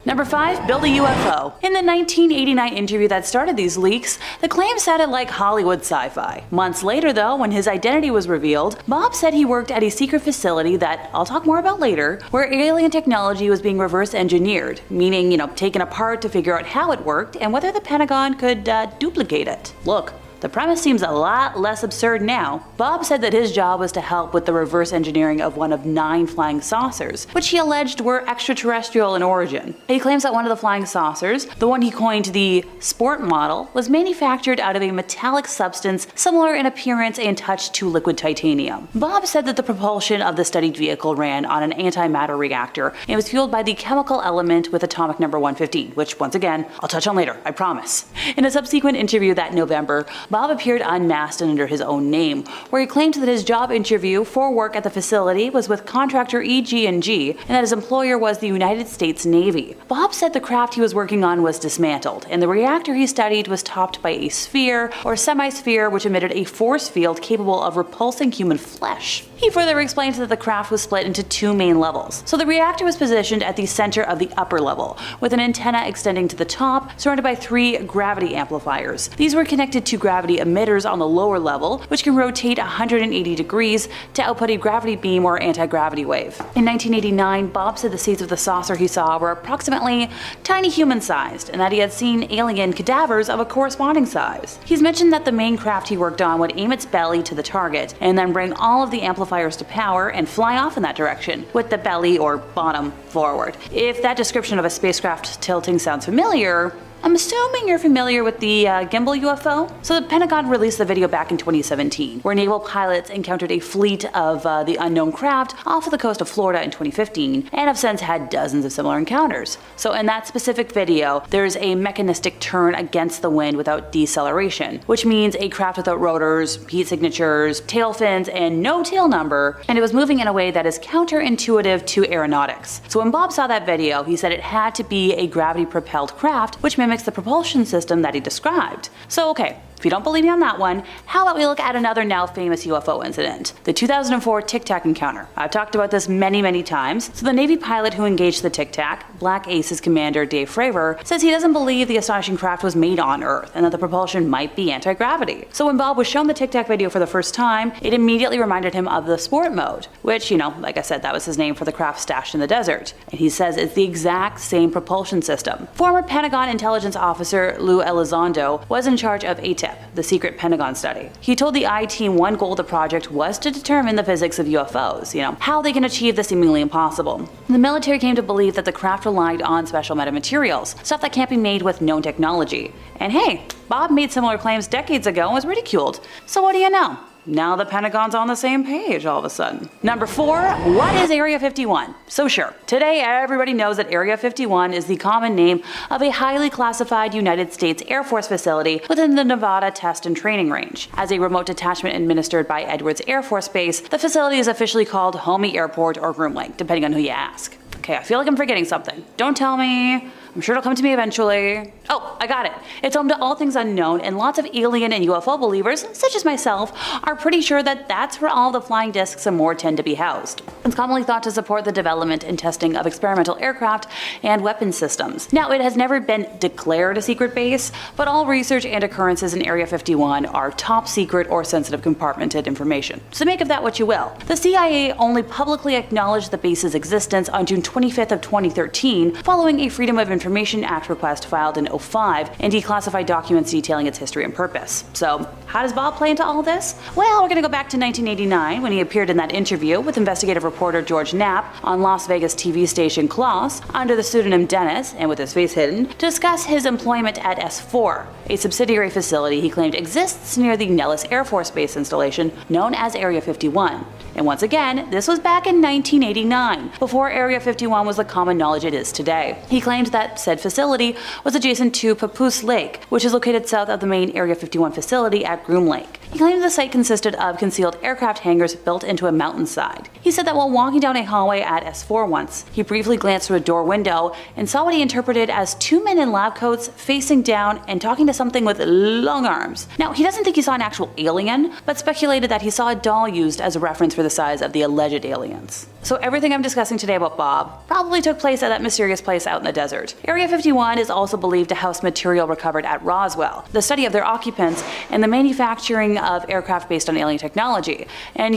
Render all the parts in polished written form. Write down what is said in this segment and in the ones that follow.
Number 5. Build a UFO. In the 1989 interview that started these leaks, the claim sounded like Hollywood sci-fi. Months later though, when his identity was revealed, Bob said he worked at a secret facility that I'll talk more about later, where alien technology was being reverse engineered, meaning, taken apart to figure out how it worked and whether the Pentagon could duplicate it. Look, the premise seems a lot less absurd now. Bob said that his job was to help with the reverse engineering of one of 9 flying saucers, which he alleged were extraterrestrial in origin. He claims that one of the flying saucers, the one he coined the sport model, was manufactured out of a metallic substance similar in appearance and touch to liquid titanium. Bob said that the propulsion of the studied vehicle ran on an antimatter reactor and was fueled by the chemical element with atomic number 115, which once again, I'll touch on later, I promise. In a subsequent interview that November, Bob appeared unmasked and under his own name, where he claimed that his job interview for work at the facility was with contractor EG&G and that his employer was the United States Navy. Bob said the craft he was working on was dismantled, and the reactor he studied was topped by a sphere or semi-sphere which emitted a force field capable of repulsing human flesh. He further explained that the craft was split into 2 main levels. So the reactor was positioned at the center of the upper level, with an antenna extending to the top, surrounded by 3 gravity amplifiers. These were connected to gravity emitters on the lower level, which can rotate 180 degrees to output a gravity beam or anti-gravity wave. In 1989, Bob said the seeds of the saucer he saw were approximately tiny human-sized, and that he had seen alien cadavers of a corresponding size. He's mentioned that the main craft he worked on would aim its belly to the target, and then bring all of the amplifiers to power and fly off in that direction, with the belly or bottom forward. If that description of a spacecraft tilting sounds familiar, I'm assuming you're familiar with the Gimbal UFO? So the Pentagon released the video back in 2017, where naval pilots encountered a fleet of the unknown craft off of the coast of Florida in 2015, and have since had dozens of similar encounters. So in that specific video, there's a mechanistic turn against the wind without deceleration, which means a craft without rotors, heat signatures, tail fins, and no tail number, and it was moving in a way that is counterintuitive to aeronautics. So when Bob saw that video, he said it had to be a gravity-propelled craft, which mimics the propulsion system that he described. So okay, if you don't believe me on that one, how about we look at another now famous UFO incident, the 2004 Tic Tac encounter. I've talked about this many times. So the Navy pilot who engaged the Tic Tac, Black Aces commander Dave Fravor, says he doesn't believe the astonishing craft was made on Earth and that the propulsion might be anti-gravity. So when Bob was shown the Tic Tac video for the first time, it immediately reminded him of the sport mode, which, like I said, that was his name for the craft stashed in the desert. And he says it's the exact same propulsion system. Former Pentagon intelligence officer Lou Elizondo was in charge of ATIP, the secret Pentagon study. He told the I-Team one goal of the project was to determine the physics of UFOs, how they can achieve the seemingly impossible. The military came to believe that the craft relied on special metamaterials, stuff that can't be made with known technology. And hey, Bob made similar claims decades ago and was ridiculed. So what do you know? Now the Pentagon's on the same page all of a sudden. Number 4, what is Area 51? So sure, today everybody knows that Area 51 is the common name of a highly classified United States Air Force facility within the Nevada Test and Training Range. As a remote detachment administered by Edwards Air Force Base, the facility is officially called Homey Airport or Groom, depending on who you ask. Okay, I feel like I'm forgetting something. Don't tell me. I'm sure it'll come to me eventually. Oh, I got it. It's home to all things unknown, and lots of alien and UFO believers, such as myself, are pretty sure that that's where all the flying discs and more tend to be housed. It's commonly thought to support the development and testing of experimental aircraft and weapon systems. Now, it has never been declared a secret base, but all research and occurrences in Area 51 are top secret or sensitive compartmented information. So make of that what you will. The CIA only publicly acknowledged the base's existence on June 25th of 2013, following a Freedom of Information Act request filed in 2005 and declassified documents detailing its history and purpose. So how does Bob play into all this? Well, we're gonna go back to 1989 when he appeared in that interview with investigative reporter George Knapp on Las Vegas TV station Klaus under the pseudonym Dennis and with his face hidden to discuss his employment at S4, a subsidiary facility he claimed exists near the Nellis Air Force Base installation known as Area 51. And once again, this was back in 1989, before Area 51 was the common knowledge it is today. He claimed that said facility was adjacent to Papoose Lake, which is located south of the main Area 51 facility at Groom Lake. He claimed the site consisted of concealed aircraft hangars built into a mountainside. He said that while walking down a hallway at S4 once, he briefly glanced through a door window and saw what he interpreted as 2 men in lab coats facing down and talking to something with long arms. Now, he doesn't think he saw an actual alien, but speculated that he saw a doll used as a reference for the size of the alleged aliens. So everything I'm discussing today about Bob probably took place at that mysterious place out in the desert. Area 51 is also believed to house material recovered at Roswell, the study of their occupants, and the manufacturing of aircraft based on alien technology. And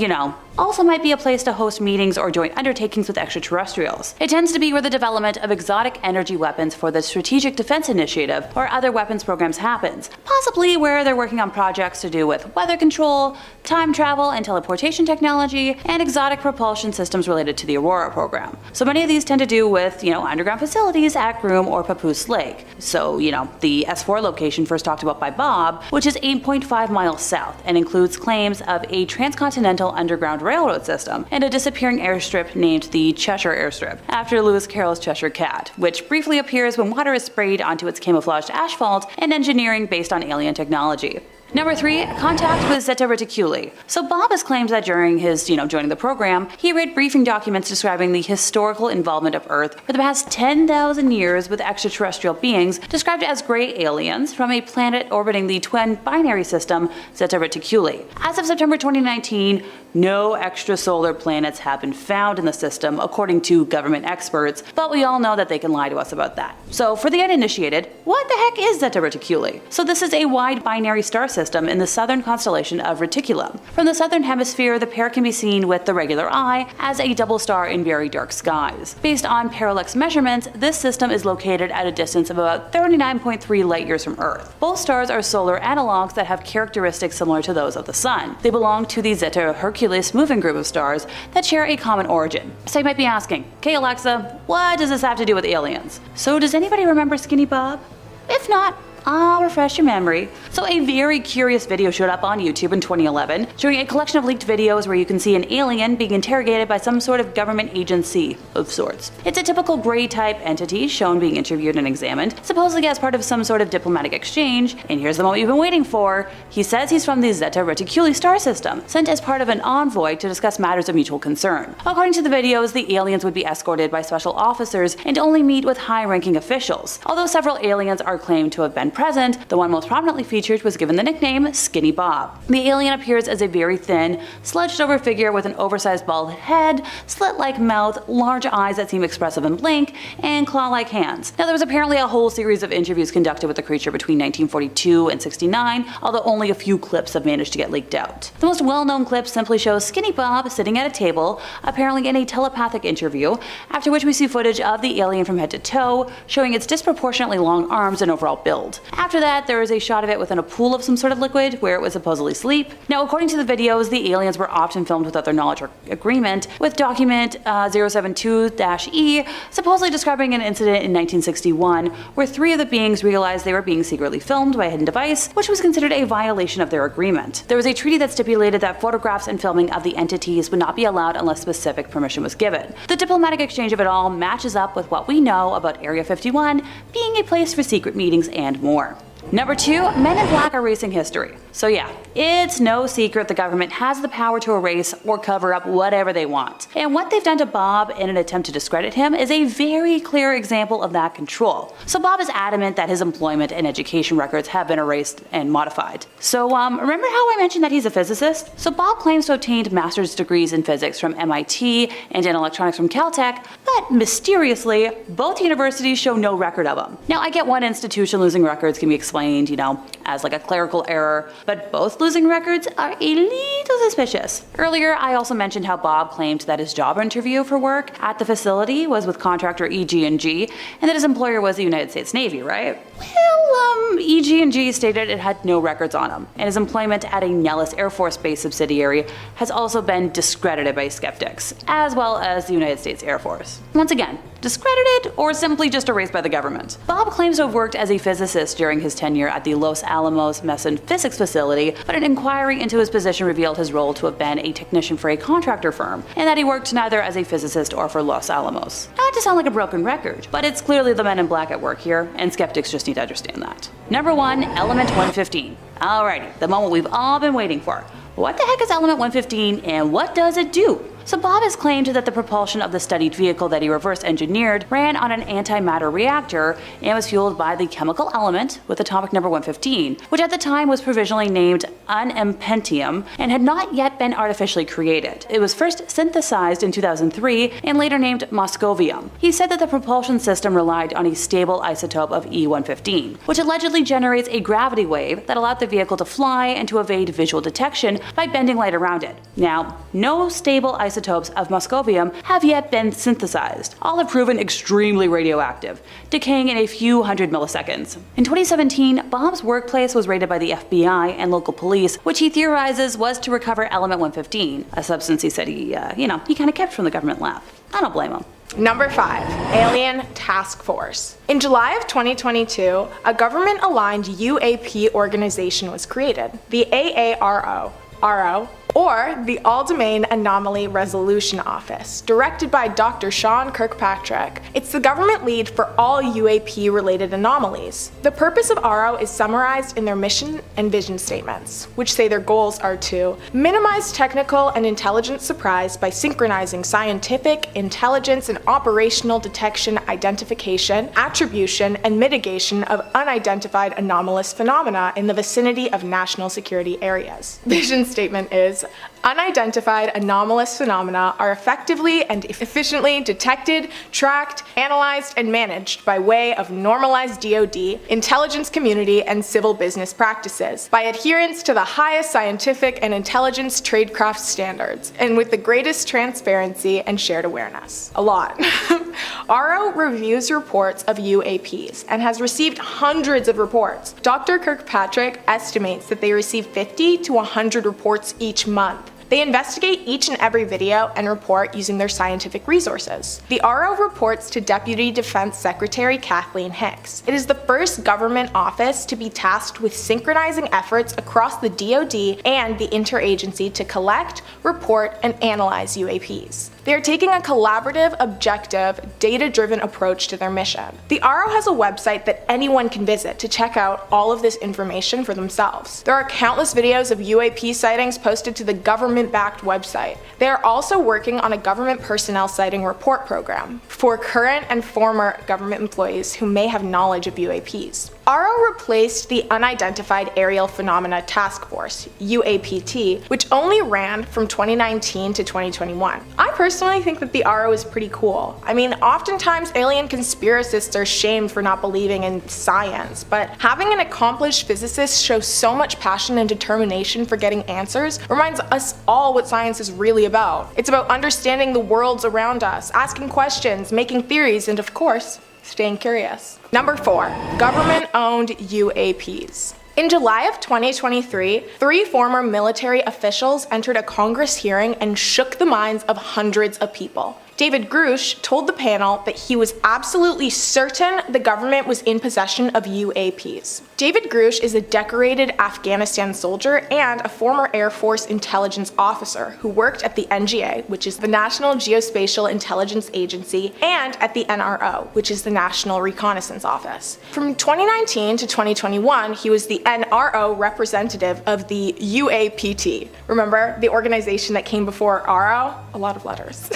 also might be a place to host meetings or joint undertakings with extraterrestrials. It tends to be where the development of exotic energy weapons for the Strategic Defense Initiative or other weapons programs happens, possibly where they're working on projects to do with weather control, time travel and teleportation technology, and exotic propulsion systems related to the Aurora program. So many of these tend to do with, underground facilities at Groom or Papoose Lake. So, the S4 location first talked about by Bob, which is 8.5 miles south and includes claims of a transcontinental underground railroad system and a disappearing airstrip named the Cheshire Airstrip, after Lewis Carroll's Cheshire Cat, which briefly appears when water is sprayed onto its camouflaged asphalt, and engineering based on alien technology. Number 3, contact with Zeta Reticuli. So Bob has claimed that during his, joining the program, he read briefing documents describing the historical involvement of Earth for the past 10,000 years with extraterrestrial beings described as gray aliens from a planet orbiting the twin binary system Zeta Reticuli. As of September 2019, no extrasolar planets have been found in the system, according to government experts, but we all know that they can lie to us about that. So for the uninitiated, what the heck is Zeta Reticuli? So this is a wide binary star system in the southern constellation of Reticulum. From the southern hemisphere, the pair can be seen with the regular eye as a double star in very dark skies. Based on parallax measurements, this system is located at a distance of about 39.3 light years from Earth. Both stars are solar analogs that have characteristics similar to those of the Sun. They belong to the Zeta Reticuli moving group of stars that share a common origin. So you might be asking, okay Alexa, what does this have to do with aliens? So does anybody remember Skinny Bob? If not, I'll refresh your memory. So a very curious video showed up on YouTube in 2011, showing a collection of leaked videos where you can see an alien being interrogated by some sort of government agency of sorts. It's a typical gray type entity shown being interviewed and examined, supposedly as part of some sort of diplomatic exchange, and here's the moment you've been waiting for. He says he's from the Zeta Reticuli star system, sent as part of an envoy to discuss matters of mutual concern. According to the videos, the aliens would be escorted by special officers and only meet with high-ranking officials. Although several aliens are claimed to have been present, the one most prominently featured was given the nickname Skinny Bob. The alien appears as a very thin, slouched-over figure with an oversized bald head, slit-like mouth, large eyes that seem expressive and blink, and claw-like hands. Now, there was apparently a whole series of interviews conducted with the creature between 1942 and 69, although only a few clips have managed to get leaked out. The most well-known clip simply shows Skinny Bob sitting at a table, apparently in a telepathic interview, after which we see footage of the alien from head to toe, showing its disproportionately long arms and overall build. After that, there is a shot of it within a pool of some sort of liquid where it would supposedly sleep. Now, according to the videos, the aliens were often filmed without their knowledge or agreement, with document 072-E supposedly describing an incident in 1961 where 3 of the beings realized they were being secretly filmed by a hidden device, which was considered a violation of their agreement. There was a treaty that stipulated that photographs and filming of the entities would not be allowed unless specific permission was given. The diplomatic exchange of it all matches up with what we know about Area 51 being a place for secret meetings and more. Number 2, Men in Black are erasing history. So yeah, it's no secret the government has the power to erase or cover up whatever they want. And what they've done to Bob in an attempt to discredit him is a very clear example of that control. So Bob is adamant that his employment and education records have been erased and modified. So remember how I mentioned that he's a physicist? So Bob claims to have obtained master's degrees in physics from MIT and in electronics from Caltech, but mysteriously, both universities show no record of him. Now, I get one institution losing records can be explained, as like a clerical error, but both losing records are a little suspicious. Earlier, I also mentioned how Bob claimed that his job interview for work at the facility was with contractor EG&G, and that his employer was the United States Navy, right? Well, EG&G stated it had no records on him, and his employment at a Nellis Air Force Base subsidiary has also been discredited by skeptics, as well as the United States Air Force. Once again, discredited or simply just erased by the government. Bob claims to have worked as a physicist during his tenure at the Los Alamos Meson Physics facility, but an inquiry into his position revealed his role to have been a technician for a contractor firm, and that he worked neither as a physicist or for Los Alamos. Not to sound like a broken record, but it's clearly the Men in Black at work here, and skeptics just need to understand that. Number 1, Element 115. Alrighty, the moment we've all been waiting for. What the heck is Element 115 and what does it do? So Bob has claimed that the propulsion of the studied vehicle that he reverse engineered ran on an antimatter reactor and was fueled by the chemical element with atomic number 115, which at the time was provisionally named unempentium and had not yet been artificially created. It was first synthesized in 2003 and later named moscovium. He said that the propulsion system relied on a stable isotope of E115, which allegedly generates a gravity wave that allowed the vehicle to fly and to evade visual detection by bending light around it. Now, no stable isotopes of moscovium have yet been synthesized. All have proven extremely radioactive, decaying in a few hundred milliseconds. In 2017, Bob's workplace was raided by the FBI and local police, which he theorizes was to recover element 115, a substance he said he kind of kept from the government lab. I don't blame him. Number 5. Alien Task Force. In July of 2022, a government-aligned UAP organization was created, the AARO, or the All-Domain Anomaly Resolution Office, directed by Dr. Sean Kirkpatrick. It's the government lead for all UAP-related anomalies. The purpose of ARO is summarized in their mission and vision statements, which say their goals are to minimize technical and intelligence surprise by synchronizing scientific, intelligence, and operational detection, identification, attribution, and mitigation of unidentified anomalous phenomena in the vicinity of national security areas. Vision statement is: unidentified anomalous phenomena are effectively and efficiently detected, tracked, analyzed, and managed by way of normalized DoD, intelligence community, and civil business practices, by adherence to the highest scientific and intelligence tradecraft standards, and with the greatest transparency and shared awareness. A lot. ARO reviews reports of UAPs and has received hundreds of reports. Dr. Kirkpatrick estimates that they receive 50 to 100 reports each month. They investigate each and every video and report using their scientific resources. The ARO reports to Deputy Defense Secretary Kathleen Hicks. It is the first government office to be tasked with synchronizing efforts across the DoD and the interagency to collect, report, and analyze UAPs. They are taking a collaborative, objective, data-driven approach to their mission. The ARO has a website that anyone can visit to check out all of this information for themselves. There are countless videos of UAP sightings posted to the government-backed website. They are also working on a government personnel sighting report program for current and former government employees who may have knowledge of UAPs. ARO replaced the Unidentified Aerial Phenomena Task Force, UAPT, which only ran from 2019 to 2021. I personally think that the ARO is pretty cool. I mean, oftentimes alien conspiracists are shamed for not believing in science, but having an accomplished physicist show so much passion and determination for getting answers reminds us all what science is really about. It's about understanding the worlds around us, asking questions, making theories, and of course, staying curious. Number 4. Government-owned UAPs. In July of 2023, 3 former military officials entered a Congress hearing and shook the minds of hundreds of people. David Groom told the panel that he was absolutely certain the government was in possession of UAPs. David Groom is a decorated Afghanistan soldier and a former Air Force intelligence officer who worked at the NGA, which is the National Geospatial Intelligence Agency, and at the NRO, which is the National Reconnaissance Office. From 2019 to 2021, he was the NRO representative of the UAPT. Remember, the organization that came before RO? A lot of letters.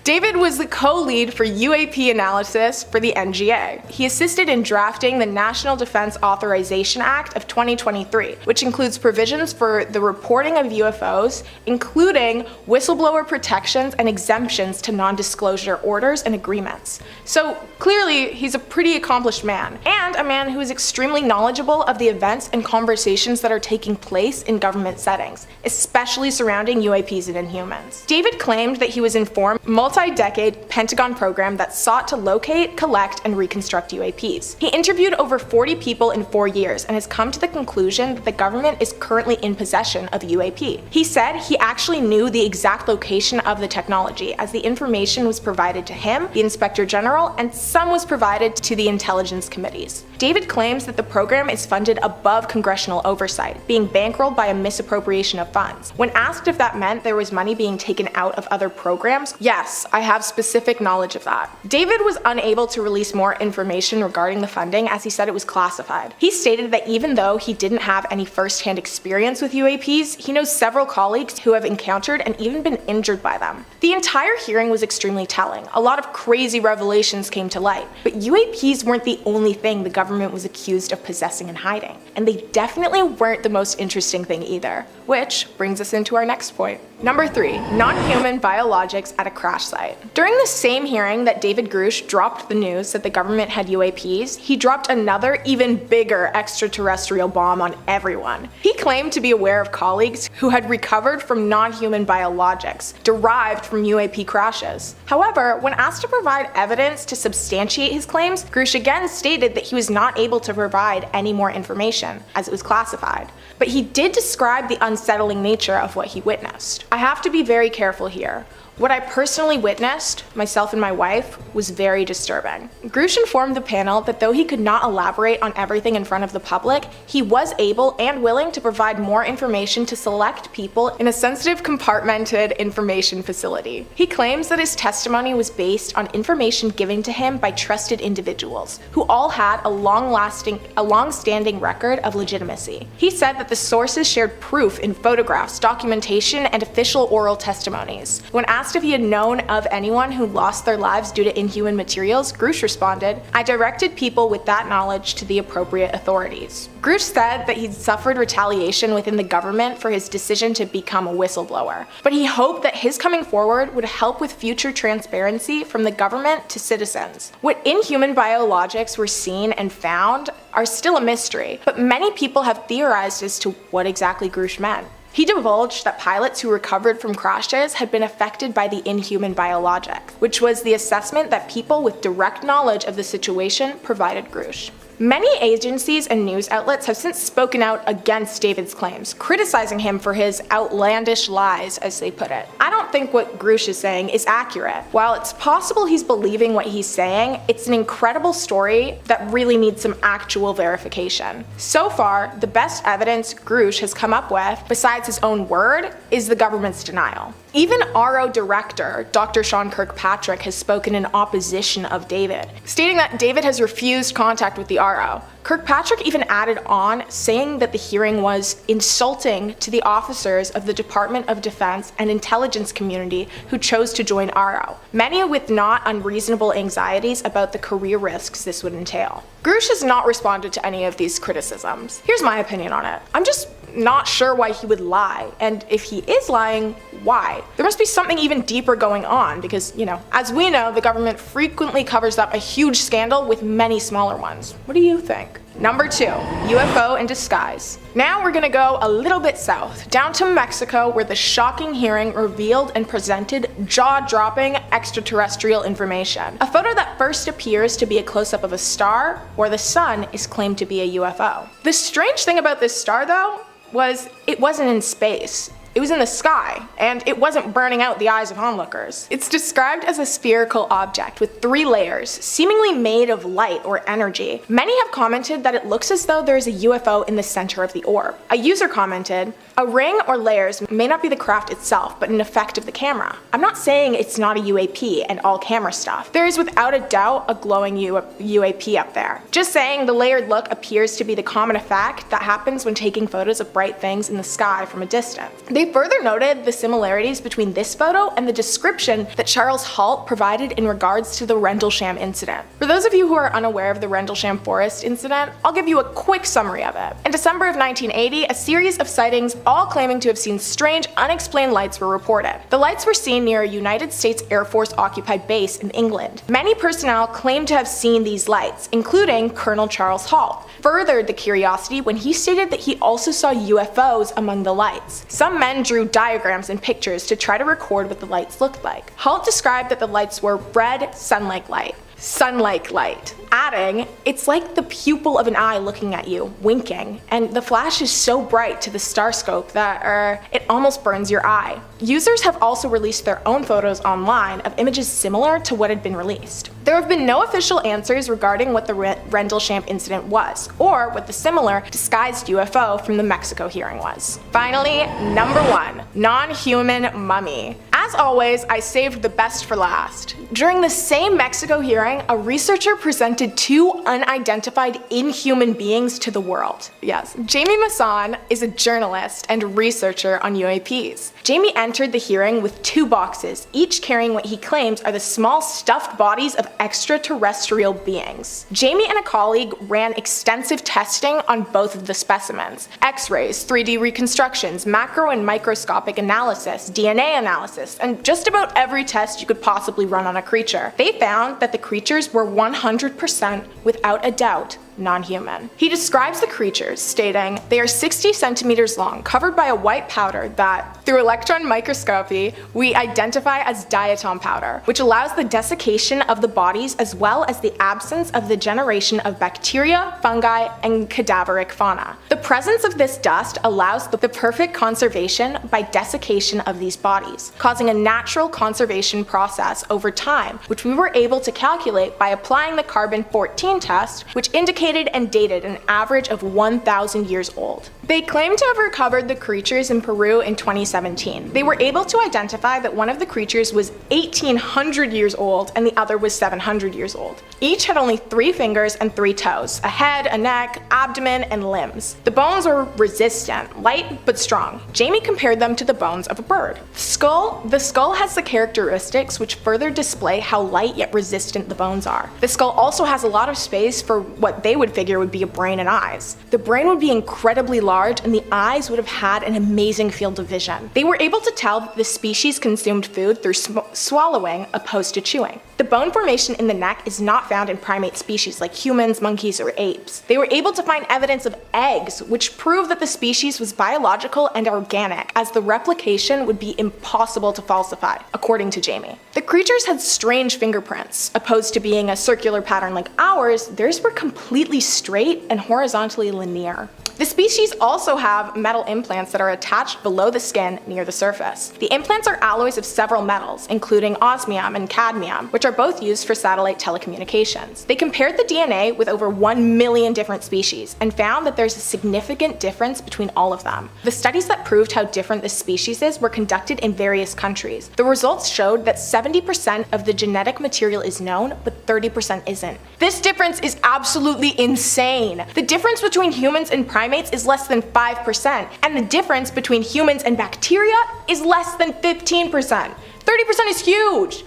David was the co-lead for UAP analysis for the NGA. He assisted in drafting the National Defense Authorization Act of 2023, which includes provisions for the reporting of UFOs, including whistleblower protections and exemptions to non-disclosure orders and agreements. So clearly, he's a pretty accomplished man, and a man who is extremely knowledgeable of the events and conversations that are taking place in government settings, especially surrounding UAPs and Inhumans. David claimed that he was informed multi-decade Pentagon program that sought to locate, collect, and reconstruct UAPs. He interviewed over 40 people in 4 years and has come to the conclusion that the government is currently in possession of UAP. He said he actually knew the exact location of the technology, as the information was provided to him, the Inspector General, and some was provided to the intelligence committees. David claims that the program is funded above congressional oversight, being bankrolled by a misappropriation of funds. When asked if that meant there was money being taken out of other programs, yes, I have specific knowledge of that. David was unable to release more information regarding the funding as he said it was classified. He stated that even though he didn't have any first-hand experience with UAPs, he knows several colleagues who have encountered and even been injured by them. The entire hearing was extremely telling. A lot of crazy revelations came to light, but UAPs weren't the only thing the government was accused of possessing and hiding. And they definitely weren't the most interesting thing either, which brings us into our next point. Number 3, NonHuman Biologics at a crash site. During the same hearing that David Grush dropped the news that the government had UAPs, he dropped another, even bigger extraterrestrial bomb on everyone. He claimed to be aware of colleagues who had recovered from NonHuman Biologics, derived from UAP crashes. However, when asked to provide evidence to substantiate his claims, Grush again stated that he was not able to provide any more information, as it was classified. But he did describe the unsettling nature of what he witnessed. I have to be very careful here. What I personally witnessed, myself and my wife, was very disturbing. Grush informed the panel that though he could not elaborate on everything in front of the public, he was able and willing to provide more information to select people in a sensitive compartmented information facility. He claims that his testimony was based on information given to him by trusted individuals, who all had a long-standing record of legitimacy. He said that the sources shared proof in photographs, documentation, and official oral testimonies. When asked if he had known of anyone who lost their lives due to inhuman materials, Grush responded, "I directed people with that knowledge to the appropriate authorities." Grush said that he'd suffered retaliation within the government for his decision to become a whistleblower, but he hoped that his coming forward would help with future transparency from the government to citizens. What inhuman biologics were seen and found are still a mystery, but many people have theorized as to what exactly Grush meant. He divulged that pilots who recovered from crashes had been affected by the inhuman biologics, which was the assessment that people with direct knowledge of the situation provided Grush. Many agencies and news outlets have since spoken out against David's claims, criticizing him for his outlandish lies, as they put it. I don't think what Grush is saying is accurate. While it's possible he's believing what he's saying, it's an incredible story that really needs some actual verification. So far, the best evidence Grush has come up with, besides his own word, is the government's denial. Even RO director Dr. Sean Kirkpatrick has spoken in opposition of David, stating that David has refused contact with the RO. Kirkpatrick even added on, saying that the hearing was insulting to the officers of the Department of Defense and intelligence community who chose to join RO, many with not unreasonable anxieties about the career risks this would entail. Grush has not responded to any of these criticisms. Here's my opinion on it. I'm just not sure why he would lie, and if he is lying, why? There must be something even deeper going on because, as we know, the government frequently covers up a huge scandal with many smaller ones. What do you think? Number 2, UFO in disguise. Now we're gonna go a little bit south, down to Mexico, where the shocking hearing revealed and presented jaw-dropping extraterrestrial information. A photo that first appears to be a close-up of a star, or the sun, is claimed to be a UFO. The strange thing about this star, though, was it wasn't in space. It was in the sky, and it wasn't burning out the eyes of onlookers. It's described as a spherical object with 3 layers, seemingly made of light or energy. Many have commented that it looks as though there is a UFO in the center of the orb. A user commented, "A ring or layers may not be the craft itself, but an effect of the camera. I'm not saying it's not a UAP and all camera stuff. There is without a doubt a glowing UAP up there. Just saying the layered look appears to be the common effect that happens when taking photos of bright things in the sky from a distance." They further noted the similarities between this photo and the description that Charles Halt provided in regards to the Rendlesham incident. For those of you who are unaware of the Rendlesham Forest incident, I'll give you a quick summary of it. In December of 1980, a series of sightings, all claiming to have seen strange, unexplained lights, were reported. The lights were seen near a United States Air Force occupied base in England. Many personnel claimed to have seen these lights, including Colonel Charles Halt. Furthered the curiosity when he stated that he also saw UFOs among the lights. Some men drew diagrams and pictures to try to record what the lights looked like. Halt described that the lights were red, sun-like light. sun-like light, adding, "It's like the pupil of an eye looking at you, winking, and the flash is so bright to the starscope that, it almost burns your eye." Users have also released their own photos online of images similar to what had been released. There have been no official answers regarding what the Rendlesham incident was, or what the similar disguised UFO from the Mexico hearing was. Finally, number 1, non-human mummy. As always, I saved the best for last. During the same Mexico hearing, a researcher presented 2 unidentified inhuman beings to the world. Yes, Jamie Masson is a journalist and researcher on UAPs. Jamie entered the hearing with 2 boxes, each carrying what he claims are the small stuffed bodies of extraterrestrial beings. Jamie and a colleague ran extensive testing on both of the specimens: X-rays, 3D reconstructions, macro and microscopic analysis, DNA analysis, and just about every test you could possibly run on a creature. They found that the creatures were 100%, without a doubt, non-human. He describes the creatures, stating, "They are 60 centimeters long, covered by a white powder that, through electron microscopy, we identify as diatom powder, which allows the desiccation of the bodies as well as the absence of the generation of bacteria, fungi, and cadaveric fauna. The presence of this dust allows the perfect conservation by desiccation of these bodies, causing a natural conservation process over time, which we were able to calculate by applying the carbon-14 test, which indicated and dated an average of 1,000 years old." They claim to have recovered the creatures in Peru in 2017. They were able to identify that one of the creatures was 1,800 years old and the other was 700 years old. Each had only 3 fingers and 3 toes, a head, a neck, abdomen, and limbs. The bones were resistant, light but strong. Jamie compared them to the bones of a bird. The skull has the characteristics which further display how light yet resistant the bones are. The skull also has a lot of space for what they would figure would be a brain and eyes. The brain would be incredibly large and the eyes would have had an amazing field of vision. They were able to tell that the species consumed food through swallowing opposed to chewing. The bone formation in the neck is not found in primate species like humans, monkeys, or apes. They were able to find evidence of eggs, which prove that the species was biological and organic, as the replication would be impossible to falsify, according to Jamie. The creatures had strange fingerprints. Opposed to being a circular pattern like ours, theirs were completely straight and horizontally linear. The species also have metal implants that are attached below the skin near the surface. The implants are alloys of several metals, including osmium and cadmium, which are both used for satellite telecommunications. They compared the DNA with over 1 million different species and found that there's a significant difference between all of them. The studies that proved how different the species is were conducted in various countries. The results showed that 70% of the genetic material is known, but 30% isn't. This difference is absolutely insane. The difference between humans and primates is less than 5%, and the difference between humans and bacteria is less than 15%. 30% is huge!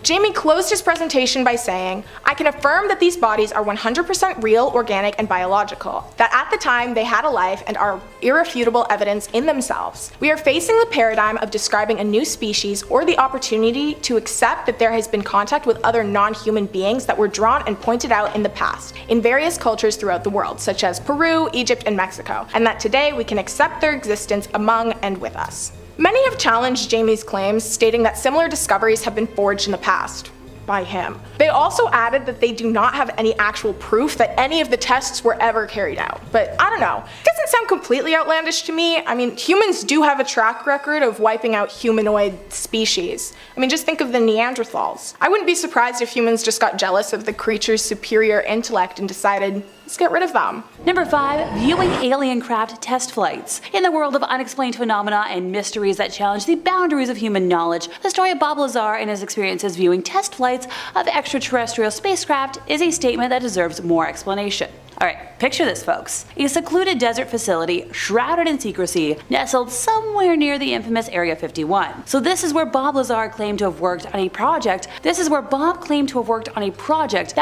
Jamie closed his presentation by saying, "I can affirm that these bodies are 100% real, organic, and biological, that at the time they had a life and are irrefutable evidence in themselves. We are facing the paradigm of describing a new species or the opportunity to accept that there has been contact with other non-human beings that were drawn and pointed out in the past, in various cultures throughout the world, such as Peru, Egypt, and Mexico, and that today we can accept their existence among and with us." Many have challenged Jamie's claims, stating that similar discoveries have been forged in the past. By him. They also added that they do not have any actual proof that any of the tests were ever carried out. But I don't know. It doesn't sound completely outlandish to me. I mean, humans do have a track record of wiping out humanoid species. I mean, just think of the Neanderthals. I wouldn't be surprised if humans just got jealous of the creature's superior intellect and decided, let's get rid of them. Number 5. Viewing alien craft test flights. In the world of unexplained phenomena and mysteries that challenge the boundaries of human knowledge, the story of Bob Lazar and his experiences viewing test flights of extraterrestrial spacecraft is a statement that deserves more explanation. Alright, picture this folks. A secluded desert facility, shrouded in secrecy, nestled somewhere near the infamous Area 51. So this is where Bob Lazar claimed to have worked on a project. That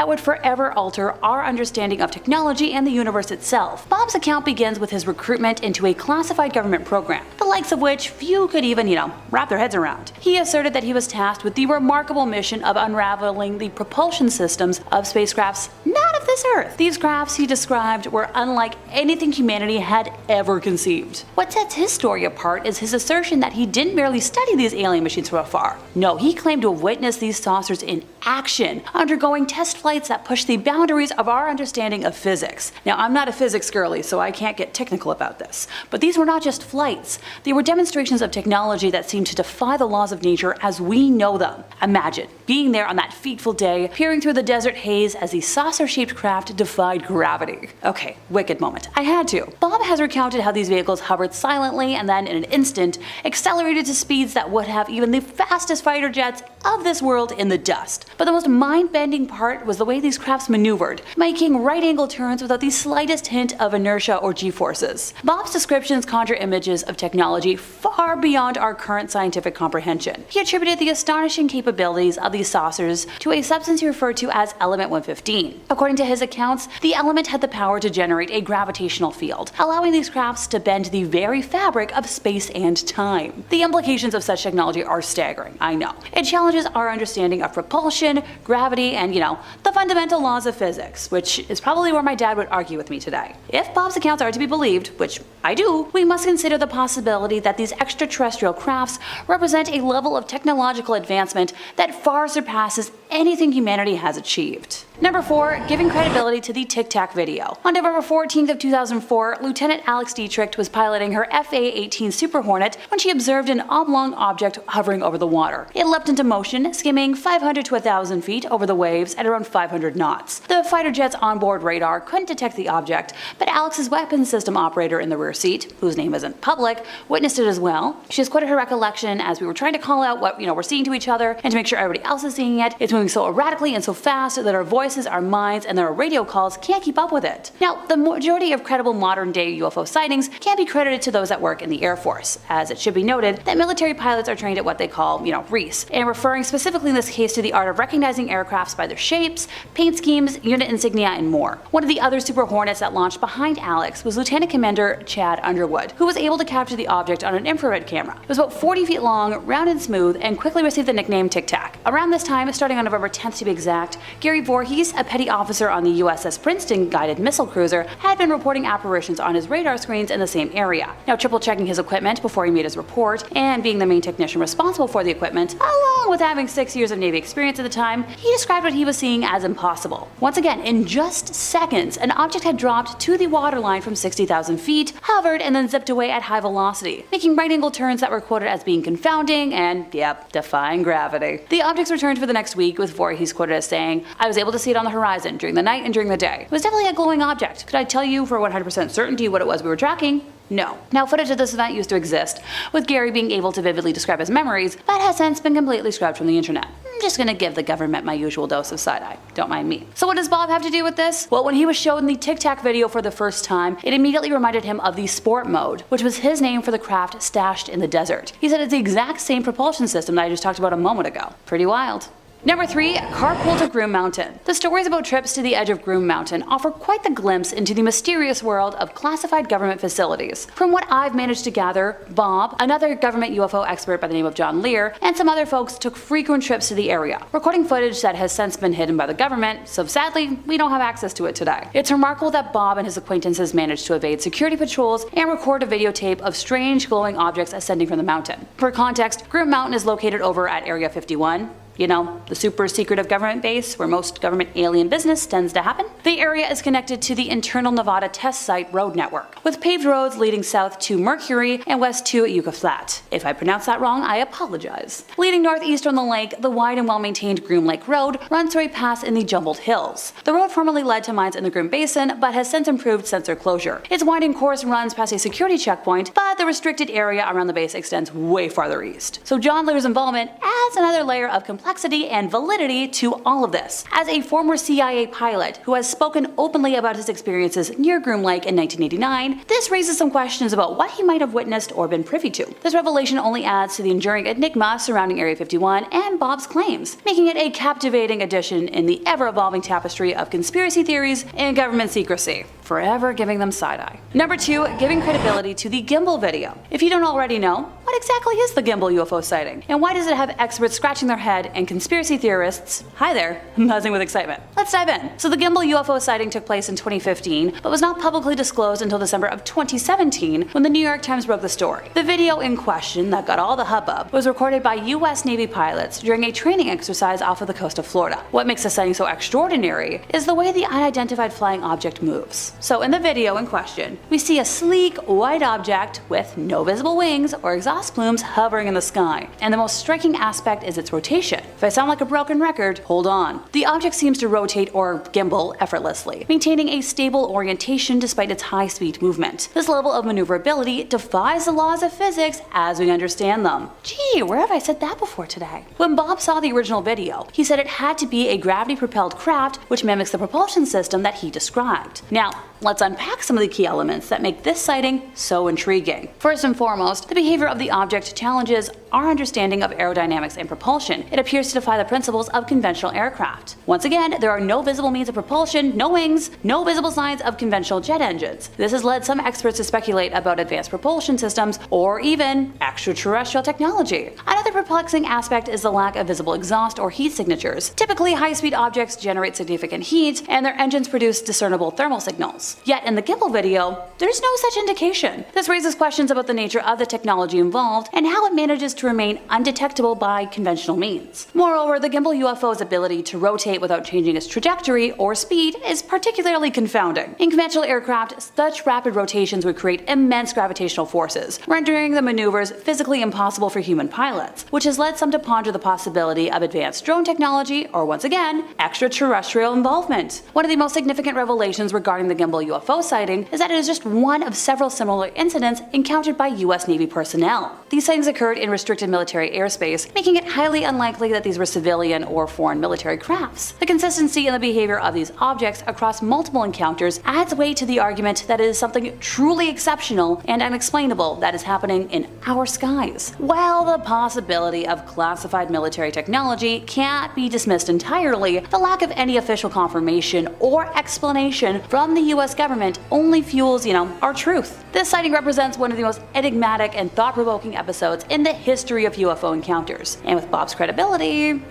would forever alter our understanding of technology and the universe itself. Bob's account begins with his recruitment into a classified government program, the likes of which few could even, wrap their heads around. He asserted that he was tasked with the remarkable mission of unraveling the propulsion systems of spacecrafts not of this Earth. These crafts he described were unlike anything humanity had ever conceived. What sets his story apart is his assertion that he didn't merely study these alien machines from afar. No, he claimed to have witnessed these saucers in action, undergoing test flights that push the boundaries of our understanding of physics. Now, I'm not a physics girly, so I can't get technical about this, but these were not just flights. They were demonstrations of technology that seemed to defy the laws of nature as we know them. Imagine being there on that fateful day, peering through the desert haze as the saucer-shaped craft defied gravity. Okay, wicked moment. I had to. Bob has recounted how these vehicles hovered silently and then in an instant accelerated to speeds that would have even the fastest fighter jets of this world in the dust. But the most mind-bending part was the way these crafts maneuvered, making right-angle turns without the slightest hint of inertia or g-forces. Bob's descriptions conjure images of technology far beyond our current scientific comprehension. He attributed the astonishing capabilities of these saucers to a substance he referred to as element 115. According to his accounts, the element had the power to generate a gravitational field, allowing these crafts to bend the very fabric of space and time. The implications of such technology are staggering, I know. It challenges our understanding of propulsion, gravity, and, the fundamental laws of physics, which is probably where my dad would argue with me today. If Bob's accounts are to be believed, which I do, we must consider the possibility that these extraterrestrial crafts represent a level of technological advancement that far surpasses anything humanity has achieved. Number 4, giving credibility to the Tic Tac video. On November 14th of 2004, Lieutenant Alex Dietrich was piloting her FA-18 Super Hornet when she observed an oblong object hovering over the water. It leapt into motion, skimming 500 to 1,000 feet over the waves at around 500 knots. The fighter jet's onboard radar couldn't detect the object, but Alex's weapons system operator in the rear seat, whose name isn't public, witnessed it as well. She has quoted her recollection as we were trying to call out what we're seeing to each other and to make sure everybody else is seeing it. It's moving so erratically and so fast that our voices, our minds, and their radio calls can't keep up with it. Now, the majority of credible modern-day UFO sightings can be credited to those that work in the Air Force, as it should be noted that military pilots are trained at what they call, REAS, and referring specifically in this case to the art of recognizing aircrafts by their shapes, paint schemes, unit insignia, and more. One of the other Super Hornets that launched behind Alex was Lieutenant Commander Chad Underwood, who was able to capture the object on an infrared camera. It was about 40 feet long, round and smooth, and quickly received the nickname Tic Tac. Around this time, starting on November 10th to be exact, Gary Voorhees, a petty officer on the USS Princeton guided missile cruiser, had been reporting apparitions on his radar screens in the same area. Now, triple checking his equipment before he made his report, and being the main technician responsible for the equipment, along with having 6 years of Navy experience at the time, he described what he was seeing as impossible. Once again, in just seconds, an object had dropped to the waterline from 60,000 feet, hovered, and then zipped away at high velocity, making right-angle turns that were quoted as being confounding and, defying gravity. The objects returned for the next week, with Voorhees quoted as saying, "I was able to see it on the horizon during the night and during the day. It was definitely a glowing object. Could I tell you for 100% certainty what it was we were tracking? No." Now, footage of this event used to exist, with Gary being able to vividly describe his memories, but has since been completely scrubbed from the internet. I'm just gonna give the government my usual dose of side-eye. Don't mind me. So what does Bob have to do with this? Well, when he was shown the Tic Tac video for the first time, it immediately reminded him of the Sport Mode, which was his name for the craft stashed in the desert. He said it's the exact same propulsion system that I just talked about a moment ago. Pretty wild. Number 3, Carpol to Groom Mountain. The stories about trips to the edge of Groom Mountain offer quite the glimpse into the mysterious world of classified government facilities. From what I've managed to gather, Bob, another government UFO expert by the name of John Lear, and some other folks took frequent trips to the area, recording footage that has since been hidden by the government, so sadly, we don't have access to it today. It's remarkable that Bob and his acquaintances managed to evade security patrols and record a videotape of strange glowing objects ascending from the mountain. For context, Groom Mountain is located over at Area 51. The super secretive government base where most government alien business tends to happen. The area is connected to the internal Nevada test site road network, with paved roads leading south to Mercury and west to Yucca Flat. If I pronounce that wrong, I apologize. Leading northeast on the lake, the wide and well-maintained Groom Lake Road runs through a pass in the Jumbled Hills. The road formerly led to mines in the Groom Basin, but has since improved since their closure. Its winding course runs past a security checkpoint, but the restricted area around the base extends way farther east. So John Lear's involvement adds another layer of complexity and validity to all of this. As a former CIA pilot who has spoken openly about his experiences near Groom Lake in 1989, this raises some questions about what he might have witnessed or been privy to. This revelation only adds to the enduring enigma surrounding Area 51 and Bob's claims, making it a captivating addition in the ever-evolving tapestry of conspiracy theories and government secrecy. forever giving them side-eye. Number 2, giving credibility to the Gimbal video. If you don't already know, what exactly is the Gimbal UFO sighting? And why does it have experts scratching their head and conspiracy theorists, hi there, buzzing with excitement? Let's dive in. So the Gimbal UFO sighting took place in 2015, but was not publicly disclosed until December of 2017 when the New York Times broke the story. The video in question that got all the hubbub was recorded by US Navy pilots during a training exercise off of the coast of Florida. What makes the sighting so extraordinary is the way the unidentified flying object moves. So in the video in question, we see a sleek white object with no visible wings or exhaust plumes hovering in the sky, and the most striking aspect is its rotation. If I sound like a broken record, hold on. The object seems to rotate or gimbal effortlessly, maintaining a stable orientation despite its high-speed movement. This level of maneuverability defies the laws of physics as we understand them. Gee, where have I said that before today? When Bob saw the original video, he said it had to be a gravity-propelled craft which mimics the propulsion system that he described. Now, let's unpack some of the key elements that make this sighting so intriguing. First and foremost, the behavior of the object challenges our understanding of aerodynamics and propulsion. It appears to defy the principles of conventional aircraft. Once again, there are no visible means of propulsion, no wings, no visible signs of conventional jet engines. This has led some experts to speculate about advanced propulsion systems or even extraterrestrial technology. Another perplexing aspect is the lack of visible exhaust or heat signatures. Typically, high-speed objects generate significant heat and their engines produce discernible thermal signals. Yet in the Gimbal video, there's no such indication. This raises questions about the nature of the technology involved and how it manages to remain undetectable by conventional means. Moreover, the Gimbal UFO's ability to rotate without changing its trajectory or speed is particularly confounding. In conventional aircraft, such rapid rotations would create immense gravitational forces, rendering the maneuvers physically impossible for human pilots, which has led some to ponder the possibility of advanced drone technology or, once again, extraterrestrial involvement. One of the most significant revelations regarding the Gimbal UFO sighting is that it is just one of several similar incidents encountered by US Navy personnel. These sightings occurred in restricted military airspace, making it highly unlikely that these were civilian or foreign military crafts. The consistency in the behavior of these objects across multiple encounters adds weight to the argument that it is something truly exceptional and unexplainable that is happening in our skies. While the possibility of classified military technology can't be dismissed entirely, the lack of any official confirmation or explanation from the US government only fuels, our truth. This sighting represents one of the most enigmatic and thought-provoking episodes in the history of UFO encounters, and with Bob's credibility,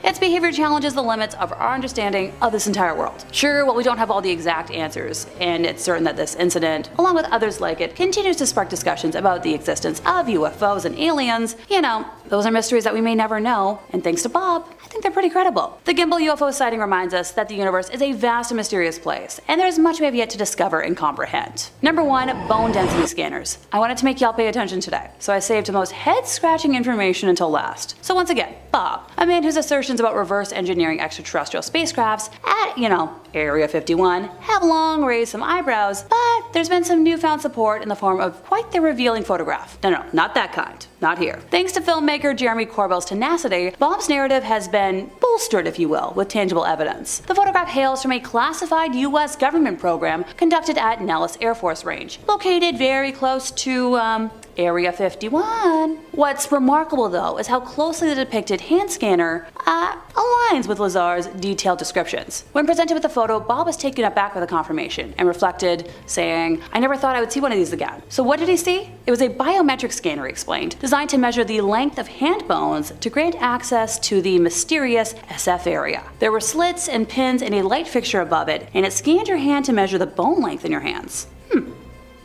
its behavior challenges the limits of our understanding of this entire world. Sure, while we don't have all the exact answers, and it's certain that this incident, along with others like it, continues to spark discussions about the existence of UFOs and aliens, those are mysteries that we may never know, and thanks to Bob, I think they're pretty credible. The Gimbal UFO sighting reminds us that the universe is a vast and mysterious place, and there's much we have yet to discover and comprehend. Number 1, bone density scanners. I wanted to make y'all pay attention today, so I saved the most head-scratching information until last. So once again, Bob, a man whose assertions about reverse engineering extraterrestrial spacecrafts at, Area 51 have long raised some eyebrows, but there's been some newfound support in the form of quite the revealing photograph. No, not that kind. Not here. Thanks to filmmaker Jeremy Corbell's tenacity, Bob's narrative has been bolstered, if you will, with tangible evidence. The photograph hails from a classified US government program conducted at Nellis Air Force Range, located very close to, Area 51. What's remarkable though is how closely the depicted hand scanner aligns with Lazar's detailed descriptions. When presented with the photo, Bob was taken aback by the confirmation and reflected, saying, "I never thought I would see one of these again." So what did he see? It was a biometric scanner, he explained, designed to measure the length of hand bones to grant access to the mysterious SF area. There were slits and pins and a light fixture above it, and it scanned your hand to measure the bone length in your hands.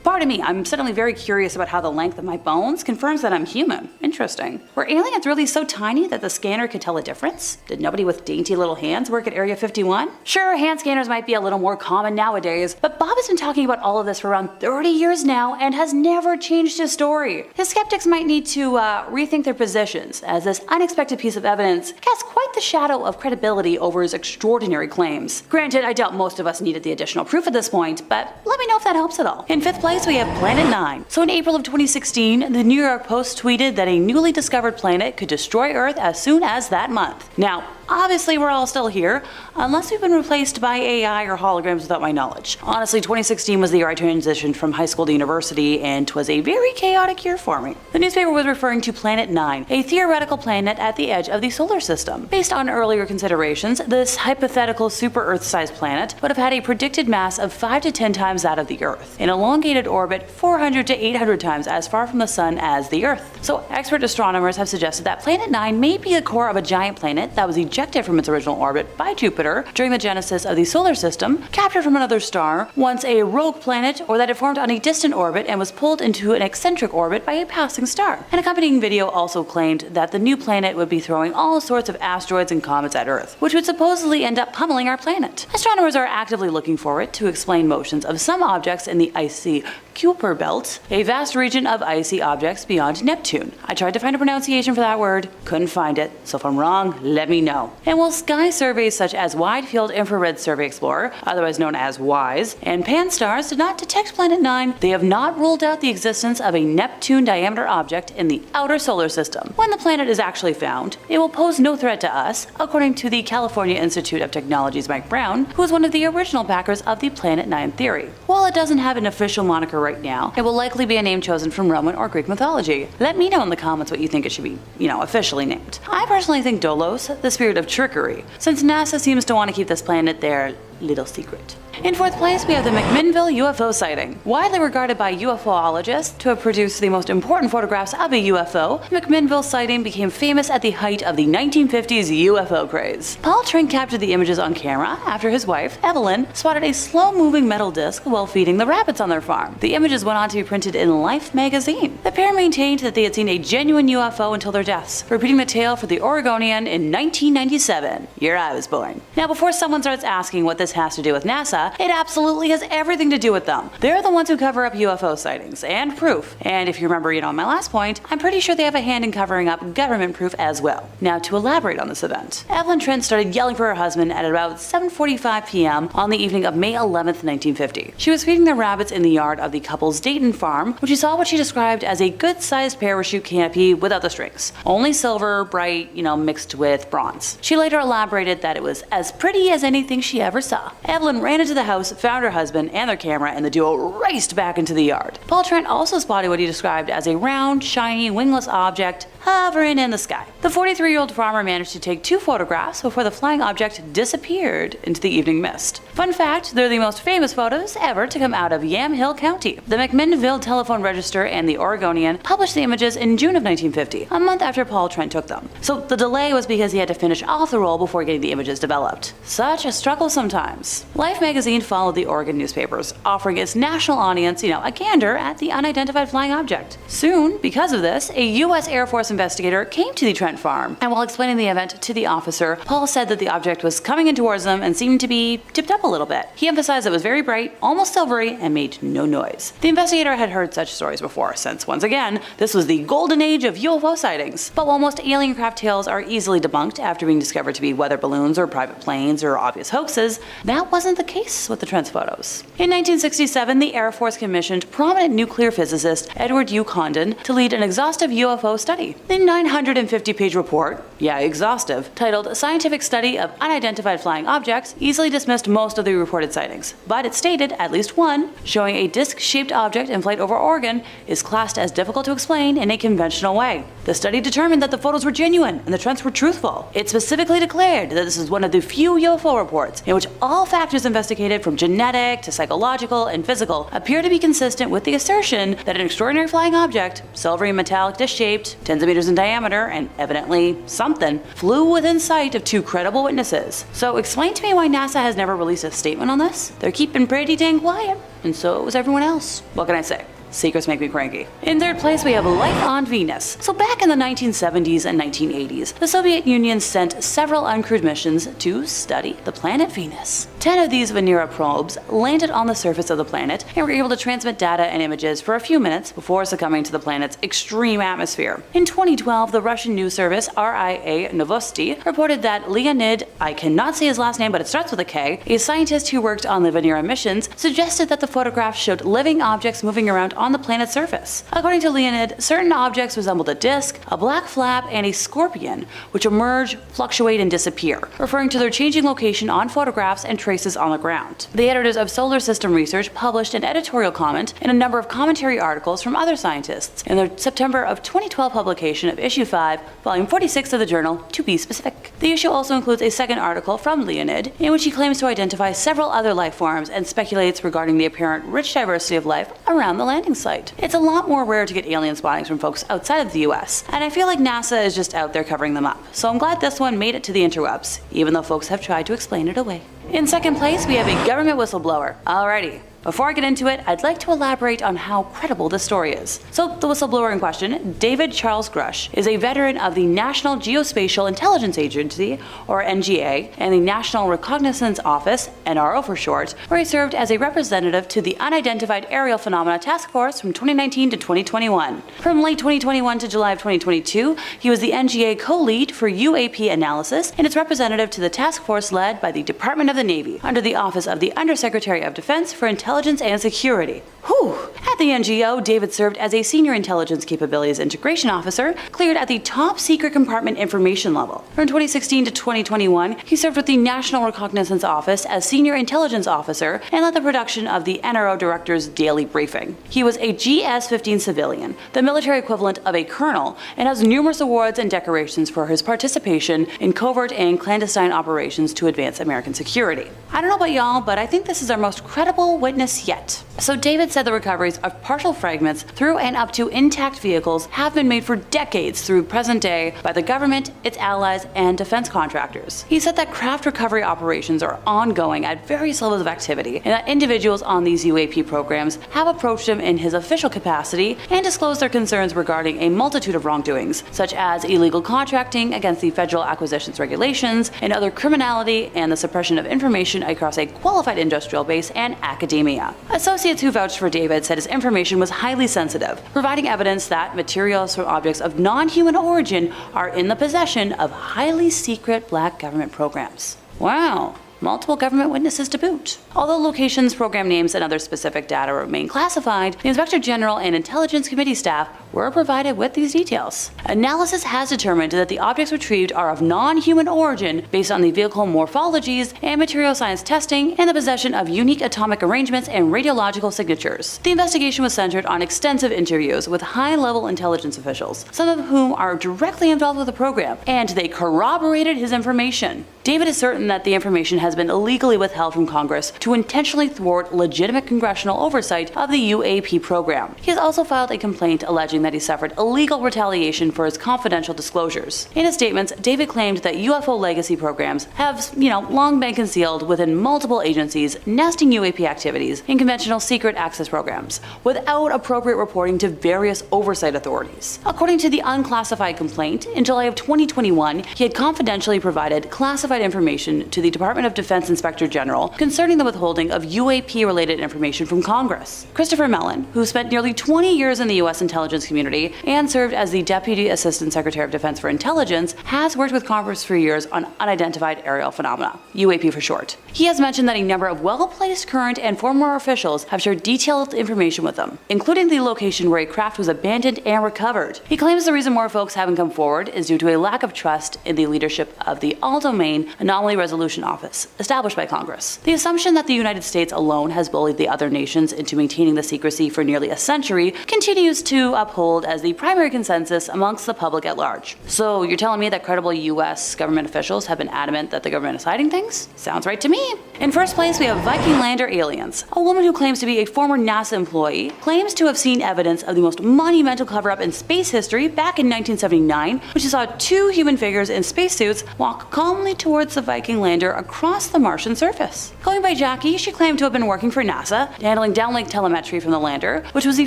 Pardon me, I'm suddenly very curious about how the length of my bones confirms that I'm human. Interesting. Were aliens really so tiny that the scanner could tell a difference? Did nobody with dainty little hands work at Area 51? Sure, hand scanners might be a little more common nowadays, but Bob has been talking about all of this for around 30 years now and has never changed his story. His skeptics might need to rethink their positions, as this unexpected piece of evidence casts quite the shadow of credibility over his extraordinary claims. Granted, I doubt most of us needed the additional proof at this point, but let me know if that helps at all. In 5th place, we have Planet 9. So in April of 2016, the New York Post tweeted that a newly discovered planet could destroy Earth as soon as that month. Now, Obviously, we're all still here, unless we've been replaced by AI or holograms without my knowledge. Honestly, 2016 was the year I transitioned from high school to university, and 'twas a very chaotic year for me. The newspaper was referring to Planet 9, a theoretical planet at the edge of the solar system. Based on earlier considerations, this hypothetical super-Earth-sized planet would have had a predicted mass of 5 to 10 times that of the Earth, an elongated orbit 400 to 800 times as far from the Sun as the Earth. So expert astronomers have suggested that Planet 9 may be the core of a giant planet that was ejected from its original orbit by Jupiter during the genesis of the solar system, captured from another star, once a rogue planet, or that it formed on a distant orbit and was pulled into an eccentric orbit by a passing star. An accompanying video also claimed that the new planet would be throwing all sorts of asteroids and comets at Earth, which would supposedly end up pummeling our planet. Astronomers are actively looking for it to explain motions of some objects in the icy Kuiper Belt, a vast region of icy objects beyond Neptune. I tried to find a pronunciation for that word, couldn't find it, so if I'm wrong, let me know. And while sky surveys such as Wide Field Infrared Survey Explorer, otherwise known as WISE, and Pan-STARRS did not detect Planet 9, they have not ruled out the existence of a Neptune-diameter object in the outer solar system. When the planet is actually found, it will pose no threat to us, according to the California Institute of Technology's Mike Brown, who is one of the original backers of the Planet 9 theory. While it doesn't have an official moniker right now, it will likely be a name chosen from Roman or Greek mythology. Let me know in the comments what you think it should be, officially named. I personally think Dolos, the spirit of trickery, since NASA seems to want to keep this planet their little secret. In fourth place, we have the McMinville UFO sighting. Widely regarded by UFOologists to have produced the most important photographs of a UFO, the McMinville sighting became famous at the height of the 1950s UFO craze. Paul Trent captured the images on camera after his wife, Evelyn, spotted a slow-moving metal disc while feeding the rabbits on their farm. The images went on to be printed in Life magazine. The pair maintained that they had seen a genuine UFO until their deaths, repeating the tale for the Oregonian in 1997, year I was born. Now, before someone starts asking what this has to do with NASA, it absolutely has everything to do with them. They're the ones who cover up UFO sightings and proof. And if you remember, my last point, I'm pretty sure they have a hand in covering up government proof as well. Now, to elaborate on this event, Evelyn Trent started yelling for her husband at about 7:45 p.m. on the evening of May 11th, 1950. She was feeding the rabbits in the yard of the couple's Dayton farm when she saw what she described as a good-sized parachute canopy without the strings. Only silver, bright, mixed with bronze. She later elaborated that it was as pretty as anything she ever saw. Evelyn ran into the house, found her husband and their camera, and the duo raced back into the yard. Paul Trent also spotted what he described as a round, shiny, wingless object hovering in the sky. The 43-year-old farmer managed to take 2 photographs before the flying object disappeared into the evening mist. Fun fact, they're the most famous photos ever to come out of Yamhill County. The McMinville Telephone Register and the Oregonian published the images in June of 1950, a month after Paul Trent took them. So the delay was because he had to finish off the roll before getting the images developed. Such a struggle sometimes. Life magazine followed the Oregon newspapers, offering its national audience, a gander at the unidentified flying object. Soon, because of this, a U.S. Air Force investigator came to the Trent farm, and while explaining the event to the officer, Paul said that the object was coming in towards them and seemed to be tipped up a little bit. He emphasized it was very bright, almost silvery, and made no noise. The investigator had heard such stories before, since once again, this was the golden age of UFO sightings. But while most alien craft tales are easily debunked after being discovered to be weather balloons or private planes or obvious hoaxes, that wasn't the case with the Trent's photos. In 1967, the Air Force commissioned prominent nuclear physicist Edward U. Condon to lead an exhaustive UFO study. The 950-page report, exhaustive, titled Scientific Study of Unidentified Flying Objects, easily dismissed most of the reported sightings, but it stated at least one, showing a disc-shaped object in flight over Oregon, is classed as difficult to explain in a conventional way. The study determined that the photos were genuine and the Trents were truthful. It specifically declared that this is one of the few UFO reports in which all factors investigated from genetic to psychological and physical appear to be consistent with the assertion that an extraordinary flying object, silvery metallic disc-shaped, tens of meters in diameter, and evidently something, flew within sight of 2 credible witnesses. So explain to me why NASA has never released a statement on this? They're keeping pretty dang quiet, and so was everyone else. What can I say? Secrets make me cranky. In third place, we have life on Venus. So back in the 1970s and 1980s, the Soviet Union sent several uncrewed missions to study the planet Venus. 10 of these Venera probes landed on the surface of the planet and were able to transmit data and images for a few minutes before succumbing to the planet's extreme atmosphere. In 2012, the Russian news service RIA Novosti reported that Leonid, I cannot say his last name but it starts with a K, a scientist who worked on the Venera missions, suggested that the photographs showed living objects moving around on the planet's surface. According to Leonid, certain objects resembled a disk, a black flap, and a scorpion, which emerge, fluctuate, and disappear, referring to their changing location on photographs and traces on the ground. The editors of Solar System Research published an editorial comment and a number of commentary articles from other scientists in their September of 2012 publication of Issue 5, Volume 46 of the journal, to be specific. The issue also includes a second article from Leonid, in which he claims to identify several other life forms and speculates regarding the apparent rich diversity of life around the landing site. It's a lot more rare to get alien spottings from folks outside of the US, and I feel like NASA is just out there covering them up. So I'm glad this one made it to the interwebs, even though folks have tried to explain it away. In second place, we have a government whistleblower. Alrighty. Before I get into it, I'd like to elaborate on how credible this story is. So, the whistleblower in question, David Charles Grush, is a veteran of the National Geospatial Intelligence Agency, or NGA, and the National Reconnaissance Office, NRO for short, where he served as a representative to the Unidentified Aerial Phenomena Task Force from 2019 to 2021. From late 2021 to July of 2022, he was the NGA co-lead for UAP analysis and its representative to the task force led by the Department of the Navy, under the Office of the Undersecretary of Defense for Intelligence and Security. Whew. At the NGO, David served as a Senior Intelligence Capabilities Integration Officer, cleared at the Top Secret Compartment Information level. From 2016 to 2021, he served with the National Reconnaissance Office as Senior Intelligence Officer and led the production of the NRO Director's Daily Briefing. He was a GS-15 civilian, the military equivalent of a colonel, and has numerous awards and decorations for his participation in covert and clandestine operations to advance American security. I don't know about y'all, but I think this is our most credible witness yet. So David said the recoveries of partial fragments through and up to intact vehicles have been made for decades through present day by the government, its allies, and defense contractors. He said that craft recovery operations are ongoing at various levels of activity, and that individuals on these UAP programs have approached him in his official capacity and disclosed their concerns regarding a multitude of wrongdoings, such as illegal contracting against the federal acquisitions regulations, and other criminality and the suppression of information across a qualified industrial base and academia. Associates who vouched for David said his information was highly sensitive, providing evidence that materials from objects of non-human origin are in the possession of highly secret black government programs. Wow. Multiple government witnesses to boot. Although locations, program names, and other specific data remain classified, the Inspector General and Intelligence Committee staff were provided with these details. Analysis has determined that the objects retrieved are of non-human origin based on the vehicle morphologies and material science testing and the possession of unique atomic arrangements and radiological signatures. The investigation was centered on extensive interviews with high-level intelligence officials, some of whom are directly involved with the program, and they corroborated his information. David is certain that the information has been illegally withheld from Congress to intentionally thwart legitimate congressional oversight of the UAP program. He has also filed a complaint alleging that he suffered illegal retaliation for his confidential disclosures. In his statements, David claimed that UFO legacy programs have, long been concealed within multiple agencies, nesting UAP activities in conventional secret access programs, without appropriate reporting to various oversight authorities. According to the unclassified complaint, in July of 2021, he had confidentially provided classified information to the Department of Defense Inspector General concerning the withholding of UAP-related information from Congress. Christopher Mellon, who spent nearly 20 years in the U.S. intelligence community and served as the Deputy Assistant Secretary of Defense for Intelligence, has worked with Congress for years on unidentified aerial phenomena, UAP for short. He has mentioned that a number of well-placed current and former officials have shared detailed information with him, including the location where a craft was abandoned and recovered. He claims the reason more folks haven't come forward is due to a lack of trust in the leadership of the All-Domain Anomaly Resolution Office, established by Congress. The assumption that the United States alone has bullied the other nations into maintaining the secrecy for nearly a century continues to uphold as the primary consensus amongst the public at large. So you're telling me that credible US government officials have been adamant that the government is hiding things? Sounds right to me. In first place, we have Viking lander aliens. A woman who claims to be a former NASA employee claims to have seen evidence of the most monumental cover-up in space history back in 1979, when she saw two human figures in spacesuits walk calmly towards the Viking lander across the Martian surface. Going by Jackie, she claimed to have been working for NASA, handling downlink telemetry from the lander, which was the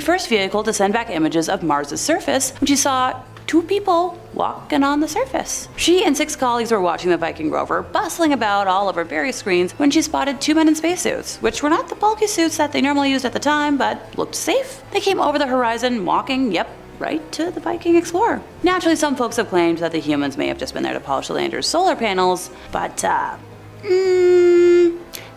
first vehicle to send back images of Mars' surface, when she saw two people walking on the surface. She and 6 colleagues were watching the Viking rover, bustling about all over various screens when she spotted 2 men in spacesuits, which were not the bulky suits that they normally used at the time, but looked safe. They came over the horizon, walking, right to the Viking Explorer. Naturally, some folks have claimed that the humans may have just been there to polish the lander's solar panels, but,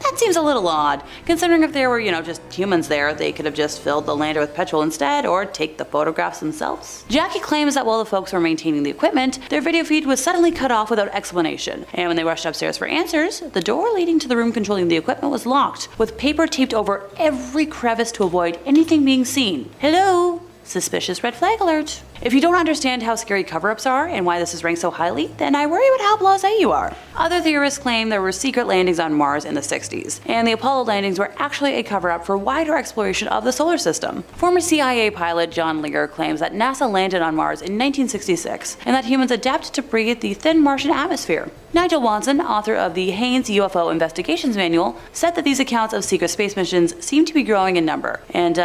that's That seems a little odd, considering if there were, just humans there, they could have just filled the lander with petrol instead or take the photographs themselves. Jackie claims that while the folks were maintaining the equipment, their video feed was suddenly cut off without explanation, and when they rushed upstairs for answers, the door leading to the room controlling the equipment was locked, with paper taped over every crevice to avoid anything being seen. Hello? Suspicious red flag alert. If you don't understand how scary cover-ups are and why this is ranked so highly, then I worry about how blasé you are. Other theorists claim there were secret landings on Mars in the 60s, and the Apollo landings were actually a cover-up for wider exploration of the solar system. Former CIA pilot John Lear claims that NASA landed on Mars in 1966, and that humans adapted to breathe the thin Martian atmosphere. Nigel Watson, author of the Haynes UFO Investigations Manual, said that these accounts of secret space missions seem to be growing in number, and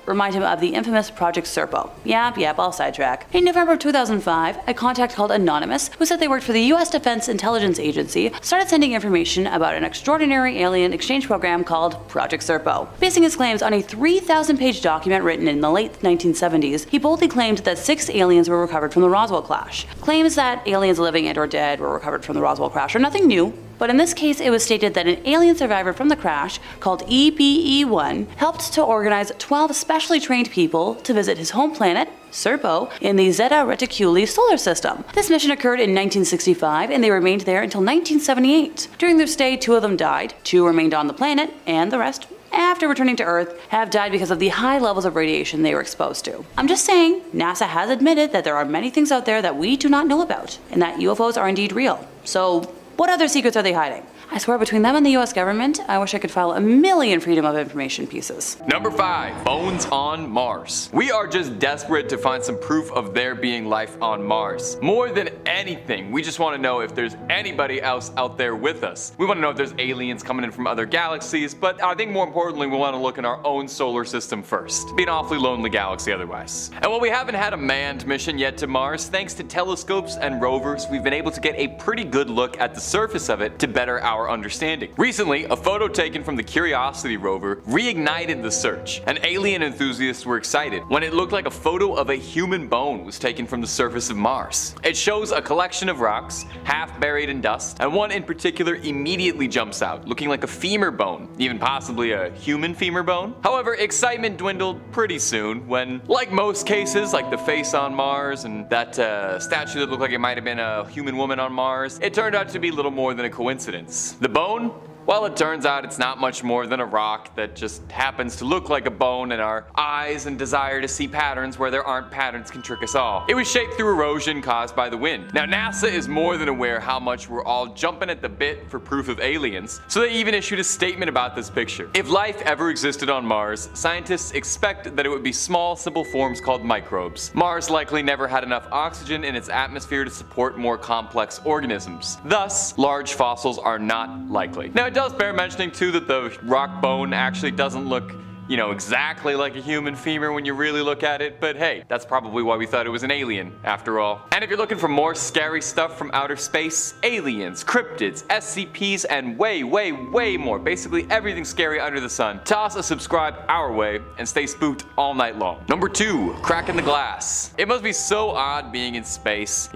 remind him of the infamous Project Serpo. Yep, I'll sidetrack. In November 2005, a contact called Anonymous, who said they worked for the US Defense Intelligence Agency, started sending information about an extraordinary alien exchange program called Project Serpo. Basing his claims on a 3,000-page document written in the late 1970s, he boldly claimed that 6 aliens were recovered from the Roswell crash. Claims that aliens living and or dead were recovered from the Roswell crash are nothing new, but in this case it was stated that an alien survivor from the crash, called EBE-1, helped to organize 12 specially trained people to visit his home planet, Serpo, in the Zeta Reticuli solar system. This mission occurred in 1965 and they remained there until 1978. During their stay, 2 of them died, 2 remained on the planet, and the rest, after returning to Earth, have died because of the high levels of radiation they were exposed to. I'm just saying, NASA has admitted that there are many things out there that we do not know about, and that UFOs are indeed real. So, what other secrets are they hiding? I swear between them and the US government, I wish I could file a million Freedom of Information pieces. Number 5. Bones on Mars. We are just desperate to find some proof of there being life on Mars. More than anything, we just want to know if there's anybody else out there with us. We want to know if there's aliens coming in from other galaxies, but I think more importantly, we want to look in our own solar system first. It'd be an awfully lonely galaxy otherwise. And while we haven't had a manned mission yet to Mars, thanks to telescopes and rovers, we've been able to get a pretty good look at the surface of it to better our understanding. Recently, a photo taken from the Curiosity rover reignited the search, and alien enthusiasts were excited when it looked like a photo of a human bone was taken from the surface of Mars. It shows a collection of rocks, half buried in dust, and one in particular immediately jumps out, looking like a femur bone, even possibly a human femur bone. However, excitement dwindled pretty soon when, like most cases, like the face on Mars and that statue that looked like it might have been a human woman on Mars, it turned out to be little more than a coincidence. The bone? Well, it turns out it's not much more than a rock that just happens to look like a bone, and our eyes and desire to see patterns where there aren't patterns can trick us all. It was shaped through erosion caused by the wind. Now, NASA is more than aware how much we're all jumping at the bit for proof of aliens, so they even issued a statement about this picture. If life ever existed on Mars, scientists expect that it would be small, simple forms called microbes. Mars likely never had enough oxygen in its atmosphere to support more complex organisms. Thus, large fossils are not likely. Now, it does bear mentioning too that the rock bone actually doesn't look, exactly like a human femur when you really look at it, but hey, that's probably why we thought it was an alien after all. And if you're looking for more scary stuff from outer space, aliens, cryptids, SCPs, and way more, basically everything scary under the sun, toss a subscribe our way and stay spooked all night long. Number 2, cracking the glass. It must be so odd being in space,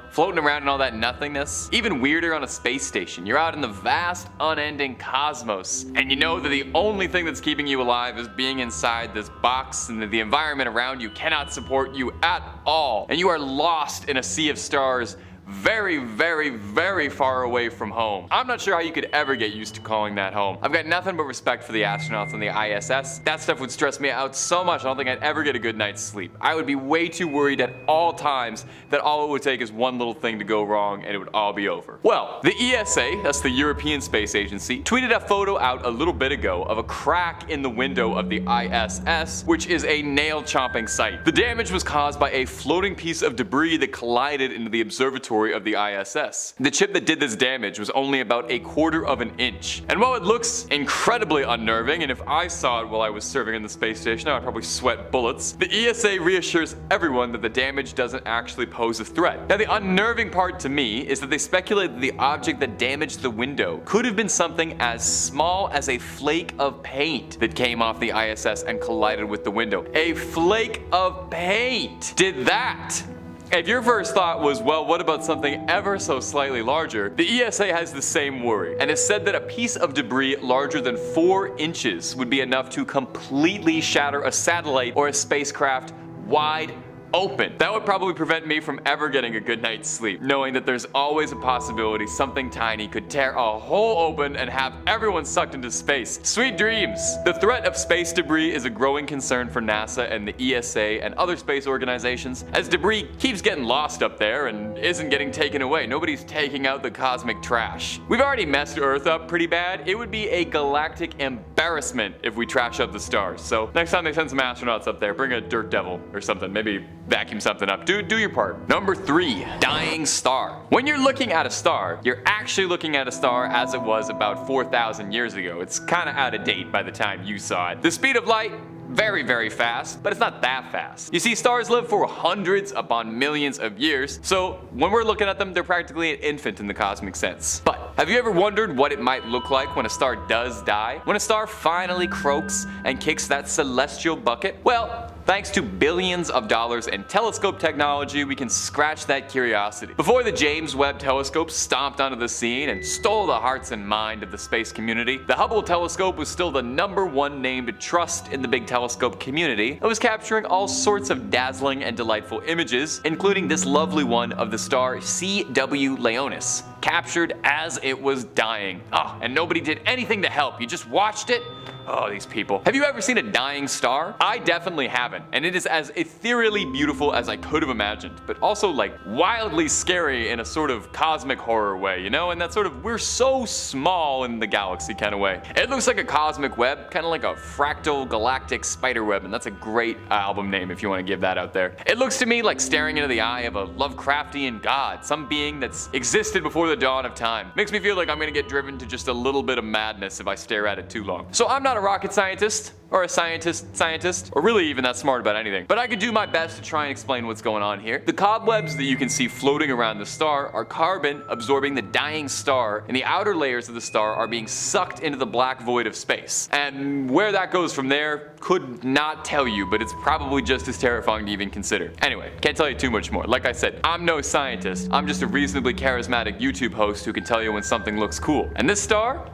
floating around in all that nothingness. Even weirder on a space station. You're out in the vast, unending cosmos, and you know that the only thing that's keeping you alive is being inside this box, and that the environment around you cannot support you at all. And you are lost in a sea of stars, very far away from home. I'm not sure how you could ever get used to calling that home. I've got nothing but respect for the astronauts on the ISS. That stuff would stress me out so much I don't think I'd ever get a good night's sleep. I would be way too worried at all times that all it would take is one little thing to go wrong and it would all be over. Well, the ESA, that's the European Space Agency, tweeted a photo out a little bit ago of a crack in the window of the ISS, which is a nail-chomping sight. The damage was caused by a floating piece of debris that collided into the observatory of the ISS. The chip that did this damage was only about 1/4 of an inch. And while it looks incredibly unnerving, and if I saw it while I was serving in the space station, I would probably sweat bullets, the ESA reassures everyone that the damage doesn't actually pose a threat. Now, the unnerving part to me is that they speculate that the object that damaged the window could have been something as small as a flake of paint that came off the ISS and collided with the window. A flake of paint did that! If your first thought was, well, what about something ever so slightly larger, the ESA has the same worry, and has said that a piece of debris larger than 4 inches would be enough to completely shatter a satellite or a spacecraft wide open. That would probably prevent me from ever getting a good night's sleep, knowing that there's always a possibility something tiny could tear a hole open and have everyone sucked into space. Sweet dreams! The threat of space debris is a growing concern for NASA and the ESA and other space organizations, as debris keeps getting lost up there and isn't getting taken away. Nobody's taking out the cosmic trash. We've already messed Earth up pretty bad. It would be a galactic embarrassment if we trash up the stars. So next time they send some astronauts up there, bring a dirt devil or something. Maybe vacuum something up. Do your part. Number 3, dying star. When you're looking at a star, you're actually looking at a star as it was about 4,000 years ago. It's kind of out of date by the time you saw it. The speed of light, very, very fast, but it's not that fast. You see, stars live for hundreds upon millions of years, so when we're looking at them, they're practically an infant in the cosmic sense. But have you ever wondered what it might look like when a star does die? When a star finally croaks and kicks that celestial bucket? Well, thanks to billions of dollars in telescope technology, we can scratch that curiosity. Before the James Webb Telescope stomped onto the scene and stole the hearts and mind of the space community, the Hubble telescope was still the #1 name to trust in the big telescope community. It was capturing all sorts of dazzling and delightful images, including this lovely one of the star CW Leonis, captured as it was dying. Oh, and nobody did anything to help. You just watched it. Oh, these people. Have you ever seen a dying star? I definitely haven't, and it is as ethereally beautiful as I could have imagined, but also like wildly scary in a sort of cosmic horror way, you know? And that sort of we're so small in the galaxy kind of way. It looks like a cosmic web, kind of like a fractal galactic spider web, and that's a great album name if you want to give that out there. It looks to me like staring into the eye of a Lovecraftian god, some being that's existed before the dawn of time. Makes me feel like I'm gonna get driven to just a little bit of madness if I stare at it too long. So I'm not a rocket scientist, or a scientist, or really even that smart about anything, but I can do my best to try and explain what's going on here. The cobwebs that you can see floating around the star are carbon absorbing the dying star, and the outer layers of the star are being sucked into the black void of space. And where that goes from there, could not tell you, but it's probably just as terrifying to even consider. Anyway, can't tell you too much more. Like I said, I'm no scientist. I'm just a reasonably charismatic YouTube host who can tell you when something looks cool. And this star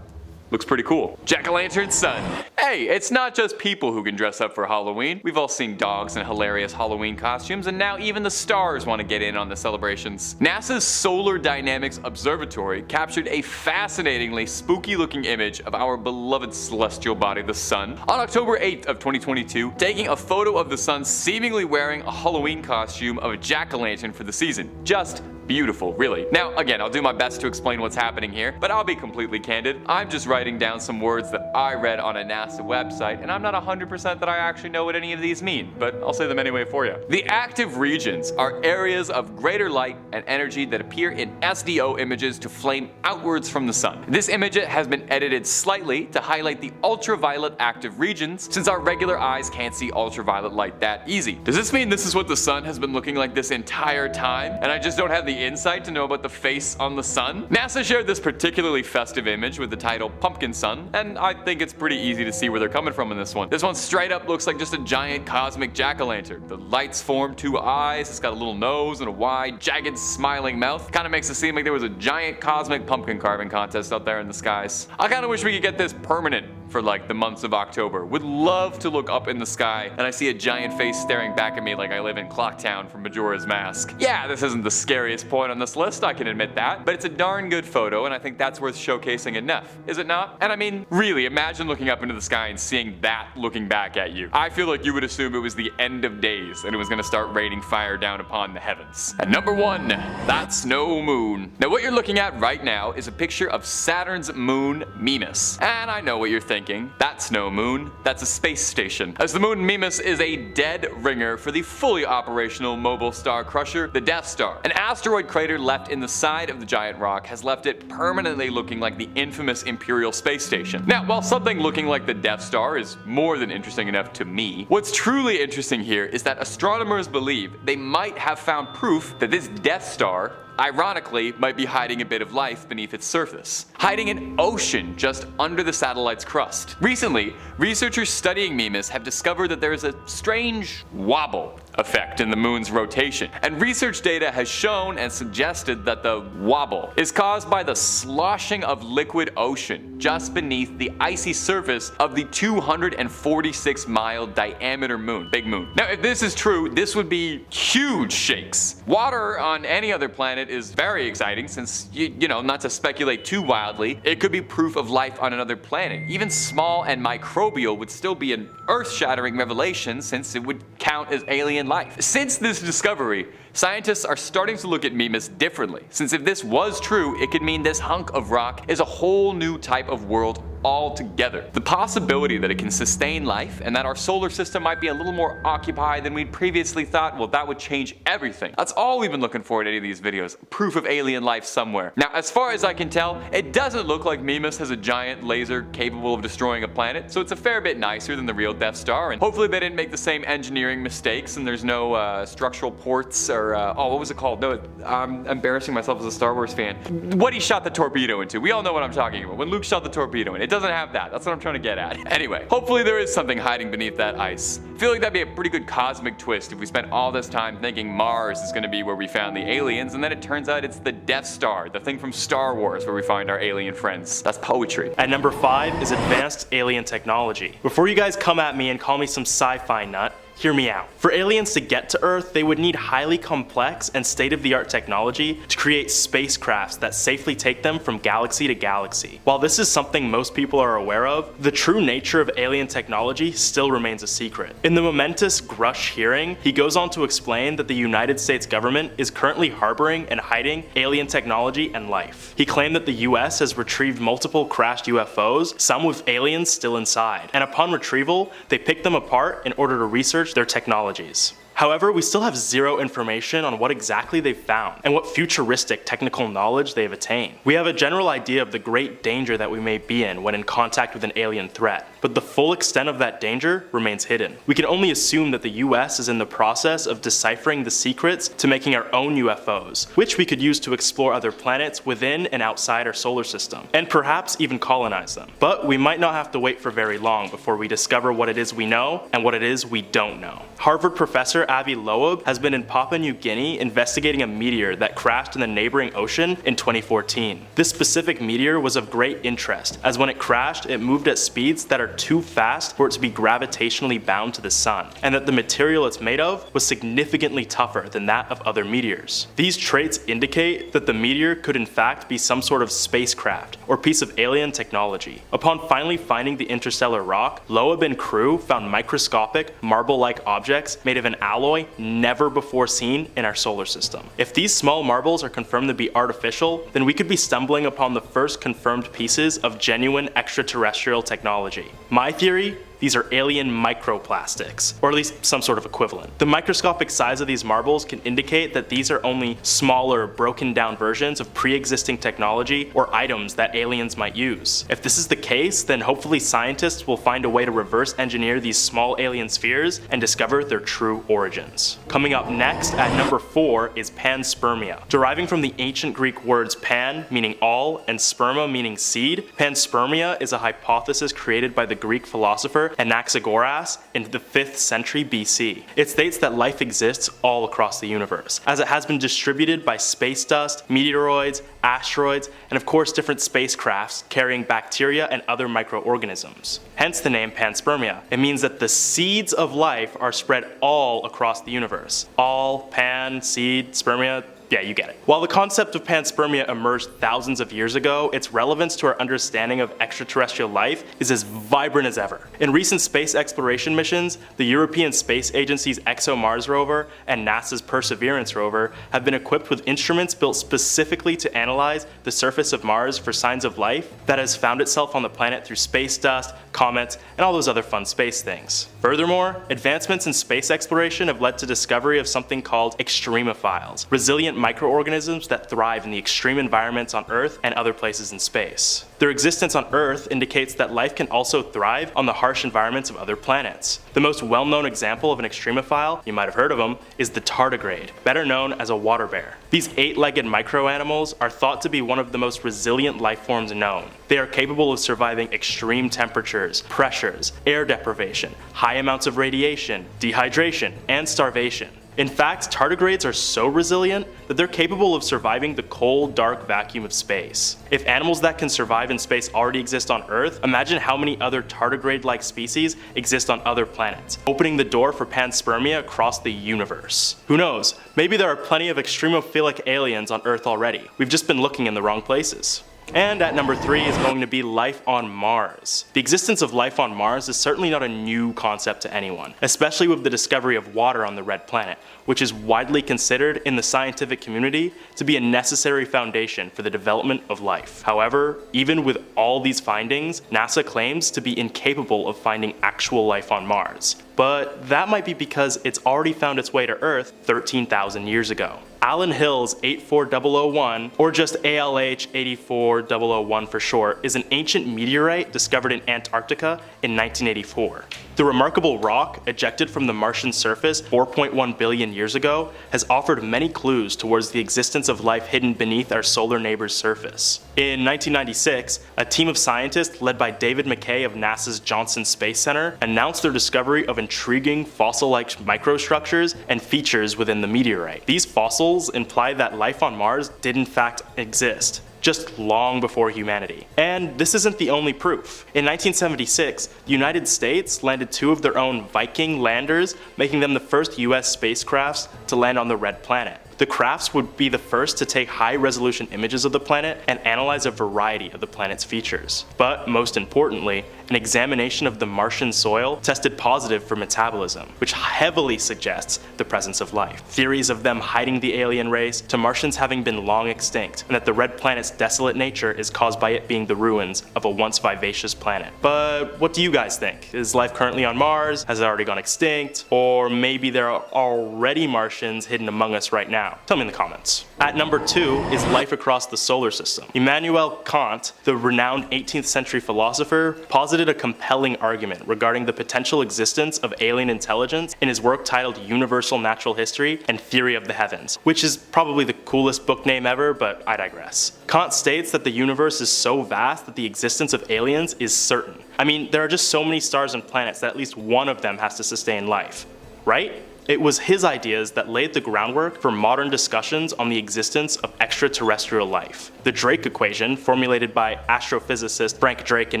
looks pretty cool. Jack-o'-lantern sun. Hey, it's not just people who can dress up for Halloween. We've all seen dogs in hilarious Halloween costumes, and now even the stars want to get in on the celebrations. NASA's Solar Dynamics Observatory captured a fascinatingly spooky looking image of our beloved celestial body, the sun, on October 8th of 2022, taking a photo of the sun seemingly wearing a Halloween costume of a jack-o'-lantern for the season. Just beautiful, really. Now, again, I'll do my best to explain what's happening here, but I'll be completely candid. I'm just writing down some words that I read on a NASA website, and I'm not 100% that I actually know what any of these mean, but I'll say them anyway for you. The active regions are areas of greater light and energy that appear in SDO images to flame outwards from the sun. This image has been edited slightly to highlight the ultraviolet active regions, since our regular eyes can't see ultraviolet light that easy. Does this mean this is what the sun has been looking like this entire time, and I just don't have the insight to know about the face on the sun? NASA shared this particularly festive image with the title Pumpkin Sun, and I think it's pretty easy to see where they're coming from in this one. This one straight up looks like just a giant cosmic jack-o'-lantern. The lights form 2 eyes, it's got a little nose and a wide, jagged, smiling mouth. Kind of makes it seem like there was a giant cosmic pumpkin carving contest out there in the skies. I kind of wish we could get this permanent for like the months of October. Would love to look up in the sky and I see a giant face staring back at me like I live in Clocktown from Majora's Mask. Yeah, this isn't the scariest point on this list, I can admit that, but it's a darn good photo and I think that's worth showcasing enough, is it not? And I mean, really, imagine looking up into the sky and seeing that looking back at you. I feel like you would assume it was the end of days and it was gonna start raining fire down upon the heavens. And number 1, that's no moon. Now what you're looking at right now is a picture of Saturn's moon Mimas. And I know what you're thinking. That's no moon, that's a space station. As the moon Mimas is a dead ringer for the fully operational mobile star crusher, the Death Star. An asteroid crater left in the side of the giant rock has left it permanently looking like the infamous Imperial Space Station. Now, while something looking like the Death Star is more than interesting enough to me, what's truly interesting here is that astronomers believe they might have found proof that this Death Star ironically, might be hiding a bit of life beneath its surface, hiding an ocean just under the satellite's crust. Recently, researchers studying Mimas have discovered that there is a strange wobble effect in the moon's rotation, and research data has shown and suggested that the wobble is caused by the sloshing of liquid ocean just beneath the icy surface of the 246-mile diameter moon, big moon. Now, if this is true, this would be huge shakes. Water on any other planet is very exciting since, you know, not to speculate too wildly, it could be proof of life on another planet. Even small and microbial would still be an earth-shattering revelation since it would count as alien life. Since this discovery, scientists are starting to look at Mimas differently, since if this was true, it could mean this hunk of rock is a whole new type of world altogether. The possibility that it can sustain life and that our solar system might be a little more occupied than we'd previously thought, well, that would change everything. That's all we've been looking for in any of these videos, proof of alien life somewhere. Now, as far as I can tell, it doesn't look like Mimas has a giant laser capable of destroying a planet, so it's a fair bit nicer than the real Death Star, and hopefully they didn't make the same engineering mistakes and there's no structural ports or, oh, what was it called? No, I'm embarrassing myself as a Star Wars fan. What he shot the torpedo into. We all know what I'm talking about. When Luke shot the torpedo in, it doesn't have that. That's what I'm trying to get at. Anyway, hopefully there is something hiding beneath that ice. I feel like that'd be a pretty good cosmic twist if we spent all this time thinking Mars is going to be where we found the aliens, and then it turns out it's the Death Star, the thing from Star Wars where we find our alien friends. That's poetry. At number 5 is advanced alien technology. Before you guys come at me and call me some sci-fi nut, hear me out. For aliens to get to Earth, they would need highly complex and state-of-the-art technology to create spacecrafts that safely take them from galaxy to galaxy. While this is something most people are aware of, the true nature of alien technology still remains a secret. In the momentous Grush hearing, he goes on to explain that the United States government is currently harboring and hiding alien technology and life. He claimed that the US has retrieved multiple crashed UFOs, some with aliens still inside, and upon retrieval, they picked them apart in order to research their technologies. However, we still have zero information on what exactly they've found and what futuristic technical knowledge they've attained. We have a general idea of the great danger that we may be in when in contact with an alien threat, but the full extent of that danger remains hidden. We can only assume that the US is in the process of deciphering the secrets to making our own UFOs, which we could use to explore other planets within and outside our solar system, and perhaps even colonize them. But we might not have to wait for very long before we discover what it is we know and what it is we don't know. Harvard professor Avi Loeb has been in Papua New Guinea investigating a meteor that crashed in the neighboring ocean in 2014. This specific meteor was of great interest, as when it crashed, it moved at speeds that are too fast for it to be gravitationally bound to the sun, and that the material it's made of was significantly tougher than that of other meteors. These traits indicate that the meteor could in fact be some sort of spacecraft or piece of alien technology. Upon finally finding the interstellar rock, Loeb and crew found microscopic, marble-like objects made of an alloy never before seen in our solar system. If these small marbles are confirmed to be artificial, then we could be stumbling upon the first confirmed pieces of genuine extraterrestrial technology. My theory? These are alien microplastics, or at least some sort of equivalent. The microscopic size of these marbles can indicate that these are only smaller, broken down versions of pre-existing technology or items that aliens might use. If this is the case, then hopefully scientists will find a way to reverse engineer these small alien spheres and discover their true origins. Coming up next, at number 4, is Panspermia. Deriving from the ancient Greek words pan, meaning all, and sperma, meaning seed, Panspermia is a hypothesis created by the Greek philosopher Anaxagoras in the 5th century BC. It states that life exists all across the universe, as it has been distributed by space dust, meteoroids, asteroids, and of course different spacecrafts carrying bacteria and other microorganisms. Hence the name Panspermia. It means that the seeds of life are spread all across the universe. All, pan, seed, spermia, yeah, you get it. While the concept of panspermia emerged thousands of years ago, its relevance to our understanding of extraterrestrial life is as vibrant as ever. In recent space exploration missions, the European Space Agency's ExoMars rover and NASA's Perseverance rover have been equipped with instruments built specifically to analyze the surface of Mars for signs of life that has found itself on the planet through space dust, comets, and all those other fun space things. Furthermore, advancements in space exploration have led to discovery of something called extremophiles, resilient microorganisms that thrive in the extreme environments on Earth and other places in space. Their existence on Earth indicates that life can also thrive on the harsh environments of other planets. The most well-known example of an extremophile, you might have heard of them, is the tardigrade, better known as a water bear. These 8-legged microanimals are thought to be one of the most resilient life forms known. They are capable of surviving extreme temperatures, pressures, air deprivation, high amounts of radiation, dehydration, and starvation. In fact, tardigrades are so resilient that they're capable of surviving the cold, dark vacuum of space. If animals that can survive in space already exist on Earth, imagine how many other tardigrade-like species exist on other planets, opening the door for panspermia across the universe. Who knows, maybe there are plenty of extremophilic aliens on Earth already. We've just been looking in the wrong places. And at number 3 is going to be life on Mars. The existence of life on Mars is certainly not a new concept to anyone, especially with the discovery of water on the red planet, which is widely considered in the scientific community to be a necessary foundation for the development of life. However, even with all these findings, NASA claims to be incapable of finding actual life on Mars. But that might be because it's already found its way to Earth 13,000 years ago. Alan Hill's 84001, or just ALH 84001 for short, is an ancient meteorite discovered in Antarctica in 1984. The remarkable rock, ejected from the Martian surface 4.1 billion years ago, has offered many clues towards the existence of life hidden beneath our solar neighbor's surface. In 1996, a team of scientists led by David McKay of NASA's Johnson Space Center announced their discovery of intriguing fossil-like microstructures and features within the meteorite. These fossils imply that life on Mars did in fact exist, just long before humanity. And this isn't the only proof. In 1976, the United States landed 2 of their own Viking landers, making them the first US spacecrafts to land on the red planet. The crafts would be the first to take high-resolution images of the planet and analyze a variety of the planet's features. But most importantly, an examination of the Martian soil tested positive for metabolism, which heavily suggests the presence of life. Theories of them hiding the alien race to Martians having been long extinct, and that the red planet's desolate nature is caused by it being the ruins of a once vivacious planet. But what do you guys think? Is life currently on Mars? Has it already gone extinct? Or maybe there are already Martians hidden among us right now? Tell me in the comments. At number 2 is life across the solar system. Immanuel Kant, the renowned 18th century philosopher, posited a compelling argument regarding the potential existence of alien intelligence in his work titled Universal Natural History and Theory of the Heavens, which is probably the coolest book name ever, but I digress. Kant states that the universe is so vast that the existence of aliens is certain. I mean, there are just so many stars and planets that at least one of them has to sustain life, right? It was his ideas that laid the groundwork for modern discussions on the existence of extraterrestrial life. The Drake equation, formulated by astrophysicist Frank Drake in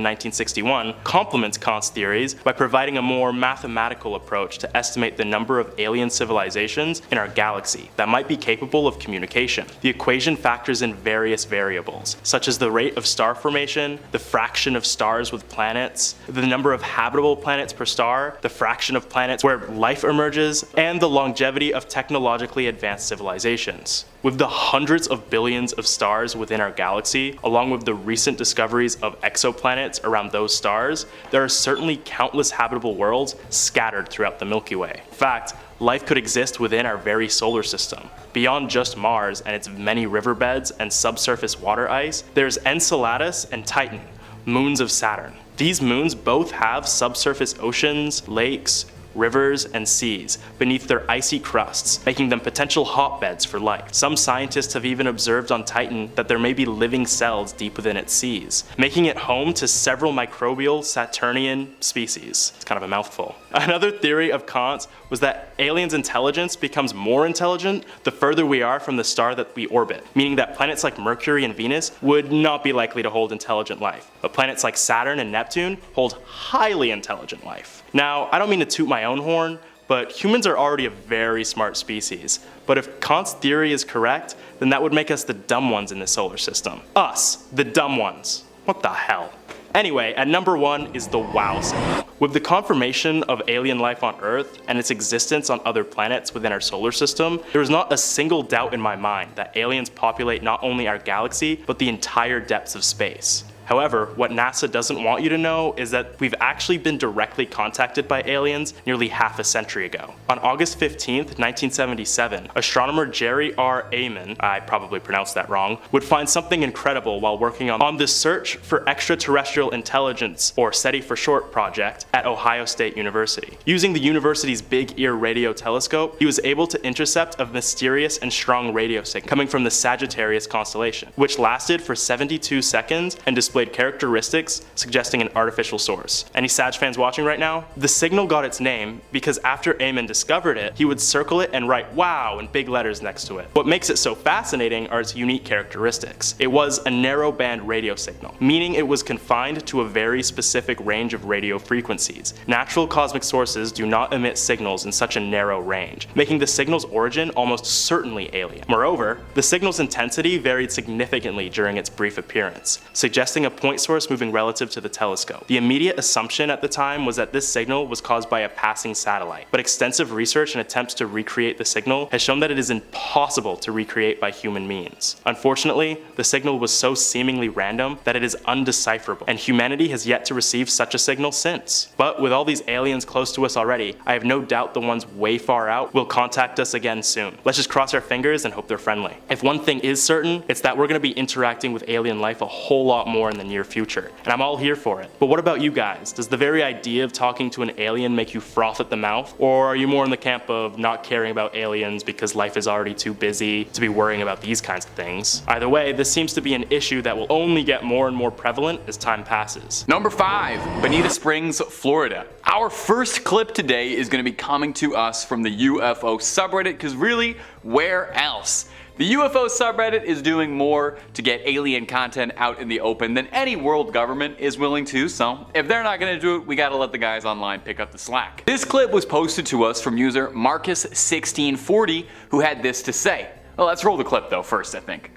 1961, complements Kant's theories by providing a more mathematical approach to estimate the number of alien civilizations in our galaxy that might be capable of communication. The equation factors in various variables, such as the rate of star formation, the fraction of stars with planets, the number of habitable planets per star, the fraction of planets where life emerges, and the longevity of technologically advanced civilizations. With the hundreds of billions of stars within our galaxy, along with the recent discoveries of exoplanets around those stars, there are certainly countless habitable worlds scattered throughout the Milky Way. In fact, life could exist within our very solar system. Beyond just Mars and its many riverbeds and subsurface water ice, there's Enceladus and Titan, moons of Saturn. These moons both have subsurface oceans, lakes, rivers, and seas beneath their icy crusts, making them potential hotbeds for life. Some scientists have even observed on Titan that there may be living cells deep within its seas, making it home to several microbial Saturnian species. It's kind of a mouthful. Another theory of Kant's was that aliens' intelligence becomes more intelligent the further we are from the star that we orbit, meaning that planets like Mercury and Venus would not be likely to hold intelligent life, but planets like Saturn and Neptune hold highly intelligent life. Now, I don't mean to toot my own horn, but humans are already a very smart species. But if Kant's theory is correct, then that would make us the dumb ones in the solar system. Us, the dumb ones. What the hell? Anyway, at number 1 is the wow symbol. With the confirmation of alien life on Earth and its existence on other planets within our solar system, there is not a single doubt in my mind that aliens populate not only our galaxy, but the entire depths of space. However, what NASA doesn't want you to know is that we've actually been directly contacted by aliens nearly half a century ago. On August 15th, 1977, astronomer Jerry R. Amon, I probably pronounced that wrong, would find something incredible while working on this search for extraterrestrial intelligence, or SETI for short, project at Ohio State University. Using the university's Big Ear radio telescope, he was able to intercept a mysterious and strong radio signal coming from the Sagittarius constellation, which lasted for 72 seconds and displayed characteristics suggesting an artificial source. Any Sag fans watching right now? The signal got its name because after Amon discovered it, he would circle it and write "wow" in big letters next to it. What makes it so fascinating are its unique characteristics. It was a narrow band radio signal, meaning it was confined to a very specific range of radio frequencies. Natural cosmic sources do not emit signals in such a narrow range, making the signal's origin almost certainly alien. Moreover, the signal's intensity varied significantly during its brief appearance, suggesting a point source moving relative to the telescope. The immediate assumption at the time was that this signal was caused by a passing satellite, but extensive research and attempts to recreate the signal has shown that it is impossible to recreate by human means. Unfortunately, the signal was so seemingly random that it is undecipherable, and humanity has yet to receive such a signal since. But with all these aliens close to us already, I have no doubt the ones way far out will contact us again soon. Let's just cross our fingers and hope they're friendly. If one thing is certain, it's that we're going to be interacting with alien life a whole lot more in the near future, and I'm all here for it. But what about you guys? Does the very idea of talking to an alien make you froth at the mouth? Or are you more in the camp of not caring about aliens because life is already too busy to be worrying about these kinds of things? Either way, this seems to be an issue that will only get more and more prevalent as time passes. Number 5, Bonita Springs, Florida. Our first clip today is going to be coming to us from the UFO subreddit, because really, where else? The UFO subreddit is doing more to get alien content out in the open than any world government is willing to, so if they're not gonna do it, we gotta let the guys online pick up the slack. This clip was posted to us from user Marcus1640, who had this to say. Well, let's roll the clip though first, I think.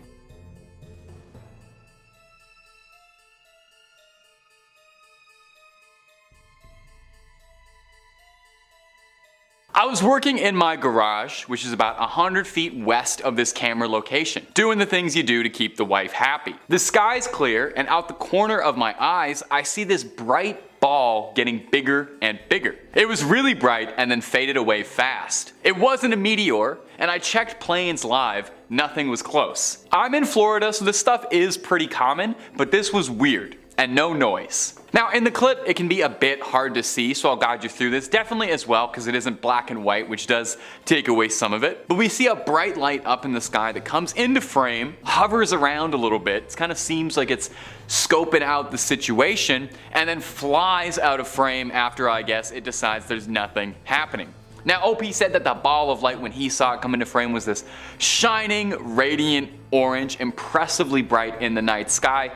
I was working in my garage, which is about 100 feet west of this camera location, doing the things you do to keep the wife happy. The sky's clear, and out the corner of my eyes, I see this bright ball getting bigger and bigger. It was really bright and then faded away fast. It wasn't a meteor, and I checked planes live, nothing was close. I'm in Florida, so this stuff is pretty common, but this was weird. And no noise. Now in the clip it can be a bit hard to see, so I'll guide you through this, definitely as well because it isn't black and white, which does take away some of it. But we see a bright light up in the sky that comes into frame, hovers around a little bit, it kind of seems like it's scoping out the situation, and then flies out of frame after, I guess, it decides there's nothing happening. Now OP said that the ball of light when he saw it come into frame was this shining, radiant orange, impressively bright in the night sky.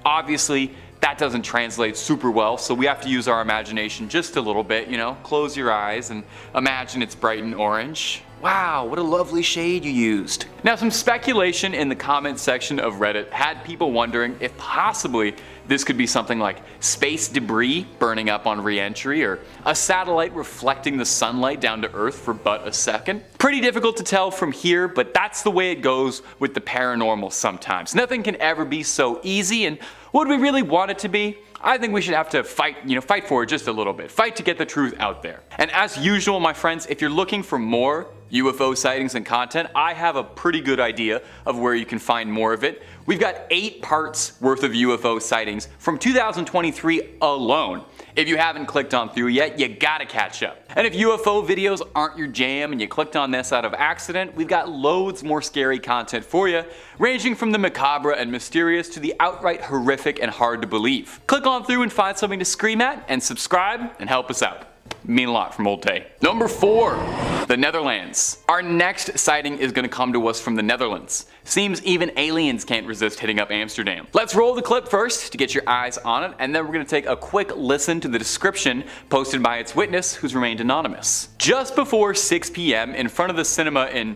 Obviously, that doesn't translate super well, so we have to use our imagination just a little bit, you know, close your eyes and imagine it's bright and orange. Wow, what a lovely shade you used. Now some speculation in the comment section of Reddit had people wondering if possibly this could be something like space debris burning up on re-entry, or a satellite reflecting the sunlight down to Earth for but a second. Pretty difficult to tell from here, but that's the way it goes with the paranormal sometimes. Nothing can ever be so easy, and would we really want it to be? I think we should have to fight for it just a little bit. Fight to get the truth out there. And as usual, my friends, if you're looking for more UFO sightings and content, I have a pretty good idea of where you can find more of it. We've got 8 parts worth of UFO sightings from 2023 alone. If you haven't clicked on through yet, you gotta catch up. And if UFO videos aren't your jam and you clicked on this out of accident, we've got loads more scary content for you, ranging from the macabre and mysterious to the outright horrific and hard to believe. Click on through and find something to scream at, and subscribe and help us out. Mean a lot from Old Tay. Number 4, the Netherlands. Our next sighting is going to come to us from the Netherlands. Seems even aliens can't resist hitting up Amsterdam. Let's roll the clip first to get your eyes on it, and then we're going to take a quick listen to the description posted by its witness, who's remained anonymous. Just before 6 p.m. in front of the cinema in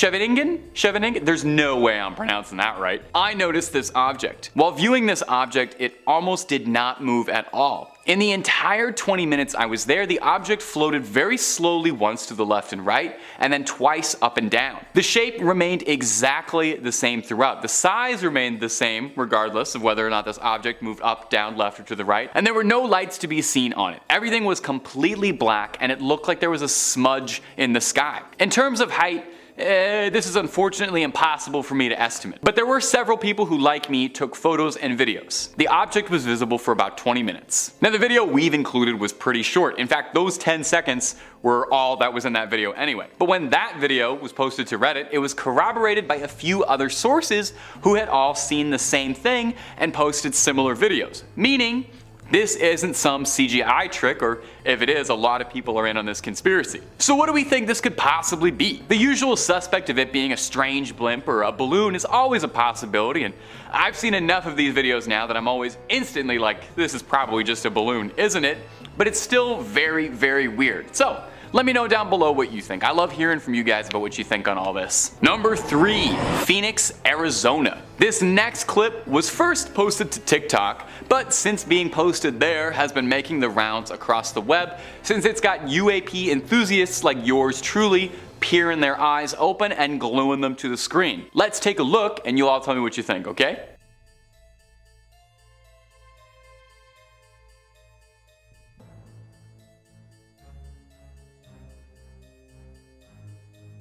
Scheveningen? There's no way I'm pronouncing that right. I noticed this object. While viewing this object, it almost did not move at all. In the entire 20 minutes I was there, the object floated very slowly once to the left and right, and then twice up and down. The shape remained exactly the same throughout. The size remained the same regardless of whether or not this object moved up, down, left, or to the right, and there were no lights to be seen on it. Everything was completely black, and it looked like there was a smudge in the sky. In terms of height, this is unfortunately impossible for me to estimate. But there were several people who, like me, took photos and videos. The object was visible for about 20 minutes. Now the video we've included was pretty short. In fact, those 10 seconds were all that was in that video anyway. But when that video was posted to Reddit, it was corroborated by a few other sources who had all seen the same thing and posted similar videos. Meaning, this isn't some CGI trick, or if it is, a lot of people are in on this conspiracy. So what do we think this could possibly be? The usual suspect of it being a strange blimp or a balloon is always a possibility, and I've seen enough of these videos now that I'm always instantly like, this is probably just a balloon, isn't it? But it's still very, very weird. So let me know down below what you think. I love hearing from you guys about what you think on all this. Number 3, Phoenix, Arizona. This next clip was first posted to TikTok, but since being posted there has been making the rounds across the web since it's got UAP enthusiasts like yours truly peering their eyes open and gluing them to the screen. Let's take a look and you all tell me what you think, okay?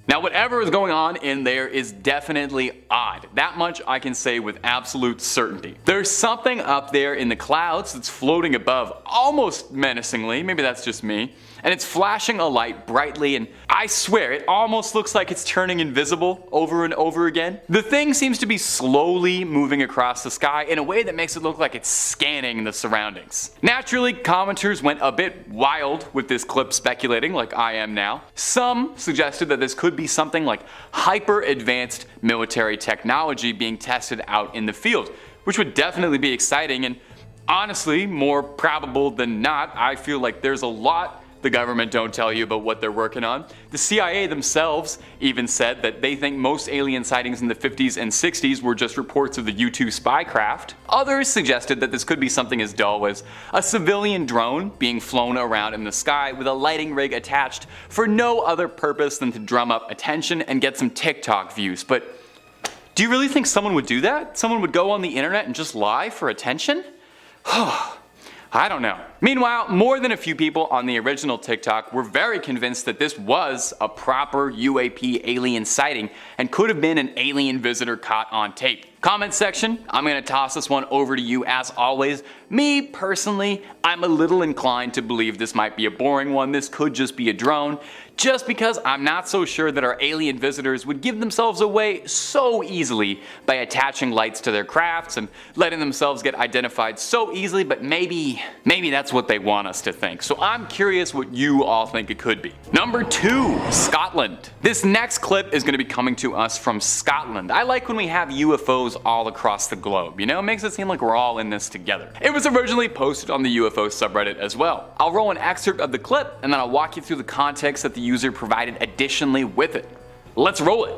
Now whatever is going on in there is definitely odd. That much I can say with absolute certainty. There's something up there in the clouds that's floating above almost menacingly, maybe that's just me, and it's flashing a light brightly, and I swear it almost looks like it's turning invisible over and over again. The thing seems to be slowly moving across the sky in a way that makes it look like it's scanning the surroundings. Naturally, commenters went a bit wild with this clip, speculating like I am now. Some suggested that this could be something like hyper advanced military technology being tested out in the field, which would definitely be exciting, and honestly, more probable than not, I feel like there's a lot the government don't tell you about what they're working on. The CIA themselves even said that they think most alien sightings in the 50s and 60s were just reports of the U-2 spy craft. Others suggested that this could be something as dull as a civilian drone being flown around in the sky with a lighting rig attached for no other purpose than to drum up attention and get some TikTok views. But do you really think someone would do that? Someone would go on the internet and just lie for attention? I don't know. Meanwhile, more than a few people on the original TikTok were very convinced that this was a proper UAP alien sighting and could have been an alien visitor caught on tape. Comment section, I'm gonna toss this one over to you as always. Me, personally, I'm a little inclined to believe this might be a boring one. This could just be a drone, just because I'm not so sure that our alien visitors would give themselves away so easily by attaching lights to their crafts and letting themselves get identified so easily, but maybe that's what they want us to think. So I'm curious what you all think it could be. Number 2, Scotland. This next clip is gonna be coming to us from Scotland. I like when we have UFOs all across the globe, you know? It makes it seem like we're all in this together. It was originally posted on the UFO subreddit as well. I'll roll an excerpt of the clip and then I'll walk you through the context that the user provided additionally with it. Let's roll it.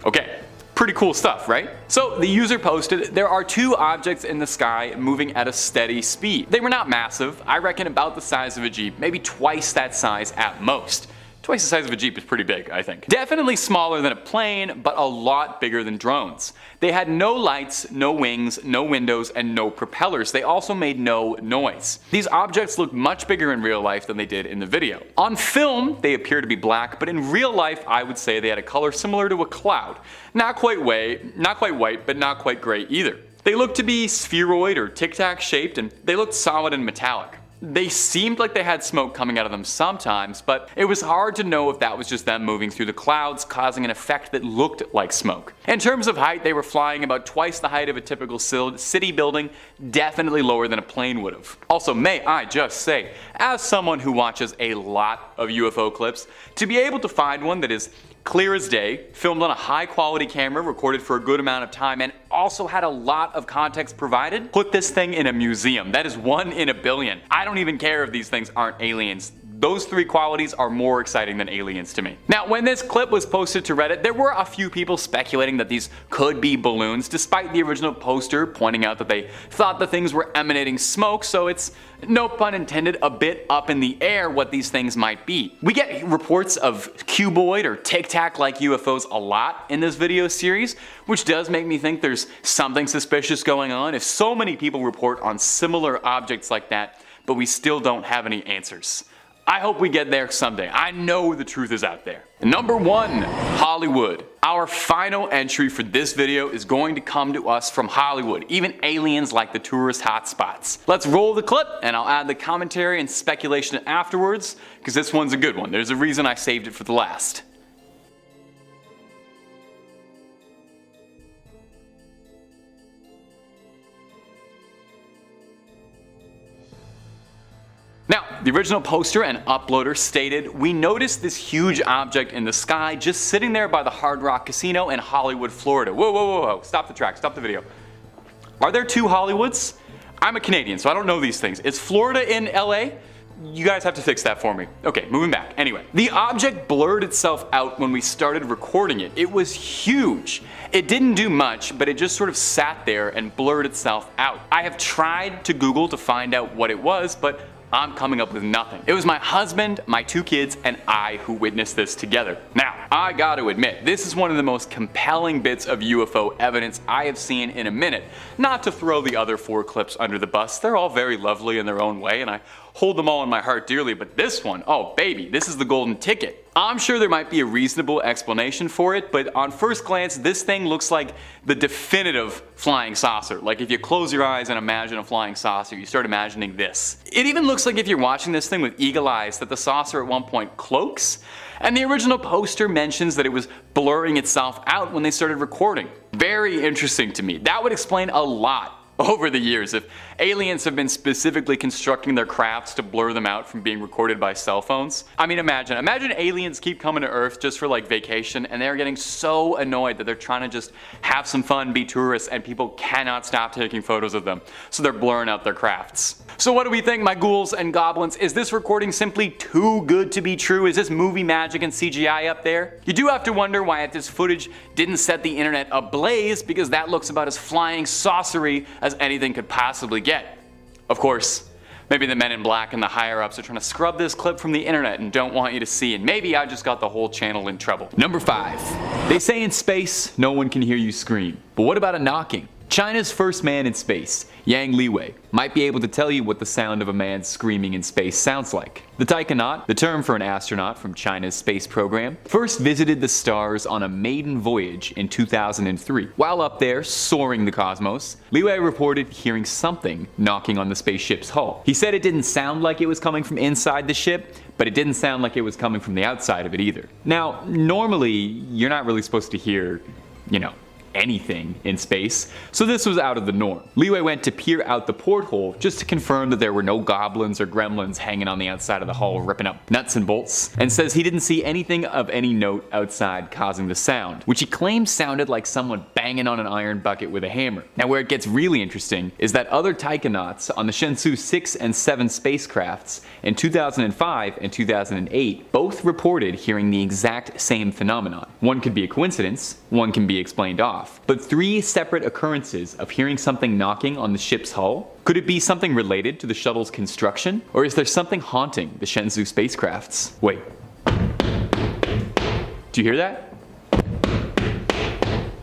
Okay, pretty cool stuff, right? So the user posted, there are 2 objects in the sky moving at a steady speed. They were not massive, I reckon about the size of a Jeep, maybe twice that size at most. Twice the size of a Jeep is pretty big, I think. Definitely smaller than a plane, but a lot bigger than drones. They had no lights, no wings, no windows, and no propellers. They also made no noise. These objects looked much bigger in real life than they did in the video. On film, they appear to be black, but in real life, I would say they had a color similar to a cloud. Not quite white, but not quite gray either. They looked to be spheroid or tic-tac shaped, and they looked solid and metallic. They seemed like they had smoke coming out of them sometimes, but it was hard to know if that was just them moving through the clouds, causing an effect that looked like smoke. In terms of height, they were flying about twice the height of a typical city building, definitely lower than a plane would have. Also, may I just say, as someone who watches a lot of UFO clips, to be able to find one that is clear as day, filmed on a high quality camera, recorded for a good amount of time, and also had a lot of context provided. Put this thing in a museum. That is 1 in a billion. I don't even care if these things aren't aliens. Those 3 qualities are more exciting than aliens to me. Now, when this clip was posted to Reddit, there were a few people speculating that these could be balloons, despite the original poster pointing out that they thought the things were emanating smoke, so it's, no pun intended, a bit up in the air what these things might be. We get reports of cuboid or tic-tac-like UFOs a lot in this video series, which does make me think there's something suspicious going on if so many people report on similar objects like that, but we still don't have any answers. I hope we get there someday. I know the truth is out there. Number 1, Hollywood. Our final entry for this video is going to come to us from Hollywood. Even aliens like the tourist hotspots. Let's roll the clip and I'll add the commentary and speculation afterwards, because this one's a good one. There's a reason I saved it for the last. Now, the original poster and uploader stated, "We noticed this huge object in the sky just sitting there by the Hard Rock Casino in Hollywood, Florida." Whoa, whoa, whoa, whoa, stop the track, stop the video. Are there 2 Hollywoods? I'm a Canadian, so I don't know these things. Is Florida in LA? You guys have to fix that for me. Okay, moving back. Anyway, the object blurred itself out when we started recording it. It was huge. It didn't do much, but it just sort of sat there and blurred itself out. I have tried to Google to find out what it was, but I'm coming up with nothing. It was my husband, my 2 kids, and I who witnessed this together. Now, I gotta admit, this is one of the most compelling bits of UFO evidence I have seen in a minute. Not to throw the other 4 clips under the bus, they're all very lovely in their own way, and I hold them all in my heart dearly, but this one, oh baby, this is the golden ticket. I'm sure there might be a reasonable explanation for it, but on first glance, this thing looks like the definitive flying saucer. Like if you close your eyes and imagine a flying saucer, you start imagining this. It even looks like if you're watching this thing with eagle eyes that the saucer at one point cloaks, and the original poster mentions that it was blurring itself out when they started recording. Very interesting to me. That would explain a lot over the years if aliens have been specifically constructing their crafts to blur them out from being recorded by cell phones. I mean, imagine aliens keep coming to Earth just for like vacation and they're getting so annoyed that they're trying to just have some fun, be tourists, and people cannot stop taking photos of them, so they're blurring out their crafts. So what do we think, my ghouls and goblins? Is this recording simply too good to be true? Is this movie magic and CGI up there? You do have to wonder why if this footage didn't set the internet ablaze, because that looks about as flying saucery as anything could possibly get. Of course, maybe the men in black and the higher ups are trying to scrub this clip from the internet and don't want you to see, and maybe I just got the whole channel in trouble. Number 5. They say in space, no one can hear you scream. But what about a knocking? China's first man in space, Yang Liwei, might be able to tell you what the sound of a man screaming in space sounds like. The taikonaut, the term for an astronaut from China's space program, first visited the stars on a maiden voyage in 2003. While up there, soaring the cosmos, Liwei reported hearing something knocking on the spaceship's hull. He said it didn't sound like it was coming from inside the ship, but it didn't sound like it was coming from the outside of it either. Now, normally, you're not really supposed to hear, anything in space, so this was out of the norm. Liwei went to peer out the porthole just to confirm that there were no goblins or gremlins hanging on the outside of the hull ripping up nuts and bolts, and says he didn't see anything of any note outside causing the sound, which he claims sounded like someone banging on an iron bucket with a hammer. Now where it gets really interesting is that other taikonauts on the Shenzhou 6 and 7 spacecrafts in 2005 and 2008 both reported hearing the exact same phenomenon. One could be a coincidence, one can be explained off. But 3 separate occurrences of hearing something knocking on the ship's hull? Could it be something related to the shuttle's construction? Or is there something haunting the Shenzhou spacecrafts? Wait. Do you hear that?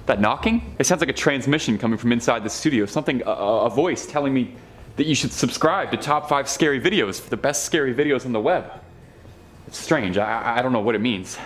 That knocking? It sounds like a transmission coming from inside the studio. Something, a voice telling me that you should subscribe to Top 5 Scary Videos for the best scary videos on the web. It's strange. I don't know what it means.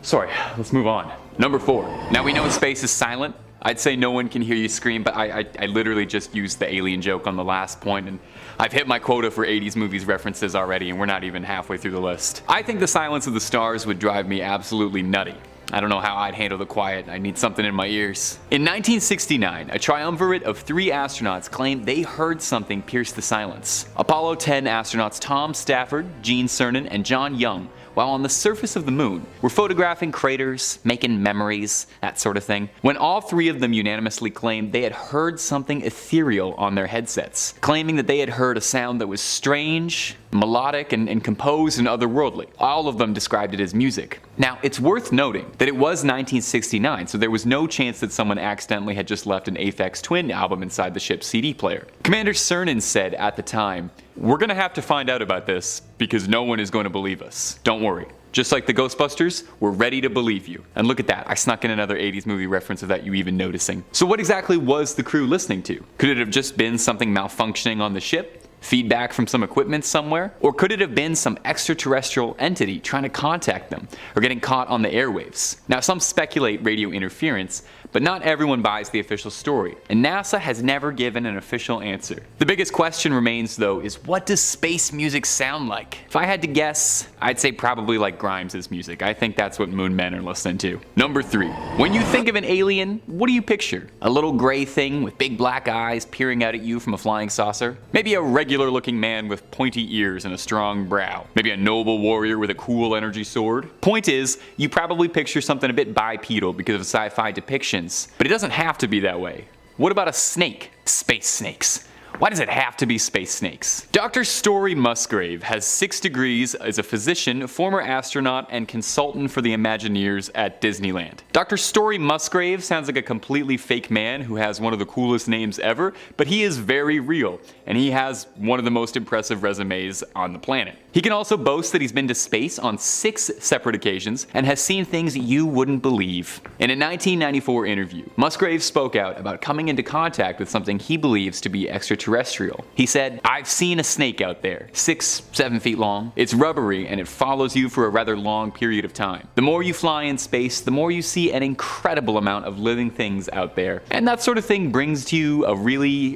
Sorry, let's move on. Number 4. Now we know space is silent. I'd say no one can hear you scream, but I literally just used the alien joke on the last point, and I've hit my quota for 80s movies references already, and we're not even halfway through the list. I think the silence of the stars would drive me absolutely nutty. I don't know how I'd handle the quiet. I need something in my ears. In 1969, a triumvirate of 3 astronauts claimed they heard something pierce the silence. Apollo 10 astronauts Tom Stafford, Gene Cernan, and John Young while on the surface of the moon were photographing craters, making memories, that sort of thing, when all three of them unanimously claimed they had heard something ethereal on their headsets, claiming that they had heard a sound that was strange, melodic, and composed and otherworldly. All of them described it as music. Now, it's worth noting that it was 1969, so there was no chance that someone accidentally had just left an Aphex Twin album inside the ship's CD player. Commander Cernan said at the time, "We're gonna have to find out about this because no one is going to believe us. Don't worry. Just like the Ghostbusters, we're ready to believe you." And look at that, I snuck in another 80s movie reference without you even noticing. So what exactly was the crew listening to? Could it have just been something malfunctioning on the ship? Feedback from some equipment somewhere? Or could it have been some extraterrestrial entity trying to contact them, or getting caught on the airwaves? Now, some speculate radio interference, but not everyone buys the official story, and NASA has never given an official answer. The biggest question remains, though, is what does space music sound like? If I had to guess, I'd say probably like Grimes' music. I think that's what moon men are listening to. Number 3. When you think of an alien, what do you picture? A little gray thing with big black eyes peering out at you from a flying saucer? Maybe a regular looking man with pointy ears and a strong brow? Maybe a noble warrior with a cool energy sword? Point is, you probably picture something a bit bipedal because of sci-fi depictions. But it doesn't have to be that way. What about a snake? Space snakes. Why does it have to be space snakes? Dr. Story Musgrave has 6 degrees as a physician, former astronaut, and consultant for the Imagineers at Disneyland. Dr. Story Musgrave sounds like a completely fake man who has one of the coolest names ever, but he is very real, and he has one of the most impressive resumes on the planet. He can also boast that he's been to space on 6 separate occasions and has seen things you wouldn't believe. In a 1994 interview, Musgrave spoke out about coming into contact with something he believes to be extraterrestrial. He said, "I've seen a snake out there, 6-7 feet long. It's rubbery and it follows you for a rather long period of time. The more you fly in space, the more you see an incredible amount of living things out there. And that sort of thing brings to you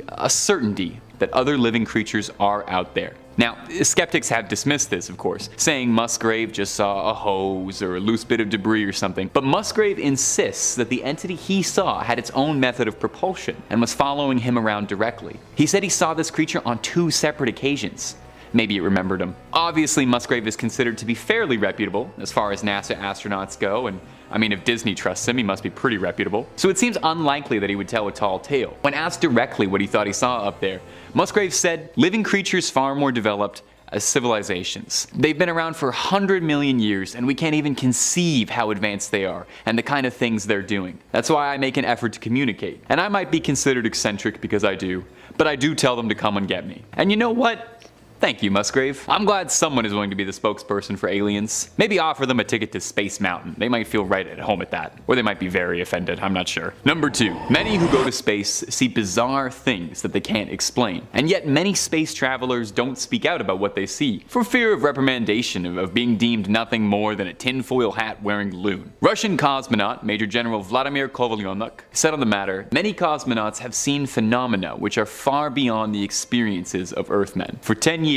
a certainty that other living creatures are out there." Now, skeptics have dismissed this, of course, saying Musgrave just saw a hose or a loose bit of debris or something, but Musgrave insists that the entity he saw had its own method of propulsion and was following him around directly. He said he saw this creature on 2 separate occasions. Maybe it remembered him. Obviously, Musgrave is considered to be fairly reputable as far as NASA astronauts go, and I mean, if Disney trusts him, he must be pretty reputable. So it seems unlikely that he would tell a tall tale. When asked directly what he thought he saw up there, Musgrave said, "Living creatures far more developed as civilizations. They've been around for 100 million years, and we can't even conceive how advanced they are and the kind of things they're doing. That's why I make an effort to communicate. And I might be considered eccentric because I do, but I do tell them to come and get me." And you know what? Thank you, Musgrave. I'm glad someone is willing to be the spokesperson for aliens. Maybe offer them a ticket to Space Mountain. They might feel right at home at that. Or they might be very offended, I'm not sure. Number 2. Many who go to space see bizarre things that they can't explain. And yet many space travelers don't speak out about what they see, for fear of reprimandation, of being deemed nothing more than a tinfoil hat wearing loon. Russian cosmonaut Major General Vladimir Kovalyonok said on the matter, "Many cosmonauts have seen phenomena which are far beyond the experiences of Earthmen. For 10 years,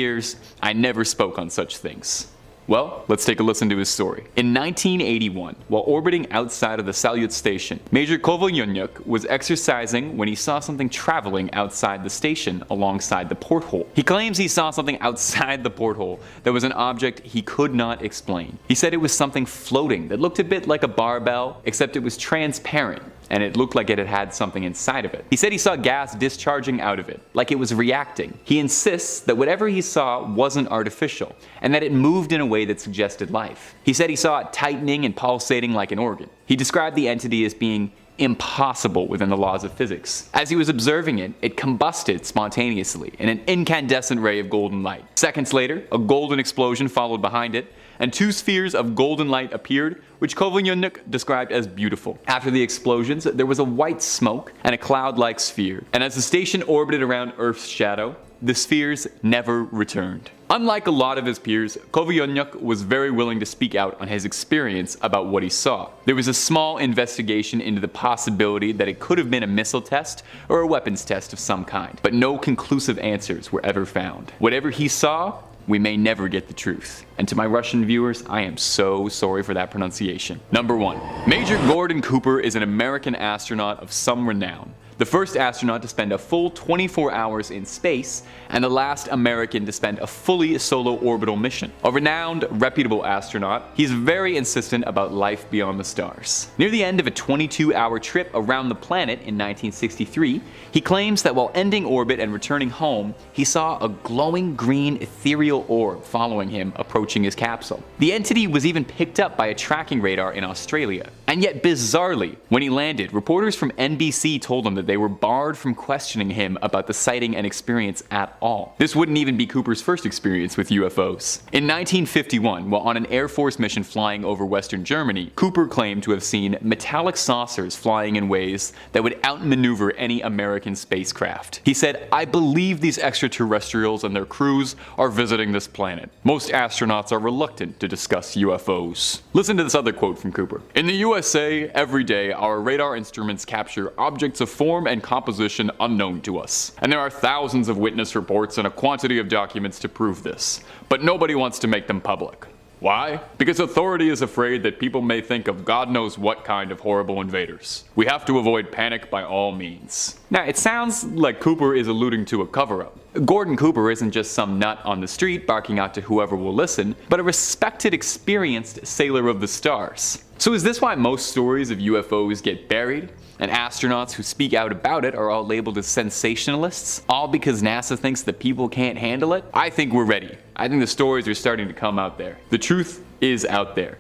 I never spoke on such things." Well, let's take a listen to his story. In 1981, while orbiting outside of the Salyut station, Major Kovalyonok was exercising when he saw something traveling outside the station alongside the porthole. He claims he saw something outside the porthole that was an object he could not explain. He said it was something floating that looked a bit like a barbell, except it was transparent, and it looked like it had something inside of it. He said he saw gas discharging out of it, like it was reacting. He insists that whatever he saw wasn't artificial, and that it moved in a way that suggested life. He said he saw it tightening and pulsating like an organ. He described the entity as being impossible within the laws of physics. As he was observing it, it combusted spontaneously in an incandescent ray of golden light. Seconds later, a golden explosion followed behind it, and 2 spheres of golden light appeared, which Kovalyonok described as beautiful. After the explosions, there was a white smoke and a cloud-like sphere, and as the station orbited around Earth's shadow, the spheres never returned. Unlike a lot of his peers, Kovalyonok was very willing to speak out on his experience about what he saw. There was a small investigation into the possibility that it could have been a missile test or a weapons test of some kind, but no conclusive answers were ever found. Whatever he saw, we may never get the truth. And to my Russian viewers, I am so sorry for that pronunciation. Number 1. Major Gordon Cooper is an American astronaut of some renown. the first astronaut to spend a full 24 hours in space, and the last American to spend a fully solo orbital mission. A renowned, reputable astronaut, he's very insistent about life beyond the stars. Near the end of a 22-hour trip around the planet in 1963, he claims that while ending orbit and returning home, he saw a glowing green ethereal orb following him approaching his capsule. The entity was even picked up by a tracking radar in Australia. And yet bizarrely, when he landed, reporters from NBC told him that they were barred from questioning him about the sighting and experience at all. This wouldn't even be Cooper's first experience with UFOs. In 1951, while on an Air Force mission flying over Western Germany, Cooper claimed to have seen metallic saucers flying in ways that would outmaneuver any American spacecraft. He said, "I believe these extraterrestrials and their crews are visiting this planet. Most astronauts are reluctant to discuss UFOs." Listen to this other quote from Cooper. "In the USA, every day our radar instruments capture objects of form and composition unknown to us. And there are thousands of witness reports and a quantity of documents to prove this. But nobody wants to make them public. Why? Because authority is afraid that people may think of God knows what kind of horrible invaders. We have to avoid panic by all means." Now, it sounds like Cooper is alluding to a cover-up. Gordon Cooper isn't just some nut on the street barking out to whoever will listen, but a respected, experienced sailor of the stars. So is this why most stories of UFOs get buried? And astronauts who speak out about it are all labeled as sensationalists? All because NASA thinks that people can't handle it? I think we're ready. I think the stories are starting to come out there. The truth is out there.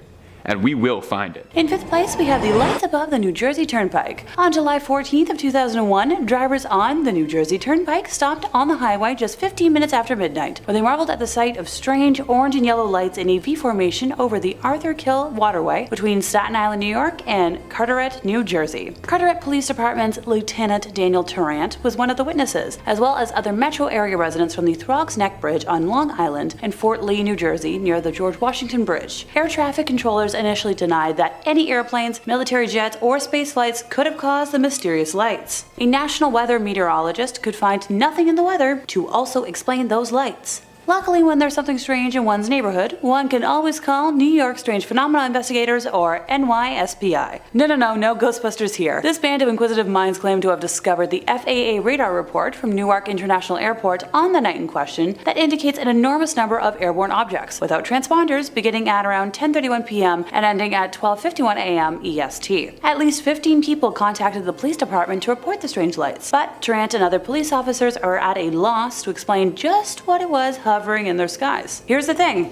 And we will find it. In fifth place, we have the lights above the New Jersey Turnpike. On July 14th of 2001, drivers on the New Jersey Turnpike stopped on the highway just 15 minutes after midnight, where they marveled at the sight of strange orange and yellow lights in a V formation over the Arthur Kill waterway between Staten Island, New York and Carteret, New Jersey. Carteret Police Department's Lieutenant Daniel Tarrant was one of the witnesses, as well as other metro area residents from the Throgs Neck Bridge on Long Island and Fort Lee, New Jersey, near the George Washington Bridge. Air traffic controllers initially denied that any airplanes, military jets, or space flights could have caused the mysterious lights. A national weather meteorologist could find nothing in the weather to also explain those lights. Luckily, when there's something strange in one's neighborhood, one can always call New York Strange Phenomena Investigators, or NYSPI. No Ghostbusters here. This band of inquisitive minds claim to have discovered the FAA radar report from Newark International Airport on the night in question that indicates an enormous number of airborne objects, without transponders, beginning at around 10:31 p.m. and ending at 12:51 a.m. EST. At least 15 people contacted the police department to report the strange lights, but Tarrant and other police officers are at a loss to explain just what it was hovering in their skies. Here's the thing.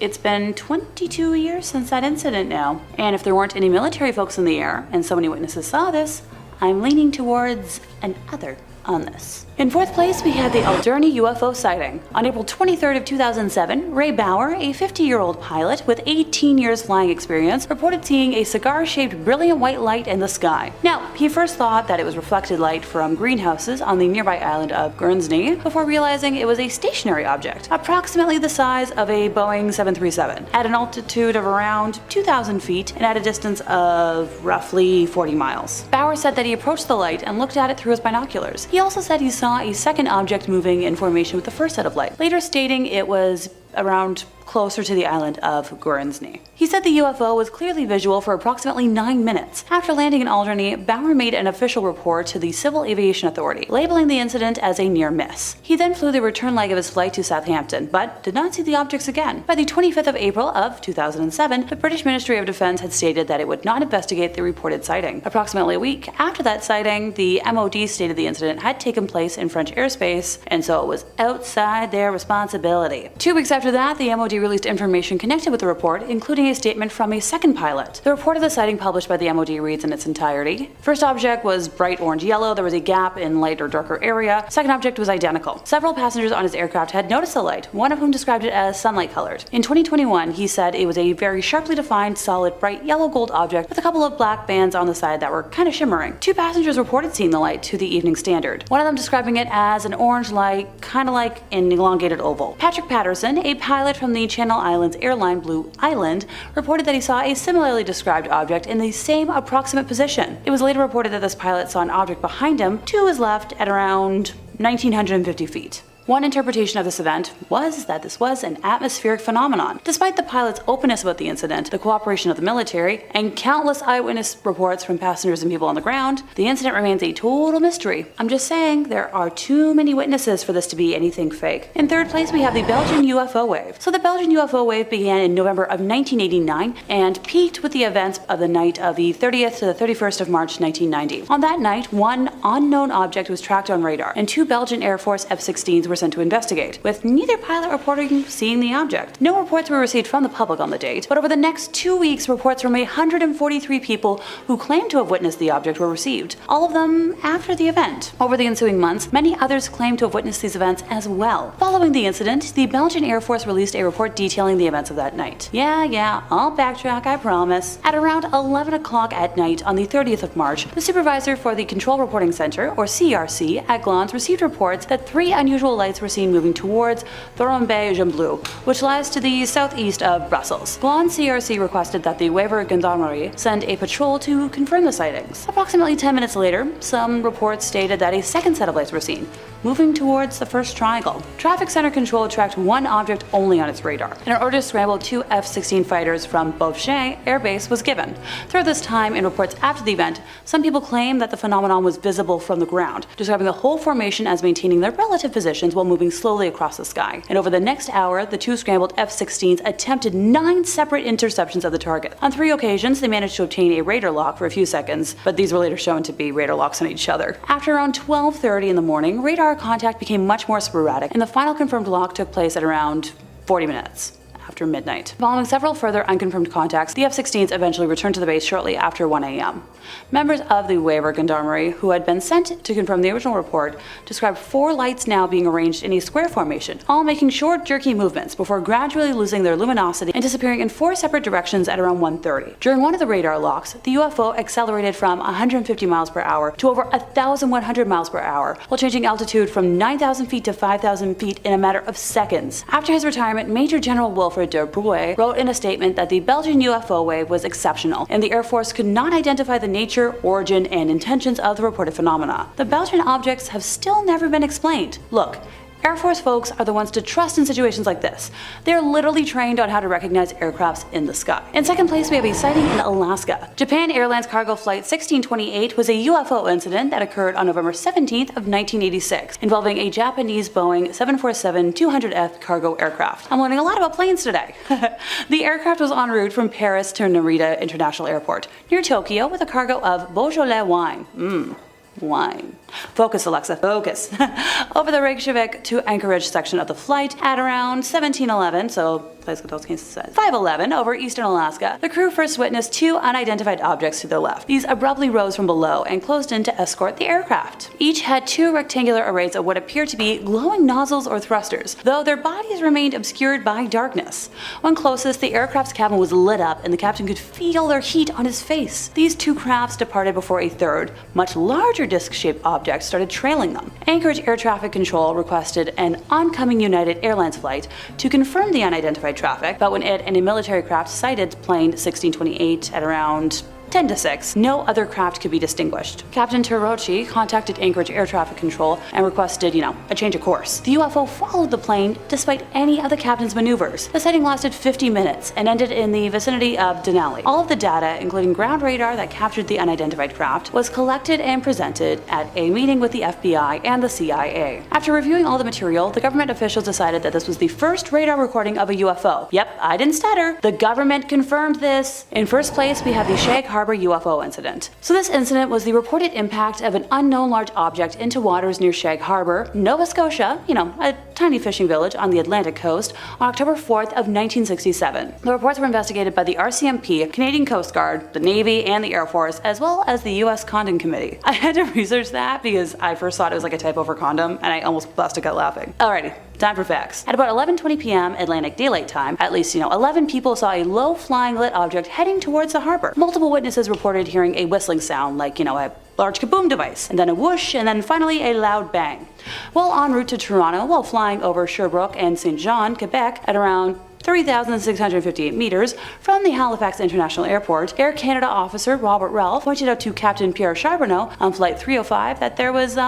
It's been 22 years since that incident now, and if there weren't any military folks in the air and so many witnesses saw this, I'm leaning towards an other on this. In fourth place, we had the Alderney UFO sighting. On April 23rd of 2007, Ray Bauer, a 50-year-old pilot with 18 years flying experience, reported seeing a cigar-shaped brilliant white light in the sky. Now, he first thought that it was reflected light from greenhouses on the nearby island of Guernsey, before realizing it was a stationary object, approximately the size of a Boeing 737, at an altitude of around 2,000 feet and at a distance of roughly 40 miles. Bauer said that he approached the light and looked at it through his binoculars. He also said he saw a second object moving in formation with the first set of light, later stating it was around closer to the island of Guernsey. He said the UFO was clearly visual for approximately 9 minutes. After landing in Alderney, Bauer made an official report to the Civil Aviation Authority, labeling the incident as a near miss. He then flew the return leg of his flight to Southampton, but did not see the objects again. By the 25th of April of 2007, the British Ministry of Defence had stated that it would not investigate the reported sighting. Approximately a week after that sighting, the MOD stated the incident had taken place in French airspace, and so it was outside their responsibility. 2 weeks after that, the MOD released information connected with the report, including a statement from a second pilot. The report of the sighting published by the MOD reads in its entirety. First object was bright orange-yellow, there was a gap in light or darker area. Second object was identical. Several passengers on his aircraft had noticed the light, one of whom described it as sunlight colored. In 2021, he said it was a very sharply defined, solid, bright yellow-gold object with a couple of black bands on the side that were kind of shimmering. 2 passengers reported seeing the light to the Evening Standard, one of them describing it as an orange light, kind of like an elongated oval. Patrick Patterson, a pilot from the Channel Islands airline Blue Island, reported that he saw a similarly described object in the same approximate position. It was later reported that this pilot saw an object behind him to his left at around 1,950 feet. One interpretation of this event was that this was an atmospheric phenomenon. Despite the pilot's openness about the incident, the cooperation of the military, and countless eyewitness reports from passengers and people on the ground, the incident remains a total mystery. I'm just saying, there are too many witnesses for this to be anything fake. In third place, we have the Belgian UFO wave. So the Belgian UFO wave began in November of 1989 and peaked with the events of the night of the 30th to the 31st of March 1990. On that night, one unknown object was tracked on radar, and two Belgian Air Force F-16s were sent to investigate, with neither pilot reporting seeing the object. No reports were received from the public on the date, but over the next 2 weeks, reports from 143 people who claimed to have witnessed the object were received, all of them after the event. Over the ensuing months, many others claimed to have witnessed these events as well. Following the incident, the Belgian Air Force released a report detailing the events of that night. Yeah, I'll backtrack, I promise. At around 11 o'clock at night on the 30th of March, the supervisor for the Control Reporting Center, or CRC, at Glans received reports that 3 unusual lights were seen moving towards Thorenby-Gimbal, which lies to the southeast of Brussels. Glans CRC requested that the Wever Gendarmerie send a patrol to confirm the sightings. Approximately 10 minutes later, some reports stated that a second set of lights were seen, moving towards the first triangle. Traffic Center Control tracked one object only on its radar, and an order to scramble 2 F-16 fighters from Beauvais Air Base was given. Throughout this time, in reports after the event, some people claimed that the phenomenon was visible from the ground, describing the whole formation as maintaining their relative positions while moving slowly across the sky. And over the next hour, the 2 scrambled F-16s attempted 9 separate interceptions of the target. On 3 occasions, they managed to obtain a radar lock for a few seconds, but these were later shown to be radar locks on each other. After around 12:30 in the morning, radar contact became much more sporadic, and the final confirmed lock took place at around 40 minutes. After midnight. Following several further unconfirmed contacts, the F-16s eventually returned to the base shortly after 1 a.m. Members of the Wever Gendarmerie, who had been sent to confirm the original report, described 4 lights now being arranged in a square formation, all making short, jerky movements before gradually losing their luminosity and disappearing in 4 separate directions at around 1:30. During one of the radar locks, the UFO accelerated from 150 miles per hour to over 1,100 miles per hour, while changing altitude from 9,000 feet to 5,000 feet in a matter of seconds. After his retirement, Major General Wilfred de Bruy wrote in a statement that the Belgian UFO wave was exceptional, and the Air Force could not identify the nature, origin, and intentions of the reported phenomena. The Belgian objects have still never been explained. Look, Air Force folks are the ones to trust in situations like this. They're literally trained on how to recognize aircrafts in the sky. In second place, we have a sighting in Alaska. Japan Airlines cargo flight 1628 was a UFO incident that occurred on November 17th of 1986, involving a Japanese Boeing 747-200F cargo aircraft. I'm learning a lot about planes today. The aircraft was en route from Paris to Narita International Airport, near Tokyo, with a cargo of Beaujolais wine. Wine. Focus, Alexa, focus. Over the Reykjavik to Anchorage section of the flight at around 1711, so 511 over eastern Alaska, the crew first witnessed 2 unidentified objects to their left. These abruptly rose from below and closed in to escort the aircraft. Each had 2 rectangular arrays of what appeared to be glowing nozzles or thrusters, though their bodies remained obscured by darkness. When closest, the aircraft's cabin was lit up and the captain could feel their heat on his face. These 2 crafts departed before a third, much larger disc-shaped object started trailing them. Anchorage Air Traffic Control requested an oncoming United Airlines flight to confirm the unidentified traffic, but when it and a military craft sighted plane 1628 at around 10 to 6, no other craft could be distinguished. Captain Terrochi contacted Anchorage Air Traffic Control and requested, a change of course. The UFO followed the plane despite any of the captain's maneuvers. The sighting lasted 50 minutes and ended in the vicinity of Denali. All of the data, including ground radar that captured the unidentified craft, was collected and presented at a meeting with the FBI and the CIA. After reviewing all the material, the government officials decided that this was the first radar recording of a UFO. Yep, I didn't stutter. The government confirmed this. In first place, we have the Shag Harbor UFO incident. So this incident was the reported impact of an unknown large object into waters near Shag Harbor, Nova Scotia, a tiny fishing village on the Atlantic coast, on October 4th of 1967. The reports were investigated by the RCMP, Canadian Coast Guard, the Navy, and the Air Force, as well as the U.S. Condom Committee. I had to research that because I first thought it was like a typo for condom, and I almost busted a gut laughing. Alrighty. Time for facts. At about 11:20 p.m. Atlantic Daylight Time, at least 11 people saw a low-flying lit object heading towards the harbor. Multiple witnesses reported hearing a whistling sound, like a large kaboom device, and then a whoosh, and then finally a loud bang. While en route to Toronto, while flying over Sherbrooke and Saint Jean, Quebec, at around 3,658 meters from the Halifax International Airport, Air Canada officer Robert Ralph pointed out to Captain Pierre Charbonneau on Flight 305 that there was,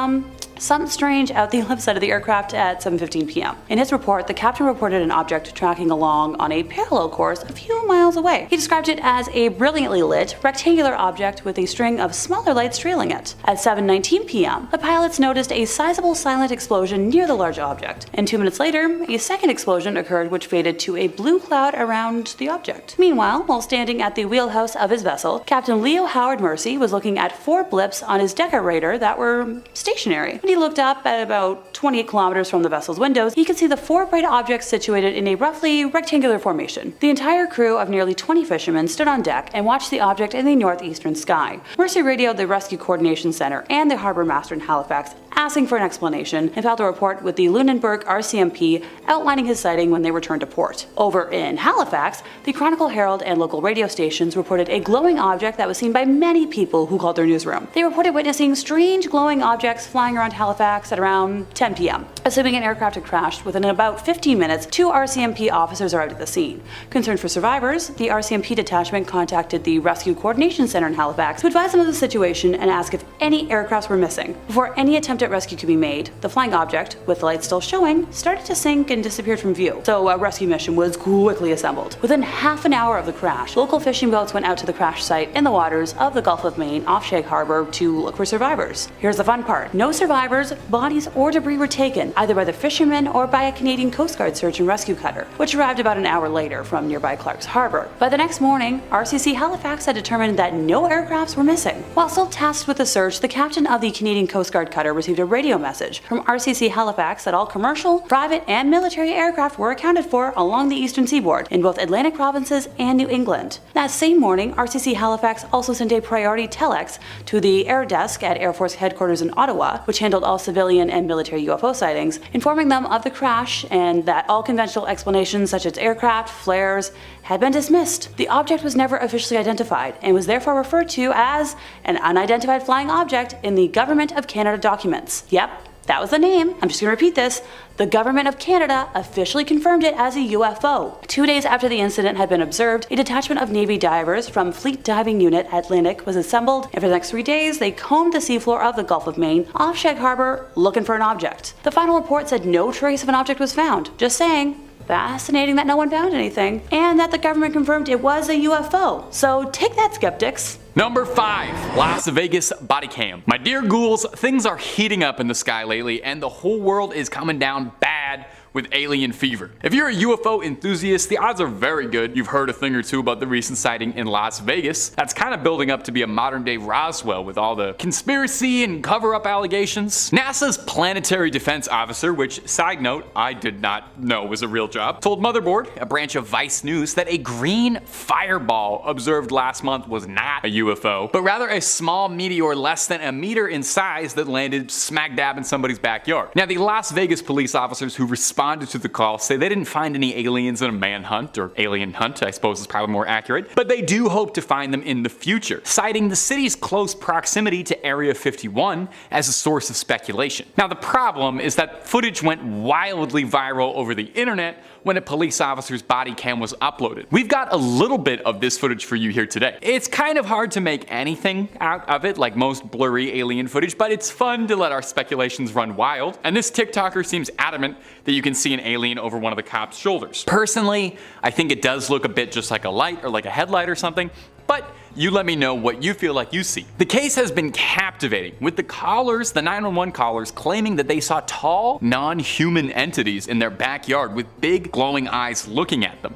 something strange out the left side of the aircraft at 7:15 p.m. In his report, the captain reported an object tracking along on a parallel course a few miles away. He described it as a brilliantly lit, rectangular object with a string of smaller lights trailing it. At 7:19 p.m., the pilots noticed a sizable silent explosion near the large object, and 2 minutes later, a second explosion occurred which faded to a blue cloud around the object. Meanwhile, while standing at the wheelhouse of his vessel, Captain Leo Howard Mercy was looking at 4 blips on his Decker radar that were stationary. When he looked up at about 28 kilometers from the vessel's windows, he could see the 4 bright objects situated in a roughly rectangular formation. The entire crew of nearly 20 fishermen stood on deck and watched the object in the northeastern sky. Mercy radioed the Rescue Coordination Center and the harbor master in Halifax, asking for an explanation, and filed a report with the Lunenburg RCMP outlining his sighting when they returned to port. Over in Halifax, the Chronicle Herald and local radio stations reported a glowing object that was seen by many people who called their newsroom. They reported witnessing strange glowing objects flying around Halifax at around 10 p.m. Assuming an aircraft had crashed, within about 15 minutes, 2 RCMP officers arrived at the scene. Concerned for survivors, the RCMP detachment contacted the Rescue Coordination Center in Halifax to advise them of the situation and ask if any aircrafts were missing. Before any attempt at rescue could be made, the flying object, with the light still showing, started to sink and disappeared from view, so a rescue mission was quickly assembled. Within half an hour of the crash, local fishing boats went out to the crash site in the waters of the Gulf of Maine off Shag Harbor to look for survivors. Here's the fun part. No survivors, bodies, or debris were taken, either by the fishermen or by a Canadian Coast Guard search and rescue cutter, which arrived about an hour later from nearby Clark's Harbor. By the next morning, RCC Halifax had determined that no aircrafts were missing. While still tasked with the search, the captain of the Canadian Coast Guard cutter received a radio message from RCC Halifax that all commercial, private, and military aircraft were accounted for along the eastern seaboard in both Atlantic provinces and New England. That same morning, RCC Halifax also sent a priority telex to the air desk at Air Force headquarters in Ottawa, which handled all civilian and military UFO sightings, informing them of the crash and that all conventional explanations such as aircraft, flares, had been dismissed. The object was never officially identified and was therefore referred to as an unidentified flying object in the Government of Canada documents. Yep, that was the name. I'm just going to repeat this. The Government of Canada officially confirmed it as a UFO. 2 days after the incident had been observed, a detachment of Navy divers from Fleet Diving Unit Atlantic was assembled, and for the next 3 days, they combed the seafloor of the Gulf of Maine off Shag Harbor looking for an object. The final report said no trace of an object was found. Just saying. Fascinating that no one found anything, and that the government confirmed it was a UFO. So take that, skeptics. Number 5. Las Vegas body cam. My dear ghouls, things are heating up in the sky lately, and the whole world is coming down bad with alien fever. If you're a UFO enthusiast, the odds are very good you've heard a thing or two about the recent sighting in Las Vegas. That's kind of building up to be a modern day Roswell with all the conspiracy and cover-up allegations. NASA's planetary defense officer, which, side note, I did not know was a real job, told Motherboard, a branch of Vice News, that a green fireball observed last month was not a UFO, but rather a small meteor less than a meter in size that landed smack dab in somebody's backyard. Now, the Las Vegas police officers who responded to the call say they didn't find any aliens in a manhunt, or alien hunt, I suppose is probably more accurate, but they do hope to find them in the future, citing the city's close proximity to Area 51 as a source of speculation. Now, the problem is that footage went wildly viral over the internet when a police officer's body cam was uploaded. We've got a little bit of this footage for you here today. It's kind of hard to make anything out of it, like most blurry alien footage, but it's fun to let our speculations run wild, and this TikToker seems adamant that you can see an alien over one of the cop's shoulders. Personally, I think it does look a bit just like a light or like a headlight or something, but you let me know what you feel like you see. The case has been captivating, with the callers, the 911 callers, claiming that they saw tall, non-human entities in their backyard with big glowing eyes looking at them.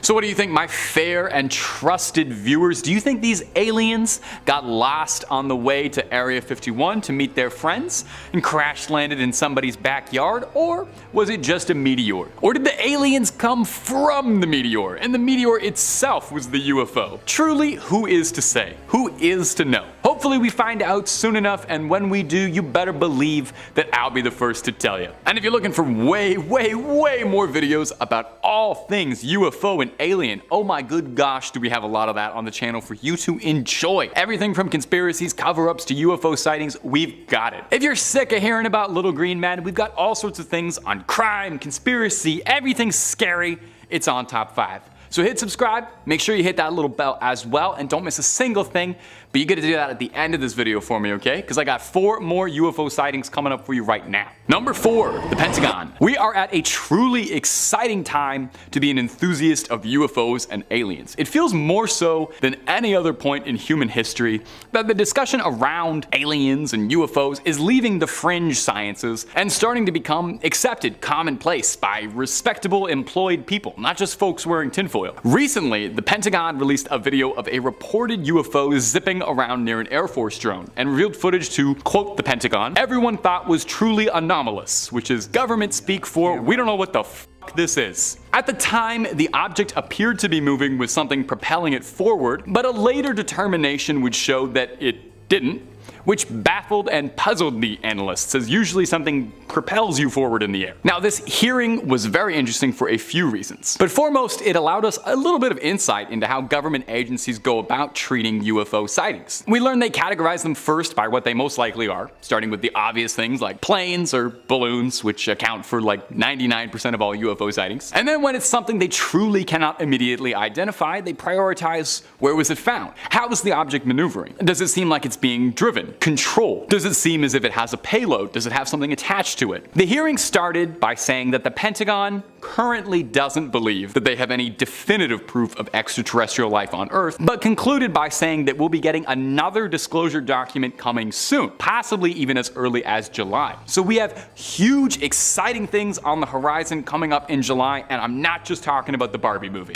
So what do you think, my fair and trusted viewers? Do you think these aliens got lost on the way to Area 51 to meet their friends and crash landed in somebody's backyard? Or was it just a meteor? Or did the aliens come from the meteor and the meteor itself was the UFO? Truly, who is to say? Who is to know? Hopefully we find out soon enough, and when we do, you better believe that I'll be the first to tell you. And if you're looking for way more videos about all things UFO UFO, an alien. Oh my good gosh, do we have a lot of that on the channel for you to enjoy. Everything from conspiracies, cover-ups to UFO sightings, we've got it. If you're sick of hearing about little green men, we've got all sorts of things on crime, conspiracy, everything scary. It's on Top 5. So hit subscribe, make sure you hit that little bell as well, and don't miss a single thing. But you get to do that at the end of this video for me, okay? Because I got 4 more UFO sightings coming up for you right now. Number 4, the Pentagon. We are at a truly exciting time to be an enthusiast of UFOs and aliens. It feels more so than any other point in human history that the discussion around aliens and UFOs is leaving the fringe sciences and starting to become accepted, commonplace by respectable employed people, not just folks wearing tinfoil. Recently, the Pentagon released a video of a reported UFO zipping around near an Air Force drone and revealed footage to, quote the Pentagon, everyone thought was truly anomalous, which is government speak for we don't know what the fuck this is. At the time, the object appeared to be moving with something propelling it forward, but a later determination would show that it didn't, which baffled and puzzled the analysts, as usually something propels you forward in the air. Now, this hearing was very interesting for a few reasons, but foremost, it allowed us a little bit of insight into how government agencies go about treating UFO sightings. We learned they categorize them first by what they most likely are, starting with the obvious things like planes or balloons, which account for like 99% of all UFO sightings. And then when it's something they truly cannot immediately identify, they prioritize where was it found? How is the object maneuvering? Does it seem like it's being driven? Control. Does it seem as if it has a payload? Does it have something attached to it? The hearing started by saying that the Pentagon currently doesn't believe that they have any definitive proof of extraterrestrial life on Earth, but concluded by saying that we'll be getting another disclosure document coming soon, possibly even as early as July. So we have huge, exciting things on the horizon coming up in July, and I'm not just talking about the Barbie movie.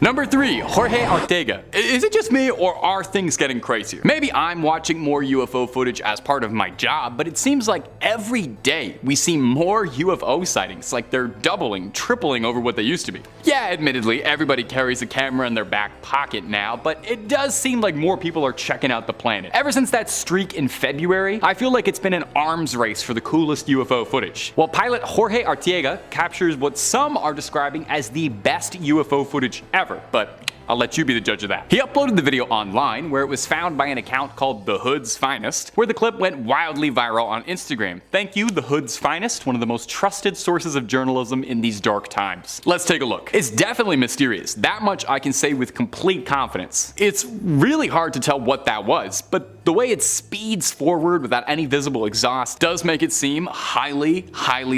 Number 3, Jorge Ortega. Is it just me, or are things getting crazier? Maybe I'm watching more UFO footage as part of my job, but it seems like every day we see more UFO sightings, like they're doubling, tripling over what they used to be. Yeah, admittedly, everybody carries a camera in their back pocket now, but it does seem like more people are checking out the planet. Ever since that streak in February, I feel like it's been an arms race for the coolest UFO footage. While pilot Jorge Ortega captures what some are describing as the best UFO footage ever, but I'll let you be the judge of that. He uploaded the video online, where it was found by an account called The Hood's Finest, where the clip went wildly viral on Instagram. Thank you, The Hood's Finest, one of the most trusted sources of journalism in these dark times. Let's take a look. It's definitely mysterious. That much I can say with complete confidence. It's really hard to tell what that was, but the way it speeds forward without any visible exhaust does make it seem highly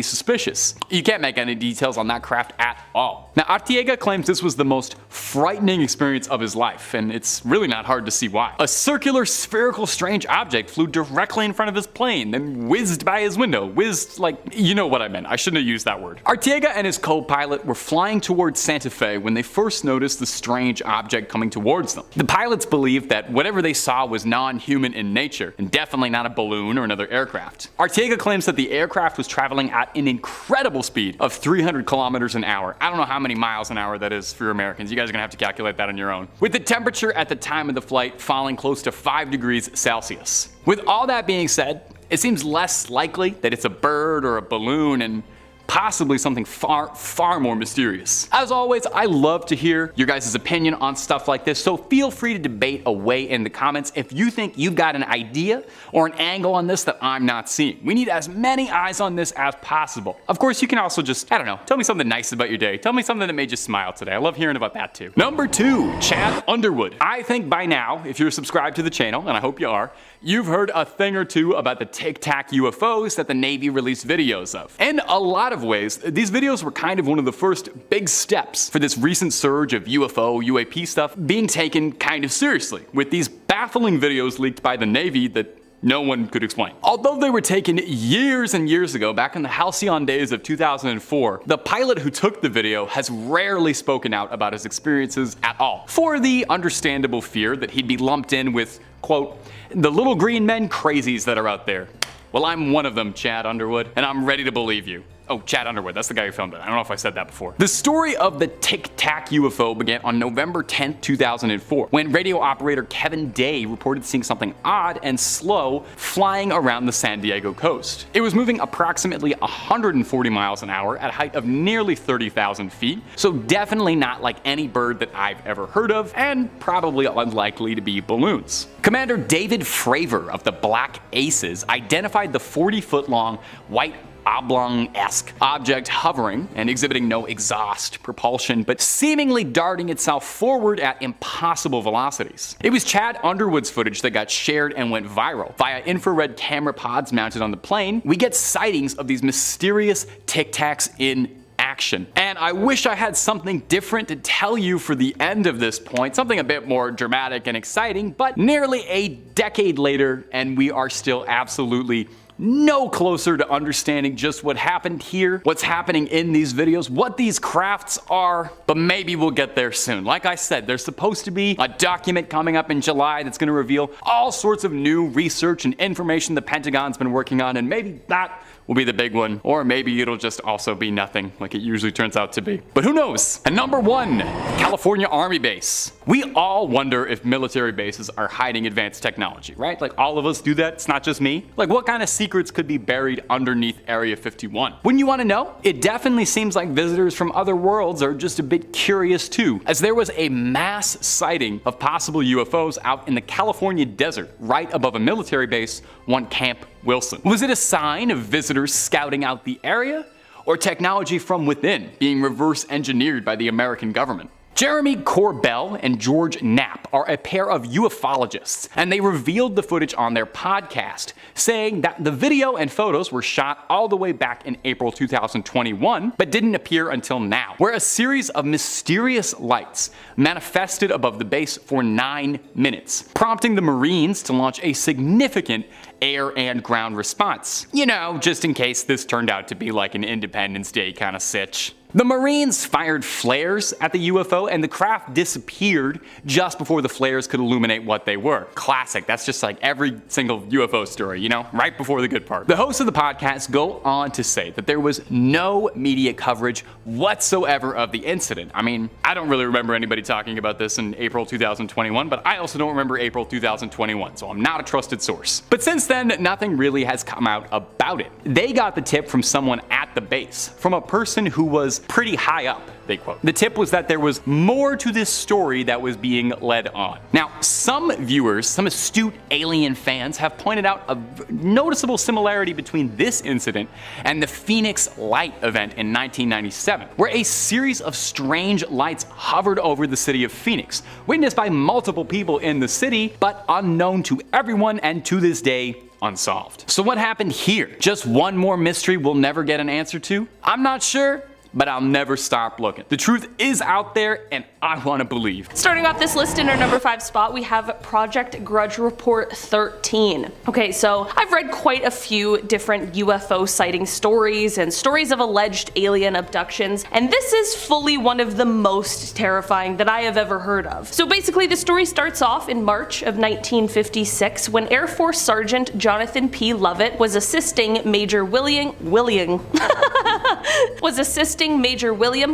suspicious. You can't make any details on that craft at all. Now, Ortega claims this was the most frightening experience of his life, and it's really not hard to see why. A circular, spherical, strange object flew directly in front of his plane, then whizzed by his window. Whizzed, like, you know what I meant. I shouldn't have used that word. Ortega and his co-pilot were flying towards Santa Fe when they first noticed the strange object coming towards them. The pilots believed that whatever they saw was non-human in nature, and definitely not a balloon or another aircraft. Ortega claims that the aircraft was traveling at an incredible speed of 300 kilometers an hour. I don't know how many miles an hour that is for Americans. You guys are gonna have to calculate that on your own. With the temperature at the time of the flight falling close to 5 degrees Celsius. With all that being said, it seems less likely that it's a bird or a balloon, and possibly something far more mysterious. As always, I love to hear your guys' opinion on stuff like this, so feel free to debate away in the comments if you think you've got an idea or an angle on this that I'm not seeing. We need as many eyes on this as possible. Of course, you can also just, I don't know, tell me something nice about your day. Tell me something that made you smile today. I love hearing about that too. Number 2, Chad Underwood. I think by now, if you're subscribed to the channel, and I hope you are, you've heard a thing or two about the Tic Tac UFOs that the Navy released videos of. In a lot of ways, these videos were kind of one of the first big steps for this recent surge of UFO, UAP stuff being taken kind of seriously, with these baffling videos leaked by the Navy that no one could explain. Although they were taken years and years ago, back in the halcyon days of 2004, the pilot who took the video has rarely spoken out about his experiences at all, for the understandable fear that he'd be lumped in with, quote, the little green men crazies that are out there. Well, I'm one of them, Chad Underwood, and I'm ready to believe you. Oh, Chad Underwood, that's the guy who filmed it. I don't know if I said that before. The story of the Tic Tac UFO began on November 10, 2004, when radio operator Kevin Day reported seeing something odd and slow flying around the San Diego coast. It was moving approximately 140 miles an hour at a height of nearly 30,000 feet, so definitely not like any bird that I've ever heard of, and probably unlikely to be balloons. Commander David Fravor of the Black Aces identified the 40-foot-long white oblong-esque object hovering and exhibiting no exhaust propulsion, but seemingly darting itself forward at impossible velocities. It was Chad Underwood's footage that got shared and went viral. Via infrared camera pods mounted on the plane, we get sightings of these mysterious Tic Tacs in action. And I wish I had something different to tell you for the end of this point, something a bit more dramatic and exciting, but nearly a decade later, and we are still absolutely no closer to understanding just what happened here, what's happening in these videos, what these crafts are, but maybe we'll get there soon. Like I said, there's supposed to be a document coming up in July that's going to reveal all sorts of new research and information the Pentagon's been working on, and maybe that will be the big one, or maybe it'll just also be nothing like it usually turns out to be. But who knows? And number 1, California Army Base. We all wonder if military bases are hiding advanced technology, right? Like all of us do that, it's not just me. Like what kind of secrets could be buried underneath Area 51? Wouldn't you want to know? It definitely seems like visitors from other worlds are just a bit curious too, as there was a mass sighting of possible UFOs out in the California desert, right above a military base, one Camp Wilson. Was it a sign of visitors scouting out the area, or technology from within being reverse engineered by the American government? Jeremy Corbell and George Knapp are a pair of ufologists, and they revealed the footage on their podcast, saying that the video and photos were shot all the way back in April 2021, but didn't appear until now, where a series of mysterious lights manifested above the base for 9 minutes, prompting the Marines to launch a significant air and ground response. You know, just in case this turned out to be like an Independence Day kind of sitch. The Marines fired flares at the UFO, and the craft disappeared just before the flares could illuminate what they were. Classic, that's just like every single UFO story, you know, right before the good part. The hosts of the podcast go on to say that there was no media coverage whatsoever of the incident. I mean, I don't really remember anybody talking about this in April 2021, but I also don't remember April 2021, so I'm not a trusted source. But since then, nothing really has come out about it. They got the tip from someone at the base, from a person who was pretty high up, they quote. The tip was that there was more to this story that was being led on. Now, some viewers, some astute alien fans have pointed out a noticeable similarity between this incident and the Phoenix Light event in 1997, where a series of strange lights hovered over the city of Phoenix, witnessed by multiple people in the city, but unknown to everyone and to this day, unsolved. So what happened here? Just one more mystery we'll never get an answer to? I'm not sure, but I'll never stop looking. The truth is out there, and I want to believe. Starting off this list in our number 5 spot, we have Project Grudge Report 13. Okay, so I've read quite a few different UFO sighting stories and stories of alleged alien abductions, and this is fully one of the most terrifying that I have ever heard of. So basically, the story starts off in March of 1956 when Air Force Sergeant Jonathan P. Lovett was assisting Major William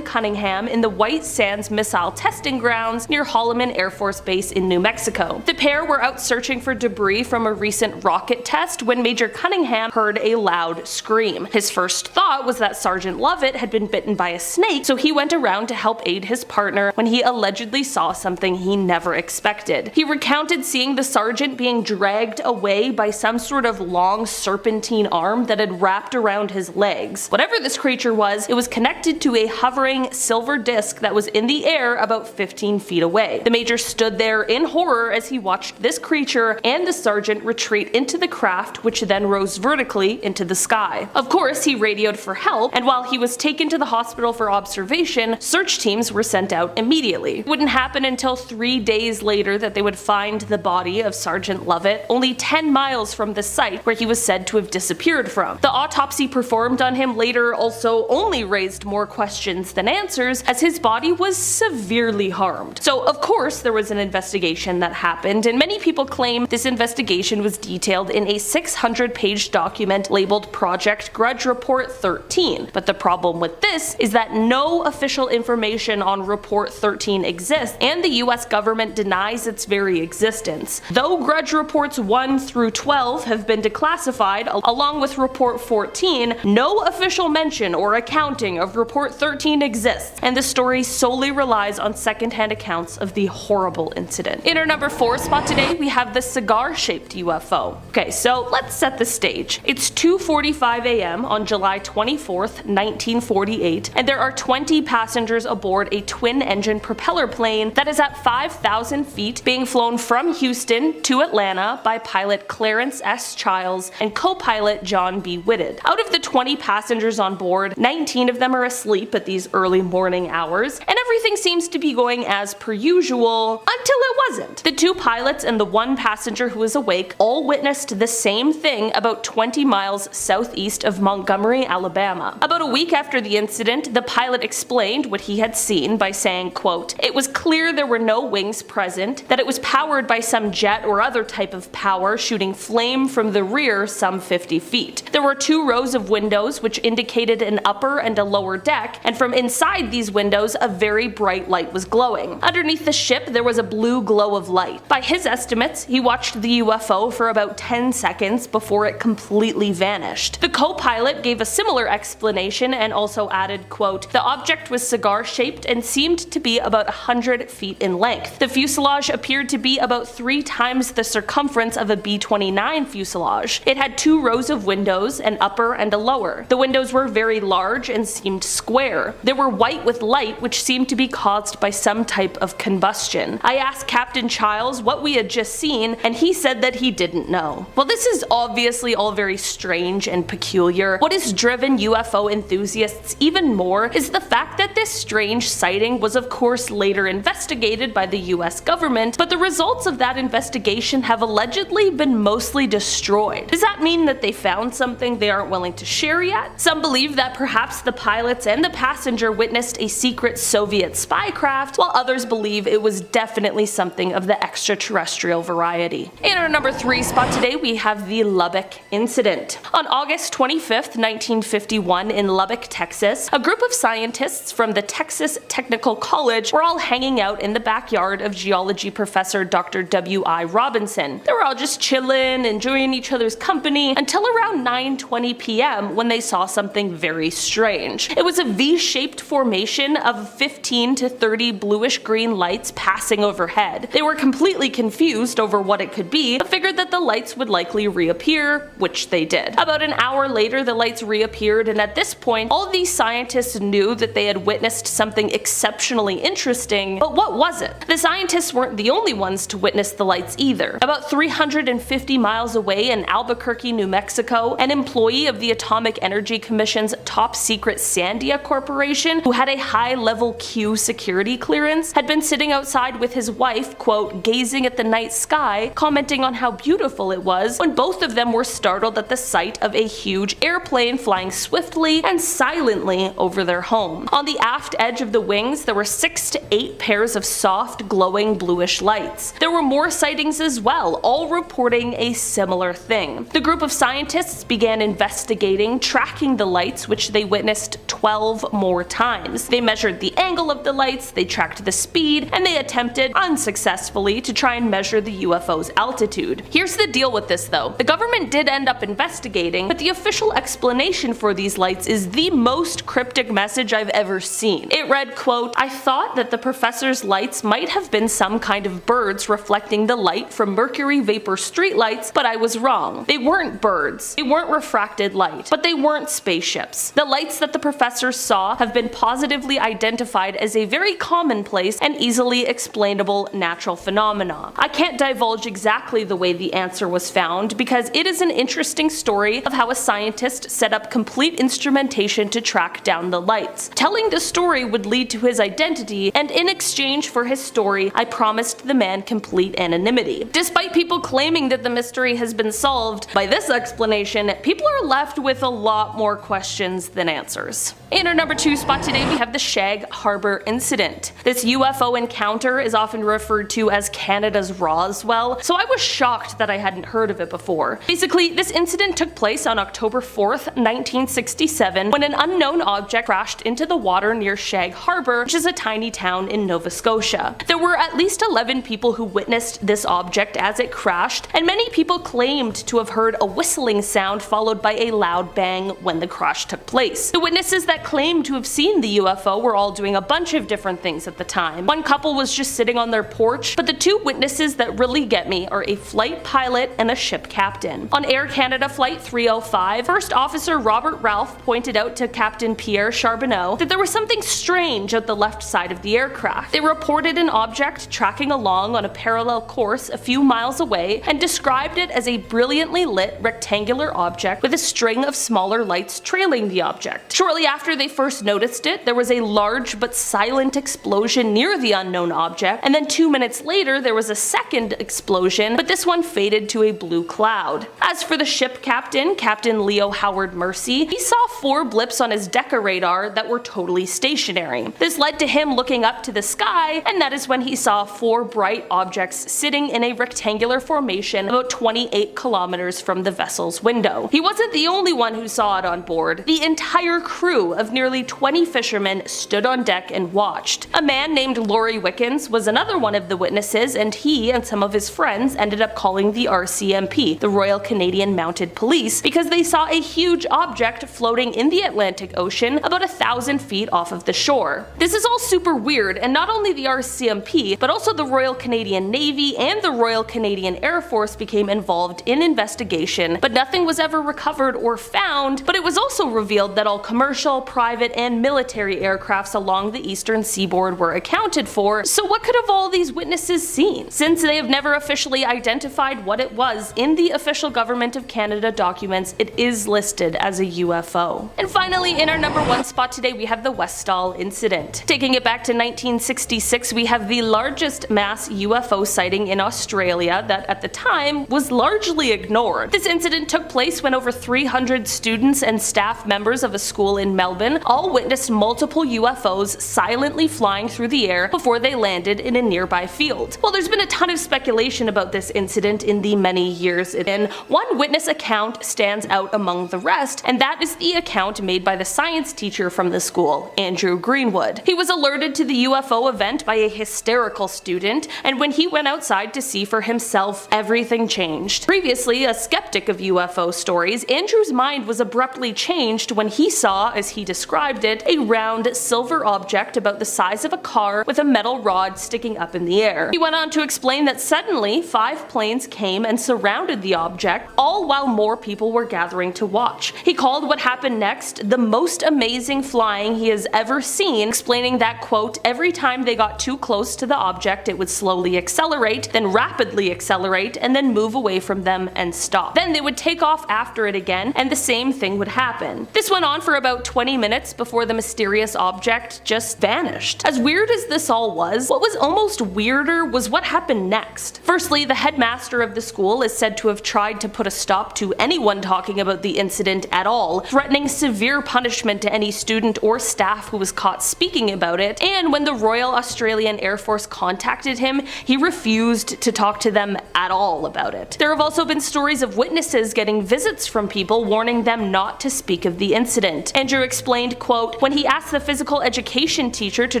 Cunningham in the White Sands Missile Testing Grounds near Holloman Air Force Base in New Mexico. The pair were out searching for debris from a recent rocket test when Major Cunningham heard a loud scream. His first thought was that Sergeant Lovett had been bitten by a snake, so he went around to help aid his partner when he allegedly saw something he never expected. He recounted seeing the sergeant being dragged away by some sort of long serpentine arm that had wrapped around his legs. Whatever this creature was, it was connected to a hovering silver disc that was in the air about 15 feet away. The major stood there in horror as he watched this creature and the sergeant retreat into the craft, which then rose vertically into the sky. Of course, he radioed for help, and while he was taken to the hospital for observation, search teams were sent out immediately. It wouldn't happen until 3 days later that they would find the body of Sergeant Lovett, only 10 miles from the site where he was said to have disappeared from. The autopsy performed on him later also only raised more questions than answers, as his body was severely harmed. So of course there was an investigation that happened, and many people claim this investigation was detailed in a 600-page document labeled Project Grudge Report 13. But the problem with this is that no official information on Report 13 exists, and the US government denies its very existence. Though Grudge Reports 1 through 12 have been declassified, along with Report 14, no official mention or accounting of Report 13 exists, and the story solely relies on secondhand accounts of the horrible incident. In our number 4 spot today, we have the cigar-shaped UFO. Okay, so let's set the stage. It's 2:45 a.m. on July 24th, 1948, and there are 20 passengers aboard a twin-engine propeller plane that is at 5,000 feet, being flown from Houston to Atlanta by pilot Clarence S. Childs and co-pilot John B. Whitted. Out of the 20 passengers on board, 19 of them are asleep at these early morning hours, and everything seems to be going as per usual until it wasn't. The 2 pilots and the 1 passenger who was awake all witnessed the same thing about 20 miles southeast of Montgomery, Alabama. About a week after the incident, the pilot explained what he had seen by saying, quote, "It was clear there were no wings present, that it was powered by some jet or other type of power shooting flame from the rear some 50 feet. There were 2 rows of windows which indicated an upper and a lower deck, and from inside these windows a very bright light was glowing. Underneath the ship there was a blue glow of light. By his estimates, he watched the UFO for about 10 seconds before it completely vanished." The co-pilot gave a similar explanation and also added, quote, "The object was cigar-shaped and seemed to be about 100 feet in length. The fuselage appeared to be about 3 times the circumference of a B-29 fuselage. It had 2 rows of windows, an upper and a lower. The windows were very large and seemed square. They were white with light, which seemed to be caused by some type of combustion. I asked Captain Childs what we had just seen, and he said that he didn't know." Well, this is obviously all very strange and peculiar. What has driven UFO enthusiasts even more is the fact that this strange sighting was of course later investigated by the US government, but the results of that investigation have allegedly been mostly destroyed. Does that mean that they found something they aren't willing to share yet? Some believe that perhaps the pilots and the passenger witnessed a secret Soviet spy craft, while others believe it was definitely something of the extraterrestrial variety. In our number 3 spot today, we have the Lubbock incident. On August 25th, 1951 in Lubbock, Texas, a group of scientists from the Texas Technical College were all hanging out in the backyard of geology professor Dr. W.I. Robinson. They were all just chilling, enjoying each other's company, until around 9:20 p.m. when they saw something very strange. It was a V-shaped formation of 15 to 30 bluish-green lights passing overhead. They were completely confused over what it could be, but figured that the lights would likely reappear, which they did. About an hour later, the lights reappeared, and at this point, all of these scientists knew that they had witnessed something exceptionally interesting, but what was it? The scientists weren't the only ones to witness the lights either. About 350 miles away in Albuquerque, New Mexico, an employee of the Atomic Energy Commission's top secret Sandia Corporation, who had a high-level Q security clearance, had been sitting outside with his wife, quote, gazing at the night sky, commenting on how beautiful it was, when both of them were startled at the sight of a huge airplane flying swiftly and silently over their home. On the aft edge of the wings, there were 6 to 8 pairs of soft, glowing bluish lights. There were more sightings as well, all reporting a similar thing. The group of scientists began investigating, tracking the lights, which they witnessed 12 more times. They measured the angle of the lights, they tracked the speed, and they attempted, unsuccessfully, to try and measure the UFO's altitude. Here's the deal with this though. The government did end up investigating, but the official explanation for these lights is the most cryptic message I've ever seen. It read, quote, "I thought that the professor's lights might have been some kind of birds reflecting the light from mercury vapor streetlights, but I was wrong. They weren't birds. They weren't refracted light. But they weren't spaceships. The lights that the professor saw have been positively identified as a very commonplace and easily explainable supernatural phenomena. I can't divulge exactly the way the answer was found because it is an interesting story of how a scientist set up complete instrumentation to track down the lights. Telling the story would lead to his identity, and in exchange for his story, I promised the man complete anonymity. Despite people claiming that the mystery has been solved, by this explanation, people are left with a lot more questions than answers. In our number 2 spot today, we have the Shag Harbor incident. This UFO encounter is often referred to as Canada's Roswell, so I was shocked that I hadn't heard of it before. Basically, this incident took place on October 4th, 1967, when an unknown object crashed into the water near Shag Harbor, which is a tiny town in Nova Scotia. There were at least 11 people who witnessed this object as it crashed, and many people claimed to have heard a whistling sound followed by a loud bang when the crash took place. The witnesses that claimed to have seen the UFO were all doing a bunch of different things at the time. One couple was just sitting on their porch, but the 2 witnesses that really get me are a flight pilot and a ship captain. On Air Canada Flight 305, First Officer Robert Ralph pointed out to Captain Pierre Charbonneau that there was something strange at the left side of the aircraft. They reported an object tracking along on a parallel course a few miles away and described it as a brilliantly lit rectangular object with a string of smaller lights trailing the object. Shortly after they first noticed it, there was a large but silent explosion near the unknown object, and then 2 minutes later there was a second explosion, but this one faded to a blue cloud. As for the ship captain, Captain Leo Howard Mercy, he saw 4 blips on his Deca radar that were totally stationary. This led to him looking up to the sky, and that is when he saw 4 bright objects sitting in a rectangular formation about 28 kilometers from the vessel's window. He wasn't the only one who saw it on board. The entire crew of nearly 20 fishermen stood on deck and watched. A man named Laurie Wickens was another one of the witnesses, and he and some of his friends ended up calling the RCMP, the Royal Canadian Mounted Police, because they saw a huge object floating in the Atlantic Ocean about 1,000 feet off of the shore. This is all super weird, and not only the RCMP, but also the Royal Canadian Navy and the Royal Canadian Air Force became involved in investigation, but nothing was ever recovered or found. But it was also revealed that all commercial, private, and military aircrafts along the eastern seaboard were accounted for, so what could have all these witnesses seen? Since they have never officially identified what it was in the official Government of Canada documents, it is listed as a UFO. And finally, in our number 1 spot today, we have the Westall incident. Taking it back to 1966, we have the largest mass UFO sighting in Australia that at the time was largely ignored. This incident took place when over 300 students and staff members of a school in Melbourne all witnessed multiple UFOs silently flying through the air before they landed in a nearby field. Well, there's been a ton of speculation about this incident in the many years it's been. One witness account stands out among the rest, and that is the account made by the science teacher from the school, Andrew Greenwood. He was alerted to the UFO event by a hysterical student, and when he went outside to see for himself, everything changed. Previously a skeptic of UFO stories, Andrew's mind was abruptly changed when he saw, as he described it, a round silver object about the size of a car with a metal rod sticking up in the air. He went on to explain that suddenly 5 planes came and surrounded the object, all while more people were gathering to watch. He called what happened next the most amazing flying he has ever seen, explaining that, quote, every time they got too close to the object it would slowly accelerate, then rapidly accelerate, and then move away from them and stop. Then they would take off after it again, and the same thing would happen. This went on for about 20 minutes before the mysterious object just vanished. As weird as this all was, what was almost weirder was what happened next. Firstly, the headmaster of the school is said to have tried to put a stop to anyone talking about the incident at all, threatening severe punishment to any student or staff who was caught speaking about it, and when the Royal Australian Air Force contacted him, he refused to talk to them at all about it. There have also been stories of witnesses getting visits from people warning them not to speak of the incident. Andrew explained, quote, when he asked the physical education teacher to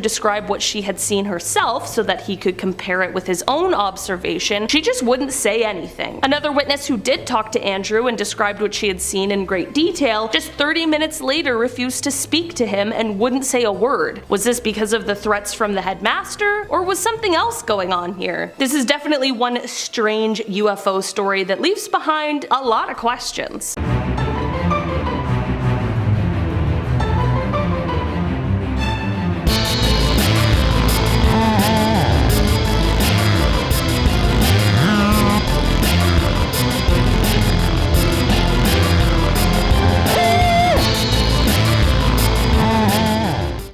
describe what she had seen herself so that he could compare it with his own observation, she just wouldn't say anything. Another witness who did talk to Andrew and described what she had seen in great detail, just 30 minutes later refused to speak to him and wouldn't say a word. Was this because of the threats from the headmaster, or was something else going on here? This is definitely one strange UFO story that leaves behind a lot of questions.